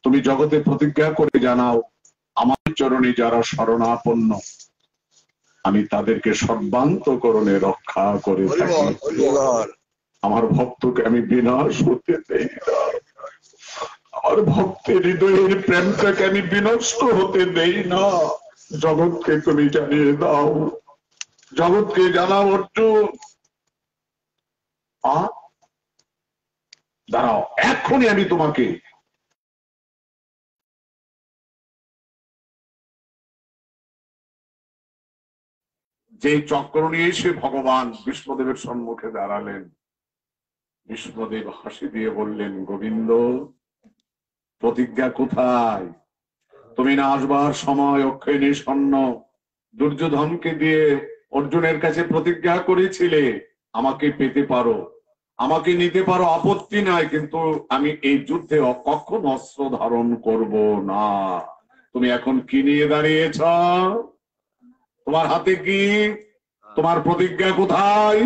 তুমি জগতে প্রতিজ্ঞা করে জানাও, আমার চরণে যারা শরণাপন্ন আমি তাদেরকে সর্বান্তকরণে রক্ষা করে থাকি। আমার ভক্তকে আমি বিনাশ হতে দেই না, আমার ভক্তের হৃদয়ের প্রেমটাকে আমি বিনষ্ট হতে দেই না। জগৎকে তুমি জানিয়ে দাও, জগৎকে জানাও অর্জুন। দাঁড়াও, এক্ষুনি আমি তোমাকে যে চক্র নিয়ে এসে ভগবান বিষ্ণুদেবের সম্মুখে দাঁড়ালেন। বিষ্ণুদেব হাসি দিয়ে বললেন, গোবিন্দ, প্রতিজ্ঞা কোথায়? তুমি না আসবার সময় অক্ষয় নিঃসন্ন দুর্যোধনকে দিয়ে অর্জুনের কাছে প্রতিজ্ঞা করেছিলে, আমাকে পেতে পারো, আমাকে নিতে পারো, আপত্তি নাই, কিন্তু আমি এই যুদ্ধে কখনো অস্ত্র ধারণ করব না। তুমি এখন কি নিয়ে দাঁড়িয়েছ? তোমার হাতে কি? তোমার প্রতিজ্ঞা কোথায়?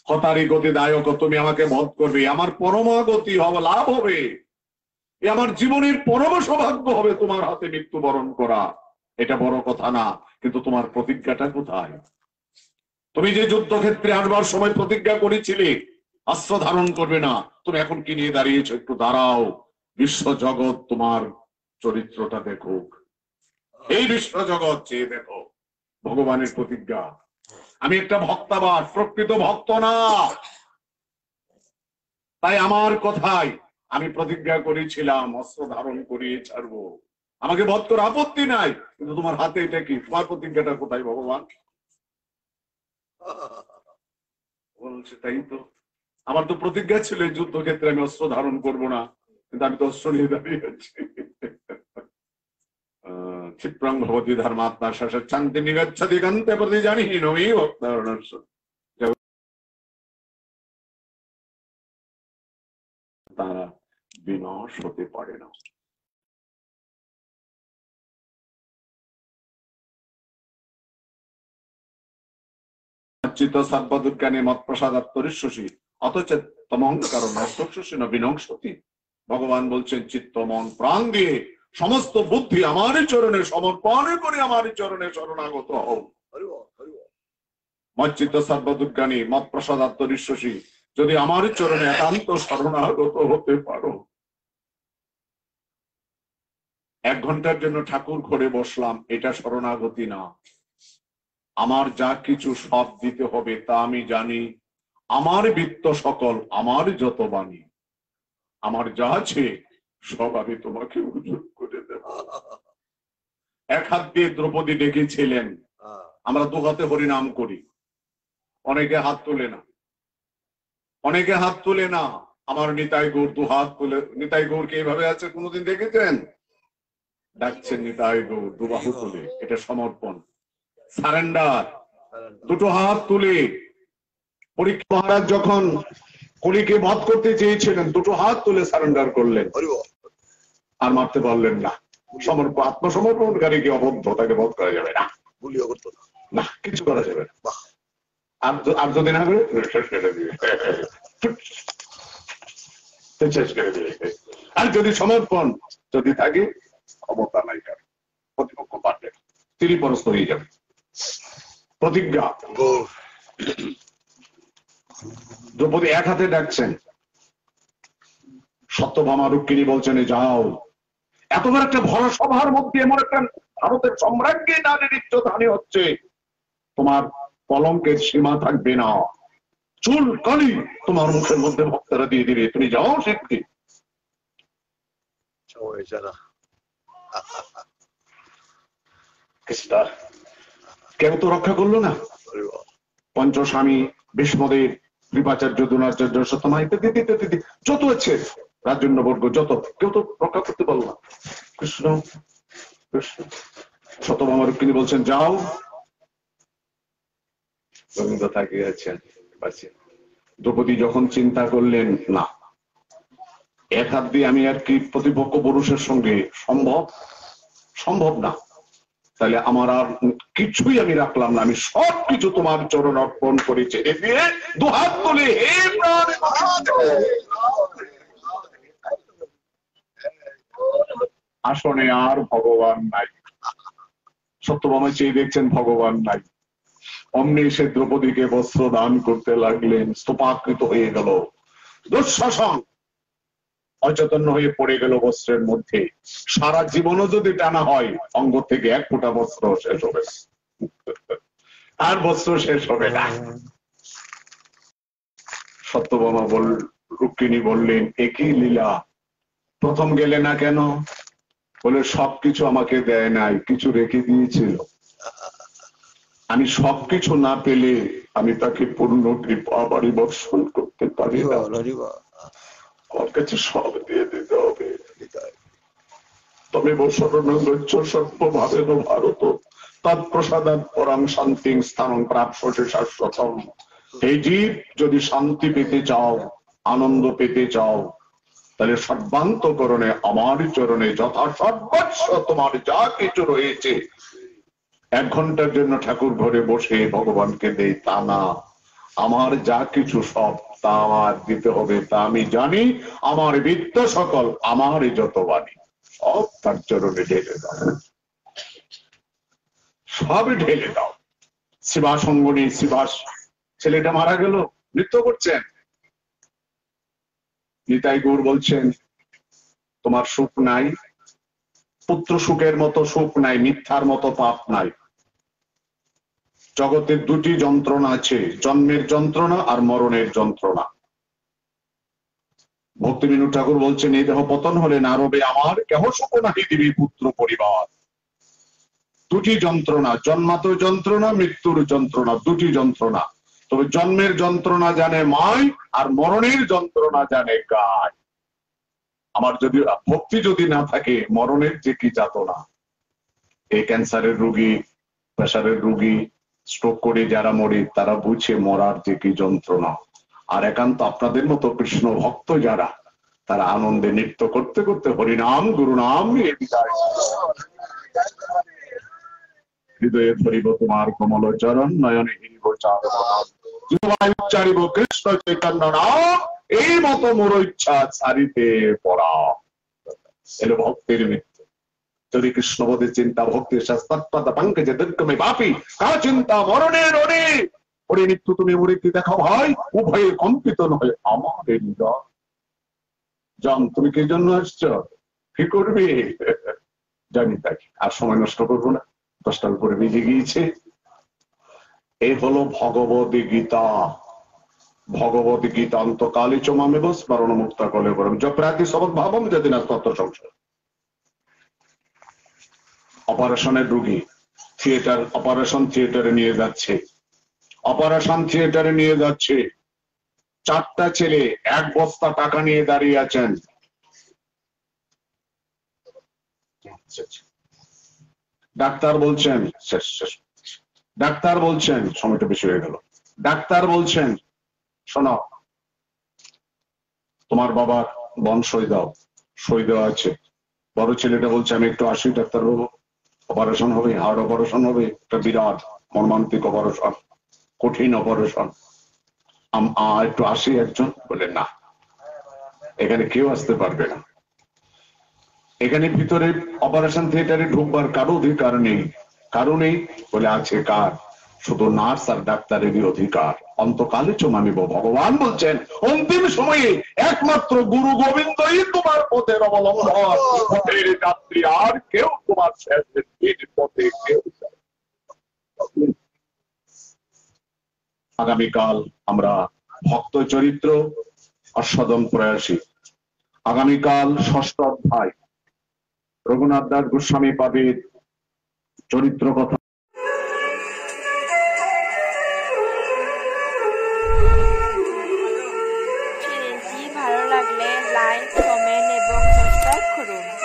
হতারি গতি দায়ক, তুমি আমাকে বধ করবে, আমার পরমাগতি হবে, লাভ হবে, আমার জীবনের পরম সৌভাগ্য হবে তোমার হাতে মৃত্যুবরণ করা। এটা বড় কথা না, কিন্তু তোমার প্রতিজ্ঞাটা কোথায়? তুমি যে যুদ্ধক্ষেত্রে আসবার সময় প্রতিজ্ঞা করেছিলে অস্ত্র ধারণ করবে না, তুমি এখন কি নিয়ে দাঁড়িয়েছো? একটু দাঁড়াও, বিশ্ব জগৎ তোমার চরিত্রটা দেখুক। এই বিশ্ব জগৎ চেয়ে দেখো ভগবানের প্রতিজ্ঞা। আমি একটা ভক্তাবাদ, প্রকৃত ভক্ত না, তাই আমার কথায় আমি প্রতিজ্ঞা করেছিলাম অস্ত্র ধারণ করিয়ে ছাড়বো, আমাকে বধ করে আপত্তি নাই, কিন্তু তোমার হাতে এটা কি? তোমার প্রতিজ্ঞাটা কোথায় ভগবান? বলছে, তাই তো, আমার তো প্রতিজ্ঞা ছিল যুদ্ধক্ষেত্রে আমি অস্ত্র ধারণ করব না, কিন্তু আমি তো অস্ত্র নিয়ে দাঁড়িয়ে আছি। ক্ষিপ্রং ভবতি ধর্মাত্মা শান্তি নিগচ্ছতি কান্তে প্রতি জানি নমি ভক্তারণস্য। তারা বিনাশ হতে পারে না। সর্বদুর্গানে মত প্রসাদাত্তরিশ্বসী অথচেত্তমঙ্কার নষ্টী বিনংসতি। ভগবান বলছেন, চিত্ত মন প্রাণ দিয়ে সমস্ত বুদ্ধি আমারই চরণে সমর্পণ করে আমারই চরণে শরণাগত হও। মচ্চিত্ত সর্বদুর্গানী মত প্রসাদাত্তরিশ্বসী, যদি আমারই চরণে একান্ত শরণাগত হতে পারো। 1 ঘন্টার জন্য ঠাকুর ঘরে বসলাম, এটা শরণাগতি না। আমার যা কিছু সব দিতে হবে তা আমি জানি, আমার বিত্ত সকল আমার যত বাণী, আমার যা আছে সব আমি তোমাকে উজুর করে দেব। 1 হাত দিয়ে দ্রৌপদী ডেকেছিলেন, আমরা 2 হাতে হরিনাম করি, অনেকে হাত তোলে না, অনেকে হাত তোলে না। আমার নিতাই গৌর 2 হাত তুলে, নিতাই গৌরকে এইভাবে আছে, কোনোদিন দেখেছেন? ডাকছেন নিতাই গৌর 2 বাহু তুলে, এটা সমর্পণ, সারেন্ডার। 2 হাত তুলে পরীক্ষা মহারাজ যখন কলিকে বধ করতে চেয়েছিলেন, 2 হাত তুলে সারেন্ডার করলেন, আর মারতে পারলেন না। আত্মসমর্পণকারীকে অবদ্ধ, তাকে বধ করা যাবে না, না কিছু করা যাবে না। আর যদি না করে শেষ করে দিবে, শেষ করে দিবে। আর যদি সমর্পণ যদি থাকে, ক্ষমতা নাই কার, প্রতিপক্ষ পারবে, তিনি পরস্ত হয়ে যাবে। প্রতিজ্ঞা। দ্রৌপদী 1 হাতে ডাকছেন, সত্যভামা রুক্মিণী বলছেন, যাও এত বড় একটা ভরা সভার মধ্যে এমন একটা ভারতের সম্রাজ্ঞী নারীর ইজ্জতহানি হচ্ছে, তোমার কলঙ্কের সীমা থাকবে না, চুল কালি তোমার মুখের মধ্যে ভক্তরা দিয়ে দিবে, তুমি যাও শিগগির। কেউ তো রক্ষা করলো না। পঞ্চস্বামী, ভীষ্মদেব, কৃপাচার্য, দ্রোণাচার্য, সত্যমা ইত্যাদি ইত্যাদি যত আছে রাজন্যবর্গ, যত কেউ তো রক্ষা করতে পারল না। কৃষ্ণ কৃষ্ণ সত্যভামা রুক্মিণী বলছেন যাও। গোবিন্দ তাকিয়ে আছেন। দ্রৌপদী যখন চিন্তা করলেন না, এক হাত দিয়ে আমি আর কি প্রতিপক্ষ পুরুষের সঙ্গে সম্ভব সম্ভব না, তাহলে আমার আর কিছুই আমি রাখলাম না, আমি সবকিছু তোমার চরণ অর্পণ করে ছেড়ে দিয়ে দুহাত তুলে হে প্রাণ, আসনে আর ভগবান নাই। সত্যভামা চেয়ে দেখছেন ভগবান নাই। অমনি সে দ্রৌপদীকে বস্ত্র দান করতে লাগলেন। স্তূপাকৃত হয়ে গেল। দুঃশাসন অচেতন্য হয়ে পড়ে গেল বস্ত্রের মধ্যে। সারা জীবনও যদি টানা হয় অঙ্গ থেকে এক ফোঁটা বস্ত্র শেষ হবে না, আর বস্ত্র শেষ হবে না। সত্যভামা রুক্মিণী বললেন একই লীলা, প্রথম গেলে না কেন? বলে সবকিছু আমাকে দেয় নাই, কিছু রেখে দিয়েছিল। আমি সবকিছু না পেলে আমি তাকে পূর্ণ কৃপা পরিবর্ষণ করতে পারি না, আমার কাছে সব দিয়ে দিতে হবে। তবে বৎসরণগচ্ছ সর্বভাবেন ভারত তৎপ্রসাদাৎ পরম শান্তি স্থানং প্রাপ্স্যসে শাশ্বতম। এই জীব যদি শান্তি পেতে চাও, আনন্দ পেতে চাও, তাহলে সর্বান্তকরণে আমার চরণে যথা সর্বস্ব তোমার যা কিছু রয়েছে, 1 ঘন্টার জন্য ঠাকুর ঘরে বসে ভগবানকে দেই তা না, আমার যা কিছু সব তা আমার দিতে হবে, তা আমি জানি। আমার বিত্ত সকল আমারই যত বাণী সব তার চরণে ঢেলে দাও, সব ঢেলে দাও। শিবাস অঙ্গনী, শিবাস ছেলেটা মারা গেল, নৃত্য করছেন। নিতাই গৌর বলছেন তোমার সুখ নাই, পুত্র সুখের মতো সুখ নাই, মিথ্যার মতো পাপ নাই। জগতের 2টি যন্ত্রণা আছে, জন্মের যন্ত্রণা আর মরণের যন্ত্রণা। ভক্তিবিনোদ ঠাকুর বলছেন এই দেহ পতন হলে না রবে আমার, কেহ সুখ নাহি দিবি পুত্র পরিবার। 2টি যন্ত্রণা, জন্মাতো যন্ত্রণা, মৃত্যুর যন্ত্রণা, 2টি যন্ত্রণা। তবে জন্মের যন্ত্রণা জানে মায়, আর মরণের যন্ত্রণা জানে গায়। আমার যদি ভক্তি যদি না থাকে, মরণের যে কি যাতনা। এই ক্যান্সারের রোগী, প্রেসারের রোগী, স্ট্রোক করে যারা মরে তারা বুঝে মরার যে কি যন্ত্রণা। আর একান্ত আপনাদের মতো কৃষ্ণ ভক্ত যারা, তারা আনন্দে নৃত্য করতে করতে হরিনাম গুরুনাম এ বিদায়। হৃদয়ে ধরিব তোমার কমল চরণ, নয়নে হিরিব চারিব কৃষ্ণ চৈতন্য নাম, এই মতো মোর ইচ্ছা ছাড়িতে পড়া। এলো ভক্তের মৃত্যু। যদি কৃষ্ণবোধের চিন্তা ভক্তির শাস্ত্রপাদ পঙ্কজে দুর্গমে বাপি কা চিন্তা মরণের ওরে ওরে মৃত্যু তুমি মৃত্যু দেখাও ভাই, উভয়ে কম্পিত নয় আমার হৃদয়। জান তুমি কি জন্য আসছো, কি করবে? জানি তাই, আর সময় নষ্ট করবো না, 10টার উপরে বেজে গিয়েছে। এই হলো ভগবদ গীতা। ভগবদ গীতা অন্তকালে চমামেব স্মরণ মুক্ত কলে বরং জপ্রাতি সবক ভাবম যদি না তত্ত্ব সংসার। অপারেশনের রোগী অপারেশন থিয়েটারে নিয়ে যাচ্ছে, অপারেশন থিয়েটারে নিয়ে যাচ্ছে। 4টা ছেলে 1 বস্তা টাকা নিয়ে দাঁড়িয়ে আছেন। ডাক্তার বলছেন ডাক্তার বলছেন সময়টা বেশি হয়ে গেল। ডাক্তার বলছেন শোনো, তোমার বাবার বন সই দাও। সই দেওয়া আছে। বড় ছেলেটা বলছে আমি একটু আসি ডাক্তারবাবু, অপারেশন হবে, হার্ট অপারেশন হবে, একটা বিরাট মর্মান্তিক অপারেশন, কঠিন অপারেশন, একটু আসি। একজন বলে না, এখানে কেউ আসতে পারবে না, এখানে ভিতরে অপারেশন থিয়েটারে ঢুকবার কারো অধিকার নেই। কারো নেই বলে আছে কার? শুধু নার্স আর ডাক্তারেরই অধিকার। অন্তকালে চমামিব, ভগবান বলছেন অন্তিম সময়ে একমাত্র গুরু গোবিন্দই তোমার পথের অবলম্বন, পথের যাত্রী আর কেউ তোমার শেষ পথে কেউ। আগামীকাল আমরা ভক্ত চরিত্র আস্বাদন প্রয়াসী। আগামীকাল ষষ্ঠ অধ্যায় রঘুনাথ দাস গোস্বামী পাদের চরিত্র কথা। চ্যানেলটি ভালো লাগলে লাইক, কমেন্ট এবং সাবস্ক্রাইব করুন।